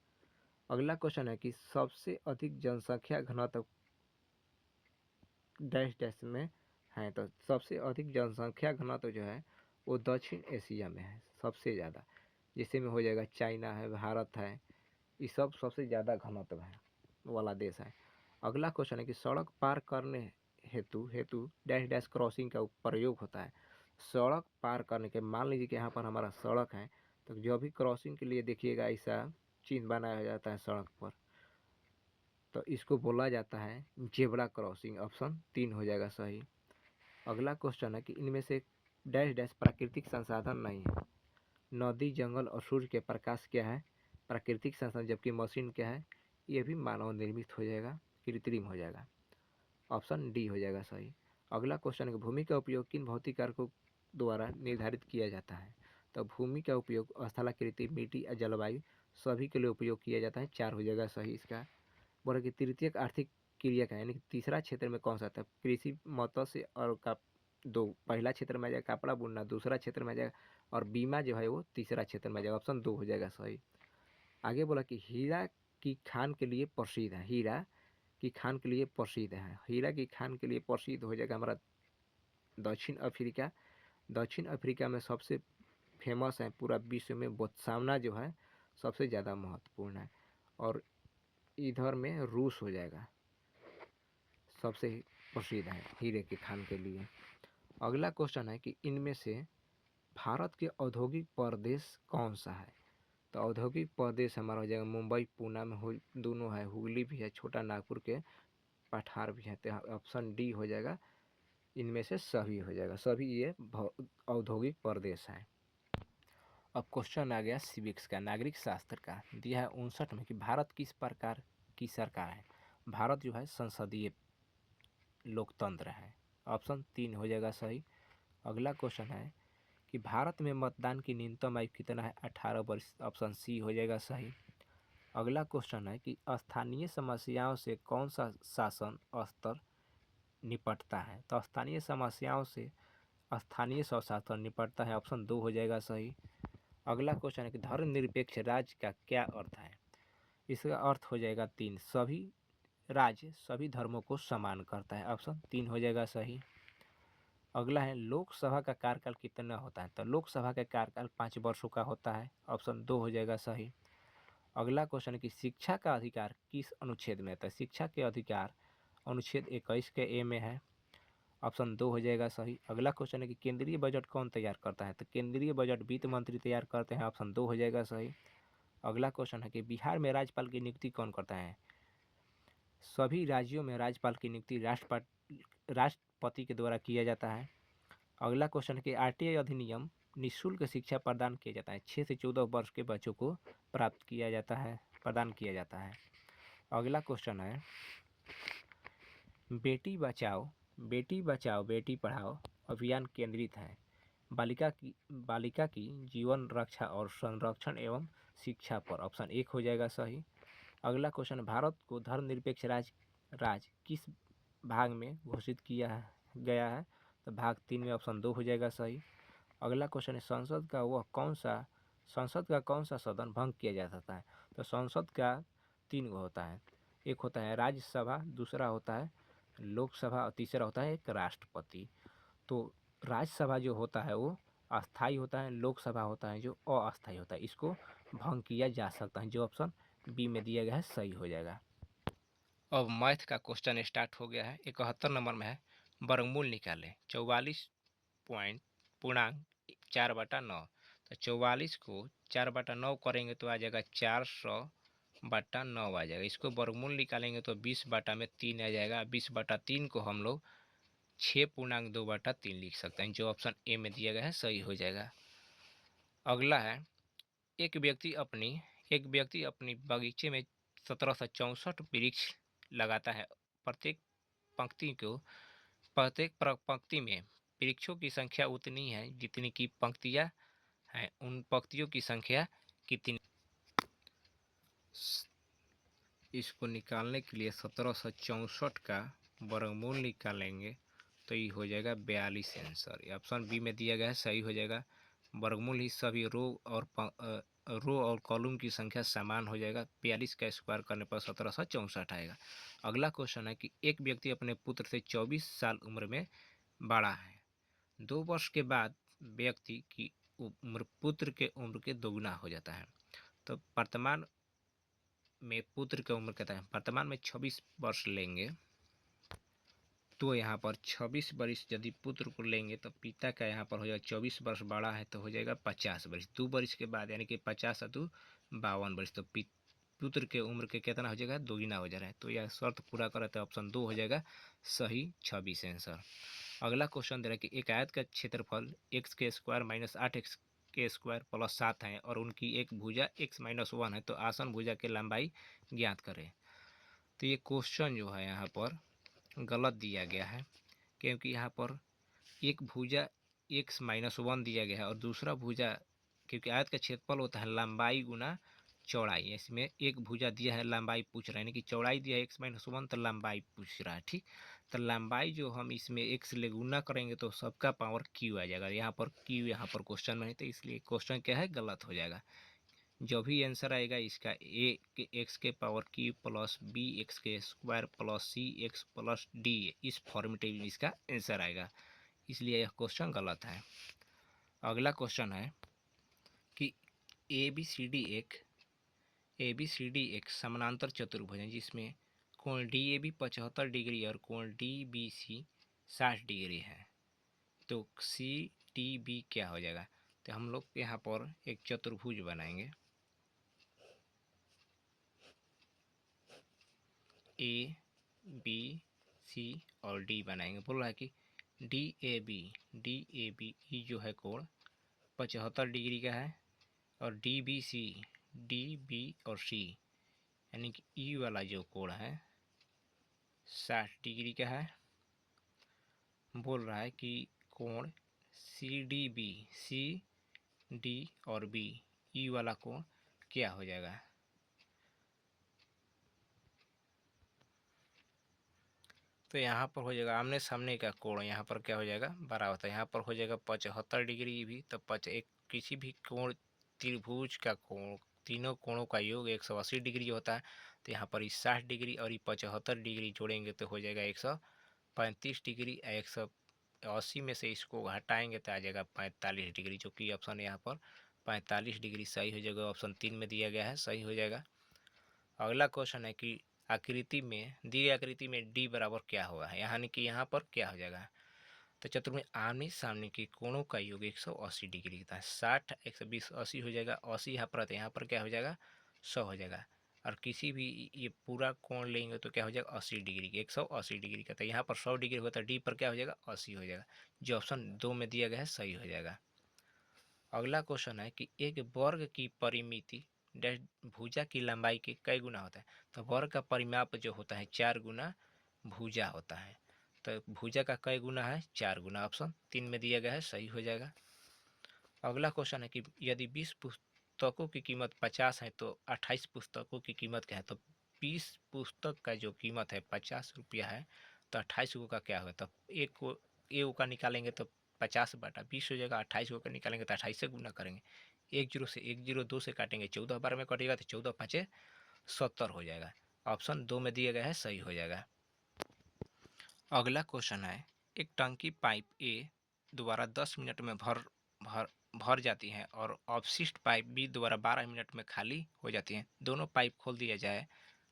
Speaker 1: अगला क्वेश्चन है कि सबसे अधिक जनसंख्या घनत्व डैश डैश में है। तो सबसे अधिक जनसंख्या घनत्व जो है वो दक्षिण एशिया में है सबसे ज़्यादा, जिसमें में हो जाएगा चाइना है, भारत है, ये सब सबसे ज़्यादा घनत्व है वाला देश है। अगला क्वेश्चन है कि सड़क पार करने हेतु हेतु डैश डैश क्रॉसिंग का प्रयोग होता है। सड़क पार करने के, मान लीजिए कि यहाँ पर हमारा सड़क है, तो जो भी क्रॉसिंग के लिए देखिएगा ऐसा चिन्ह बनाया जाता है सड़क पर, तो इसको बोला जाता है जेब्रा क्रॉसिंग, ऑप्शन 3 हो जाएगा सही। अगला क्वेश्चन है कि इनमें से डैश डैश प्राकृतिक संसाधन नहीं है। नदी, जंगल और सूर्य के प्रकाश क्या है, प्राकृतिक संसाधन, जबकि मशीन क्या है, ये भी मानव निर्मित हो जाएगा, कृत्रिम हो जाएगा, ऑप्शन डी हो जाएगा सही। अगला क्वेश्चन है कि भूमि का उपयोग किन भौतिक कारकों द्वारा निर्धारित किया जाता है। तो भूमि का उपयोग स्थलाकृति, मिट्टी और जलवायु सभी के लिए उपयोग किया जाता है, 4 हो जाएगा सही इसका। बोला कि तृतीयक आर्थिक क्रिया का, यानी कि तीसरा क्षेत्र में कौन सा आता है, कृषि, मत्स्य और का दो, पहला क्षेत्र में आ जाएगा कपड़ा बुनना, दूसरा क्षेत्र में आ जाएगा, और बीमा जो है वो तीसरा क्षेत्र में आ जाएगा, ऑप्शन 2 हो जाएगा सही। आगे बोला कि हीरा की खान के लिए प्रसिद्ध है। हीरा की खान के लिए प्रसिद्ध है। हीरा की खान के लिए प्रसिद्ध हो जाएगा हमारा दक्षिण अफ्रीका। दक्षिण अफ्रीका में सबसे फेमस है पूरा विश्व में बोत्सवाना जो है सबसे ज़्यादा महत्वपूर्ण है, और इधर में रूस हो जाएगा, सबसे प्रसिद्ध है हीरे की खान के लिए। अगला क्वेश्चन है कि इनमें से भारत के औद्योगिक प्रदेश कौन सा है। तो औद्योगिक प्रदेश हमारा हो जाएगा मुंबई, पूना में हो दोनों है, हुगली भी है, छोटा नागपुर के पठार भी है, तो ऑप्शन डी हो जाएगा, इनमें से सभी हो जाएगा, सभी ये औद्योगिक प्रदेश हैं। अब क्वेश्चन आ गया सिविक्स का, नागरिक शास्त्र का। दिया है 59 में कि भारत किस प्रकार की सरकार है। भारत जो है संसदीय लोकतंत्र है, ऑप्शन 3 हो जाएगा सही। अगला क्वेश्चन है कि भारत में मतदान की न्यूनतम आयु कितना है, 18 वर्ष, ऑप्शन सी हो जाएगा सही। अगला क्वेश्चन है कि स्थानीय समस्याओं से कौन सा शासन स्तर निपटता है। तो स्थानीय समस्याओं से स्थानीय स्वशासन निपटता है, ऑप्शन 2 हो जाएगा सही। अगला क्वेश्चन है कि धर्मनिरपेक्ष राज्य का क्या अर्थ है। इसका अर्थ हो जाएगा 3, सभी राज्य सभी धर्मों को समान करता है, ऑप्शन 3 हो जाएगा सही। अगला है लोकसभा का कार्यकाल कितना होता है। तो लोकसभा का कार्यकाल 5 वर्षों का होता है, ऑप्शन 2 हो जाएगा सही। अगला क्वेश्चन है कि शिक्षा का अधिकार किस अनुच्छेद में है। शिक्षा के अधिकार अनुच्छेद 21 के ए में है, ऑप्शन 2 हो जाएगा सही। अगला क्वेश्चन है कि केंद्रीय बजट कौन तैयार करता है। तो केंद्रीय बजट वित्त मंत्री तैयार करते हैं, ऑप्शन 2 हो जाएगा सही। अगला क्वेश्चन है कि बिहार में राज्यपाल की नियुक्ति कौन करता है। सभी राज्यों में राज्यपाल की नियुक्ति राष्ट्रपति के द्वारा किया जाता है। अगला क्वेश्चन है कि आरटीआई अधिनियम निःशुल्क शिक्षा प्रदान किया जाता है। 6 से 14 वर्ष के बच्चों को प्रदान किया जाता है। अगला क्वेश्चन है बेटी बचाओ बेटी पढ़ाओ अभियान केंद्रित है बालिका की जीवन रक्षा और संरक्षण एवं शिक्षा पर। ऑप्शन 1 हो जाएगा सही। अगला क्वेश्चन, भारत को धर्मनिरपेक्ष राज्य किस भाग में घोषित किया गया है? तो भाग 3 में ऑप्शन 2 हो जाएगा सही। अगला क्वेश्चन है संसद का कौन सा सदन भंग किया जा सकता है? तो संसद का 3 गो होता है। एक होता है राज्यसभा, दूसरा होता है लोकसभा और तीसरा होता है एक राष्ट्रपति। तो राज्यसभा जो होता है वो अस्थाई होता है, लोकसभा होता है जो अस्थाई होता है। इसको भंग किया जा सकता है, जो ऑप्शन बी में दिया गया है सही हो जाएगा। अब मैथ का क्वेश्चन स्टार्ट हो गया है। 71 नंबर में है वर्गमूल निकालें 44.4/9। तो 44 को 4/9 करेंगे तो आ जाएगा 400/9 आ जाएगा। इसको वर्गमूल निकालेंगे तो 20/3 आ जाएगा। 20/3 को हम लोग 6.2/3 लिख सकते हैं, जो ऑप्शन ए में दिया गया है सही हो जाएगा। अगला है एक व्यक्ति अपनी बगीचे में 1764 वृक्ष लगाता है। प्रत्येक पंक्ति में वृक्षों की संख्या उतनी है जितनी की पंक्तियां हैं। उन पंक्तियों की संख्या कितनी? इसको निकालने के लिए 1764 का वर्गमूल निकालेंगे तो ये हो जाएगा 42 आंसर। ऑप्शन बी में दिया गया है सही हो जाएगा। वर्गमूल ही सभी रो और कॉलम की संख्या समान हो जाएगा। 42 का स्क्वायर करने पर 1764 आएगा। अगला क्वेश्चन है कि एक व्यक्ति अपने पुत्र से 24 साल उम्र में बड़ा है। 2 वर्ष के बाद व्यक्ति की उम्र पुत्र के उम्र के दोगुना हो जाता है। तो वर्तमान में पुत्र की उम्र कहता है वर्तमान में 26 वर्ष लेंगे तो यहाँ पर 26 वर्ष यदि पुत्र को लेंगे तो पिता का यहाँ पर हो जाएगा 24 वर्ष बड़ा है तो हो जाएगा 50 वर्ष। 2 वर्ष के बाद यानी कि 50 2 52 वर्ष। तो पुत्र के उम्र के कितना हो जाएगा? दोगुना हो जा रहा है। तो यह शर्त पूरा करे तो ऑप्शन 2 हो जाएगा सही, 26 आंसर। अगला क्वेश्चन दे रहा है कि एक आयत का क्षेत्रफल x के स्क्वायर माइनस 8x के स्क्वायर प्लस 7 है और उनकी एक भुजा x माइनस 1 है, तो आसन भुजा की लंबाई ज्ञात करें। तो ये क्वेश्चन जो है यहाँ पर गलत दिया गया है, क्योंकि यहाँ पर एक भुजा x माइनस 1 दिया गया है और दूसरा भुजा, क्योंकि आयत का क्षेत्रफल होता है लंबाई गुना चौड़ाई। इसमें एक भुजा दिया है लंबाई पूछ रहा है, यानी कि चौड़ाई दिया है x माइनस 1 तो लंबाई पूछ रहा है। ठीक, तो लंबाई जो हम इसमें x से गुना करेंगे तो सबका पावर q आ जाएगा। यहाँ पर q यहाँ पर क्वेश्चन में है, तो इसलिए क्वेश्चन क्या है गलत हो जाएगा। जो भी आंसर आएगा इसका a के x के power q plus b x के square plus c x plus d, इस फॉर्मेटिव में इसका आंसर आएगा, इसलिए यह क्वेश्चन गलत है। अगला क्वेश्चन है कि ABCD एक समानांतर चतुर्भुज है जिसमें कोण DAB 75 डिग्री और कोण DBC 60 डिग्री है। तो CDB क्या हो जाएगा? तो हम लोग यहाँ पर एक चतुर्भुज बनाएंगे, A B C और D बनाएंगे। बोल रहा है कि DAB ये जो है कोण 75 डिग्री का है और DBC DB और C यानी कि ई वाला जो कोण है 60 डिग्री का है। बोल रहा है कि कोण CDB CD और B ई वाला कोण क्या हो जाएगा? तो यहाँ पर हो जाएगा आमने सामने का कोण, यहाँ पर क्या हो जाएगा बराबर होता है। यहाँ पर हो जाएगा 75 डिग्री भी, तो किसी भी कोण त्रिभुज का कोण तीनों कोणों का योग 180 डिग्री होता है। तो यहाँ पर 60 डिग्री और 75 डिग्री जोड़ेंगे तो हो जाएगा 135 डिग्री। 180 में से इसको हटाएंगे तो आ जाएगा 45 डिग्री, जो कि ऑप्शन यहाँ पर 45 डिग्री सही हो जाएगा। ऑप्शन 3 में दिया गया है सही हो जाएगा। अगला क्वेश्चन है कि दी गई आकृति में D बराबर क्या होगा, यानी कि यहाँ पर क्या हो जाएगा? तो चतुर्भुज आमने सामने के कोणों का योग 180 डिग्री का है। 60 120 80 हो जाएगा। 80 यहाँ पर, तो यहाँ पर क्या हो जाएगा 100 हो जाएगा। और किसी भी ये पूरा कोण लेंगे तो क्या हो जाएगा 80 डिग्री, 180 डिग्री का। तो यहाँ पर 100 डिग्री होता है, डी पर क्या हो जाएगा 80 हो जाएगा, जो ऑप्शन 2 में दिया गया है सही हो जाएगा। अगला क्वेश्चन है कि एक वर्ग की परिमिति डैश भुजा की लंबाई के कई गुना होता है। तो वर्ग का परिमाप जो होता है 4 गुना भुजा होता है। तो भुजा का कई गुना है 4 गुना, ऑप्शन 3 में दिया गया है सही हो जाएगा। अगला क्वेश्चन है कि यदि 20 पुस्तकों की कीमत 50 है तो 28 पुस्तकों की कीमत क्या है। तो 20 पुस्तक का जो कीमत है 50 रुपया है, तो 28 को का क्या होगा। तो एक को ए का निकालेंगे तो 50/20 हो जाएगा, 28 को निकालेंगे तो 28 से गुना करेंगे, एक जीरो से एक जीरो 2 से काटेंगे, 14 बार में कटेगा तो 14 5 70 हो जाएगा, ऑप्शन 2 में दिया गया है सही हो जाएगा। अगला क्वेश्चन है एक टंकी पाइप ए द्वारा 10 मिनट में भर भर जाती है और अपशिष्ट पाइप बी द्वारा 12 मिनट में खाली हो जाती है। दोनों पाइप खोल दिया जाए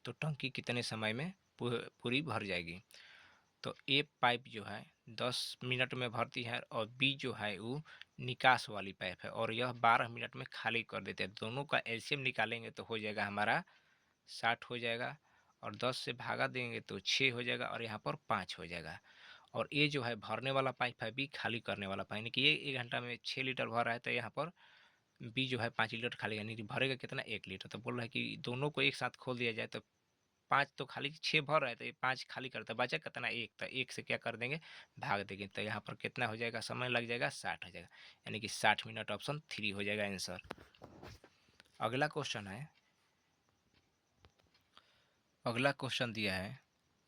Speaker 1: तो टंकी कितने समय में पूरी भर जाएगी। तो ए पाइप जो है 10 मिनट में भरती है और बी जो है वो निकास वाली पाइप है और यह 12 मिनट में खाली कर देते हैं। दोनों का एलसीएम निकालेंगे तो हो जाएगा हमारा 60 हो जाएगा, और 10 से भागा देंगे तो 6 हो जाएगा और यहाँ पर 5 हो जाएगा। और ये जो है भरने वाला पाइप है, बी खाली करने वाला पाइप, यानी कि ये 1 घंटा में 6 लीटर भर रहा है, तो यहाँ पर बी जो है 5 लीटर खाली, यानी कि भरेगा कितना 1 लीटर। तो बोल रहा है कि दोनों को एक साथ खोल दिया जाए तो 5 तो खाली, 6 भर रहा है तो ये 5 खाली करता है, बचा कितना 1, तो 1 से क्या कर देंगे भाग देंगे, तो यहाँ पर कितना हो जाएगा समय लग जाएगा 60 हो जाएगा, यानी कि 60 मिनट, ऑप्शन 3 हो जाएगा आंसर। अगला क्वेश्चन दिया है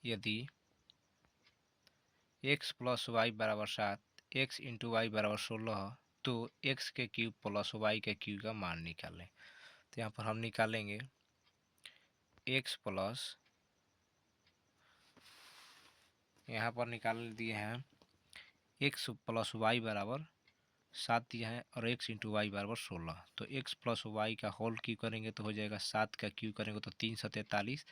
Speaker 1: यदि x प्लस वाई बराबर 7, x इंटू वाई बराबर 16 तो x के क्यूब प्लस वाई के क्यूब का मान निकालें। तो यहाँ पर हम निकालेंगे x प्लस, यहाँ पर निकाल दिए हैं x प्लस वाई बराबर 7 दिया है और x इंटू वाई बराबर 16। तो x प्लस वाई का होल क्यू करेंगे तो हो जाएगा 7 का क्यू करेंगे तो 343,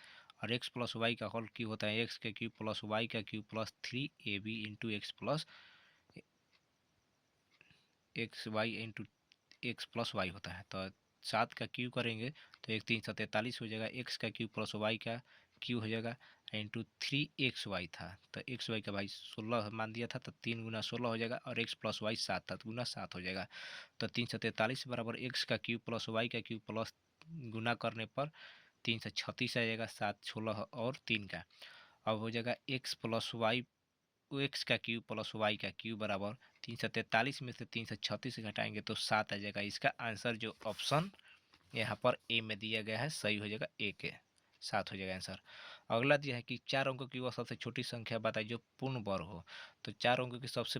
Speaker 1: और x प्लस वाई का होल क्यू होता है x के क्यू प्लस वाई का cube plus 3ab into X plus X Y into X plus Y होता है। तो 7 का क्यू करेंगे तो 343 हो जाएगा, एक्स का क्यू प्लस वाई का क्यू हो जाएगा इंटू 3xy था, तो एक्स वाई का भाई 16 मान दिया था, तो 3 गुना 16 हो जाएगा, और एक्स प्लस वाई 7 था तो गुना 7 हो जाएगा। तो 343 बराबर एक्स का क्यू प्लस वाई का क्यू प्लस गुना करने पर 336 आ जाएगा, 7 16 और 3 का। अब हो जाएगा एक्स प्लस वाई, एक्स का क्यू प्लस वाई का क्यू बराबर 343 में से 336 घटाएंगे तो 7 आ जाएगा। इसका आंसर जो ऑप्शन यहाँ पर ए में दिया गया है सही हो जाएगा, ए के 7 हो जाएगा आंसर। अगला दिया है कि 4 अंकों की वह सबसे छोटी संख्या बताइए जो पूर्ण वर्ग हो। तो 4 अंकों की सबसे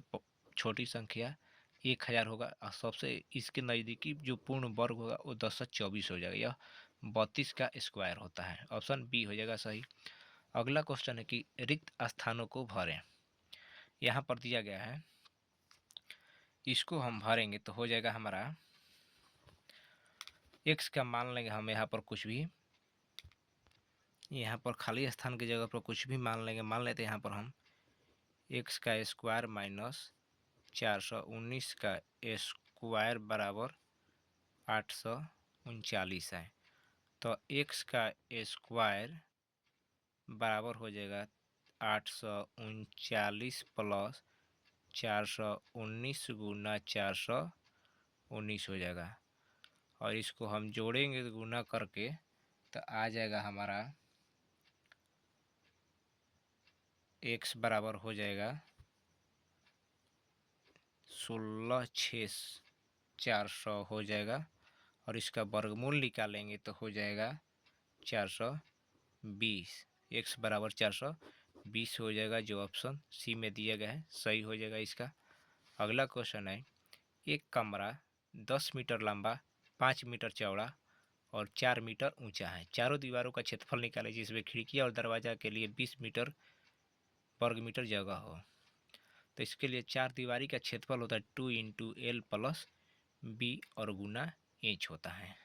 Speaker 1: छोटी संख्या 1000 होगा, और सबसे इसके नज़दीकी जो पूर्ण वर्ग होगा वो 1024 हो जाएगा, यह 32 का स्क्वायर होता है, ऑप्शन बी हो जाएगा सही। अगला क्वेश्चन है कि रिक्त स्थानों को भरें। यहाँ पर दिया गया है, इसको हम भरेंगे तो हो जाएगा हमारा x का मान लेंगे हम यहाँ पर कुछ भी, यहाँ पर खाली स्थान की जगह पर कुछ भी मान लेंगे। मान लेते हैं यहाँ पर हम x का स्क्वायर माइनस 419 का स्क्वायर बराबर 839 है। तो x का स्क्वायर बराबर हो जाएगा 839 प्लस 419 गुना 419 हो जाएगा, और इसको हम जोड़ेंगे गुना करके तो आ जाएगा हमारा x बराबर हो जाएगा 16,600 हो जाएगा, और इसका वर्गमूल निकालेंगे तो हो जाएगा 420, x बराबर 420 हो जाएगा, जो ऑप्शन सी में दिया गया है सही हो जाएगा इसका। अगला क्वेश्चन है एक कमरा 10 मीटर लंबा, 5 मीटर चौड़ा और 4 मीटर ऊंचा है। चारों दीवारों का क्षेत्रफल निकालें जिसमें खिड़की और दरवाजा के लिए 20 मीटर वर्ग मीटर जगह हो। तो इसके लिए 4 दीवारी का क्षेत्रफल होता है 2 इंटू एल प्लस बी और गुना एच होता है।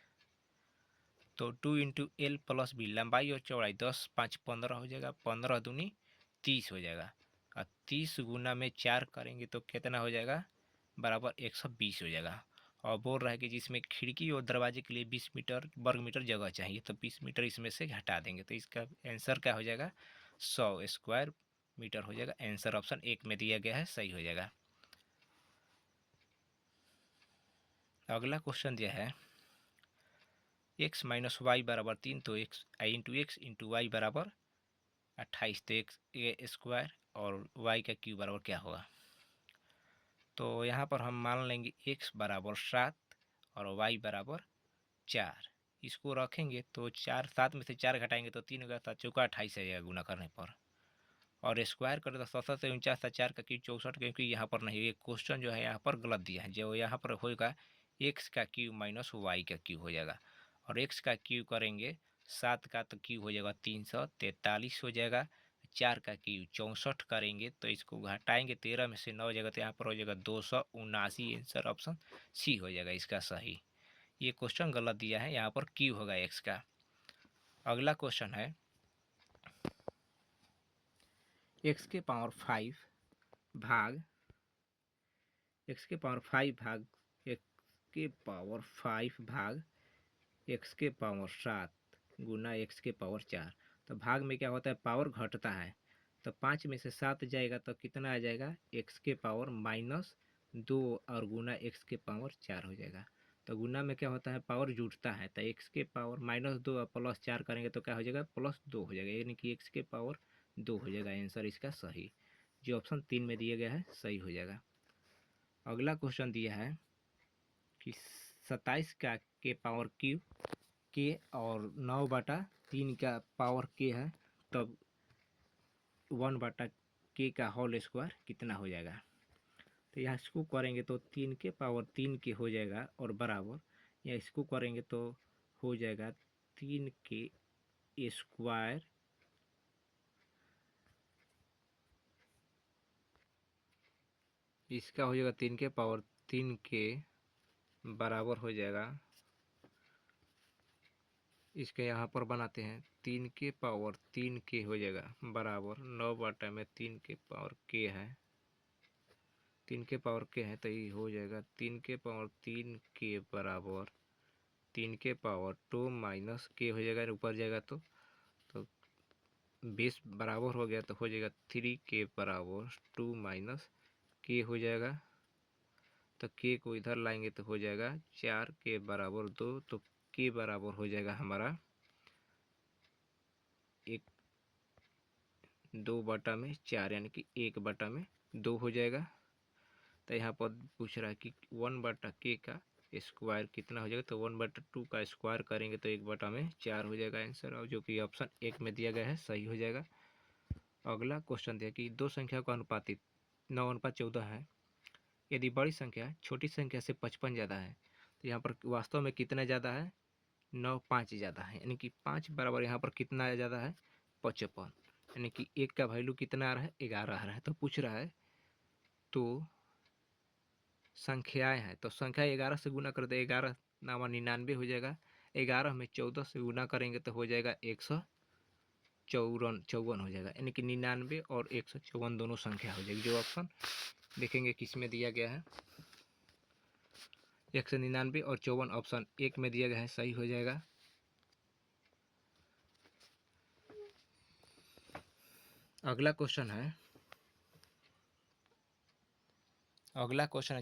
Speaker 1: तो 2 इंटू एल प्लस बी, लंबाई और चौड़ाई 10 5 15 हो जाएगा, 15 दूनी 30 हो जाएगा, और 30 गुना में 4 करेंगे तो कितना हो जाएगा बराबर 120 हो जाएगा, और बोल रहा है कि जिसमें खिड़की और दरवाजे के लिए 20 मीटर वर्ग मीटर जगह चाहिए, तो 20 मीटर इसमें से हटा देंगे, तो इसका आंसर क्या हो जाएगा, 100 स्क्वायर मीटर हो जाएगा। आंसर ऑप्शन 1 में दिया गया है, सही हो जाएगा। अगला क्वेश्चन दिया है x माइनस वाई बराबर 3, तो x आई इंटू एक्स इंटू वाई बराबर 28, तो एक्स स्क्वायर और y का क्यूब बराबर क्या होगा। तो यहाँ पर हम मान लेंगे x बराबर 7 और y बराबर 4। इसको रखेंगे तो 4, 7 में से 4 घटाएंगे तो 3 होगा, 7 चौका 28 आएगा गुना करने पर, और स्क्वायर करें तो 67 से 49 था, 4 का क्यूब 64, क्योंकि यहाँ पर नहीं, ये क्वेश्चन जो है यहाँ पर गलत दिया है। जो यहाँ पर होगा एक्स का क्यूब माइनस वाई का क्यूब हो जाएगा, और एक्स का क्यूब करेंगे 7 का तो क्यूब हो जाएगा 343 हो जाएगा, 4 का क्यूब 64 करेंगे तो इसको घटाएंगे 13 में से 9 जगह, तो यहाँ पर हो जाएगा 279। आंसर ऑप्शन सी हो जाएगा इसका सही। ये क्वेश्चन गलत दिया है, यहाँ पर क्यूब होगा एक्स का। अगला क्वेश्चन है एक्स के पावर 5 भाग एक्स के पावर 5 भाग एक्स के पावर 5 भाग एक्स के पावर 7 गुना एक्स के पावर 4। तो भाग में क्या होता है, पावर घटता है, तो 5 में से 7 जाएगा तो कितना आ जाएगा, एक्स के पावर -2 और गुना एक्स के पावर 4 हो जाएगा। तो गुना में क्या होता है, पावर जुटता है, तो एक्स के पावर -2 और +4 करेंगे तो क्या हो जाएगा, +2 हो जाएगा, यानी कि एक्स के पावर 2 हो जाएगा। आंसर इसका सही, जो ऑप्शन 3 में दिया गया है, सही हो जाएगा। अगला क्वेश्चन दिया है कि 27 का के पावर क्यूब के और 9/3 का पावर के है, तब 1/k का होल स्क्वायर कितना हो जाएगा। तो यहाँ इसको करेंगे तो 3 के पावर 3 के हो जाएगा और बराबर, या इसको करेंगे तो हो जाएगा 3 के स्क्वायर इसका हो जाएगा 3 के पावर 3 के बराबर हो जाएगा, इसके यहाँ पर बनाते हैं 3 के पावर 3 के हो जाएगा बराबर 9/3 के पावर के है, 3 के पावर के है, तो ये हो जाएगा 3 के पावर 3 के बराबर 3 के पावर 2 माइनस के हो जाएगा, ऊपर जाएगा तो 20 बराबर हो गया, तो हो जाएगा 3 के बराबर 2 माइनस के हो जाएगा, तो के को इधर लाएंगे तो हो जाएगा 4 के बराबर 2, तो के बराबर हो जाएगा हमारा 2/4, यानी कि 1/2 हो जाएगा। तो यहाँ पर पूछ रहा है कि 1/k का स्क्वायर कितना हो जाएगा, तो 1/2 का स्क्वायर करेंगे तो 1/4 हो जाएगा आंसर, और जो कि ऑप्शन 1 में दिया गया है, सही हो जाएगा। अगला क्वेश्चन दिया कि दो संख्या का अनुपातित 9:14 है, यदि बड़ी संख्या छोटी संख्या से 55 ज़्यादा है, तो यहाँ पर वास्तव में कितना ज़्यादा है, 9:5 ज़्यादा है, यानी कि 5 बराबर यहाँ पर कितना ज़्यादा है, 55, यानी कि 1 का वैल्यू कितना आ रहा है, 11 आ रहा है। तो पूछ रहा है तो संख्याएं हैं, तो संख्या 11 से गुना कर दे, 11 नामा 99 हो जाएगा, 11 में 14 से गुना करेंगे तो हो जाएगा 154 हो जाएगा, यानी कि 99 और 154 दोनों संख्या हो जाएगी। जो ऑप्शन देखेंगे किस में दिया गया है, 199 और 54 ऑप्शन 1 में दिया गया है, सही हो जाएगा। अगला क्वेश्चन है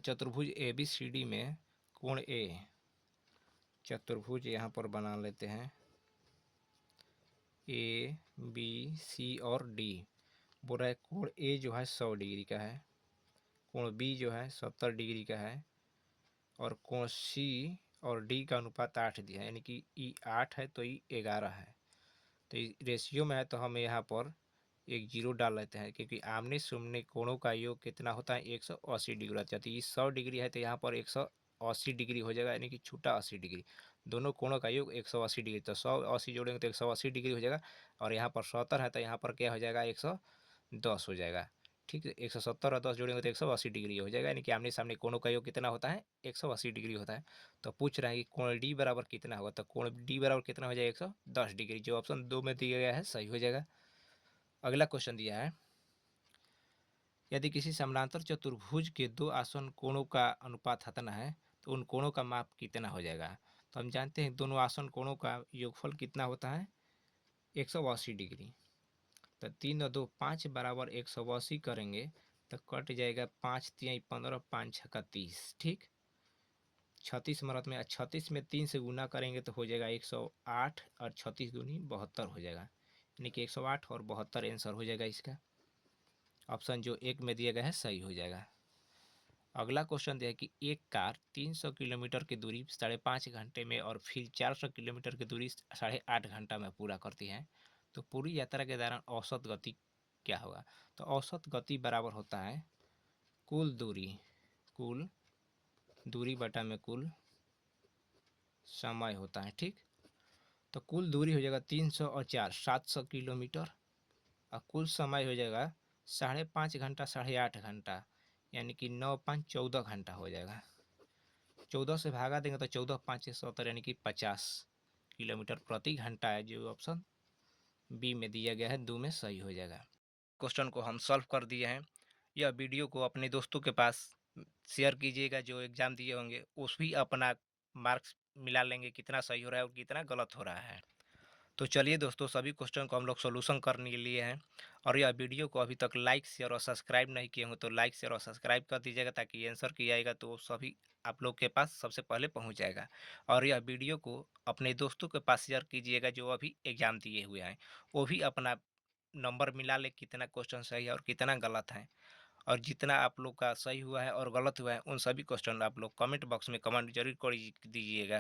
Speaker 1: चतुर्भुज ABCD में कोण ए, चतुर्भुज यहाँ पर बना लेते हैं ABC और D। बोल रहा है कोण ए जो है 100 डिग्री का है, कोण बी जो है 70 डिग्री का है, और कोण C और D का अनुपात 8 दिया है, यानी कि E 8 है तो E 11 है। तो रेशियो में है तो हम यहाँ पर एक जीरो डाल लेते हैं, क्योंकि आमने सामने कोणों का योग कितना होता है, 180 डिग्री होता है। तो ये 100 डिग्री है तो यहाँ पर 180 डिग्री हो जाएगा, यानी कि छोटा 80 डिग्री, दोनों कोणों का योग 180 डिग्री, तो 180 जोड़ेंगे तो 180 डिग्री हो जाएगा, और यहाँ पर 70 है तो यहाँ पर क्या हो जाएगा, 110 हो जाएगा। ठीक है, 170 और 10 जोड़ेंगे तो 180 डिग्री हो जाएगा, यानी कि आमने सामने कोणों का योग कितना होता है, 180 डिग्री होता है। तो पूछ रहे हैं कि कोण डी बराबर कितना होगा, तो कोण डी बराबर कितना हो जाएगा, 110 डिग्री, जो ऑप्शन 2 में दिया गया है, सही हो जाएगा। अगला क्वेश्चन दिया है यदि किसी समानांतर चतुर्भुज के दो आसन्न कोणों का अनुपात हतना है, तो उन कोणों का माप कितना हो जाएगा। तो हम जानते हैं दोनों आसन कोणों का योगफल कितना होता है, 180 डिग्री। तो 3 और 2 5 बराबर 180 करेंगे तो कट जाएगा 5 तिहाई 15, 5 छक्का 30, ठीक। 36 मरत में 36 में 3 से गुना करेंगे तो हो जाएगा 108 और 36 दूनी 72 हो जाएगा, यानी कि 108 और 72 आंसर हो जाएगा इसका। ऑप्शन जो एक में दिया गया है सही हो जाएगा। अगला क्वेश्चन दिया है कि एक कार 300 किलोमीटर की दूरी 5.5 घंटे में और फिर 400 किलोमीटर की दूरी 8.5 घंटा में पूरा करती है, तो पूरी यात्रा के दौरान औसत गति क्या होगा। तो औसत गति बराबर होता है कुल दूरी बटा में कुल समय होता है, ठीक। तो कुल दूरी हो जाएगा 300 और 4 700 किलोमीटर, और कुल समय हो जाएगा 5.5 घंटा 8.5 घंटा, यानी कि 9 5 14 घंटा हो जाएगा। 14 से भागा देंगे तो 14 5 70, यानी कि 50 किलोमीटर प्रति घंटा है, जो ऑप्शन बी में दिया गया है, 2 में सही हो जाएगा। क्वेश्चन को हम सॉल्व कर दिए हैं। यह वीडियो को अपने दोस्तों के पास शेयर कीजिएगा, जो एग्ज़ाम दिए होंगे उस भी अपना मार्क्स मिला लेंगे, कितना सही हो रहा है और कितना गलत हो रहा है। तो चलिए दोस्तों, सभी क्वेश्चन को हम लोग सॉल्यूशन करने के लिए हैं, और यह वीडियो को अभी तक लाइक शेयर और सब्सक्राइब नहीं किए हों तो लाइक शेयर और सब्सक्राइब कर दीजिएगा, ताकि आंसर किया जाएगा तो सभी आप लोग के पास सबसे पहले पहुंच जाएगा। और यह वीडियो को अपने दोस्तों के पास शेयर कीजिएगा जो अभी एग्ज़ाम दिए हुए हैं, वो भी अपना नंबर मिला ले कितना क्वेश्चन सही है और कितना गलत है। और जितना आप लोग का सही हुआ है और गलत हुआ है उन सभी क्वेश्चन आप लोग कमेंट बॉक्स में कमेंट जरूर कर दीजिएगा।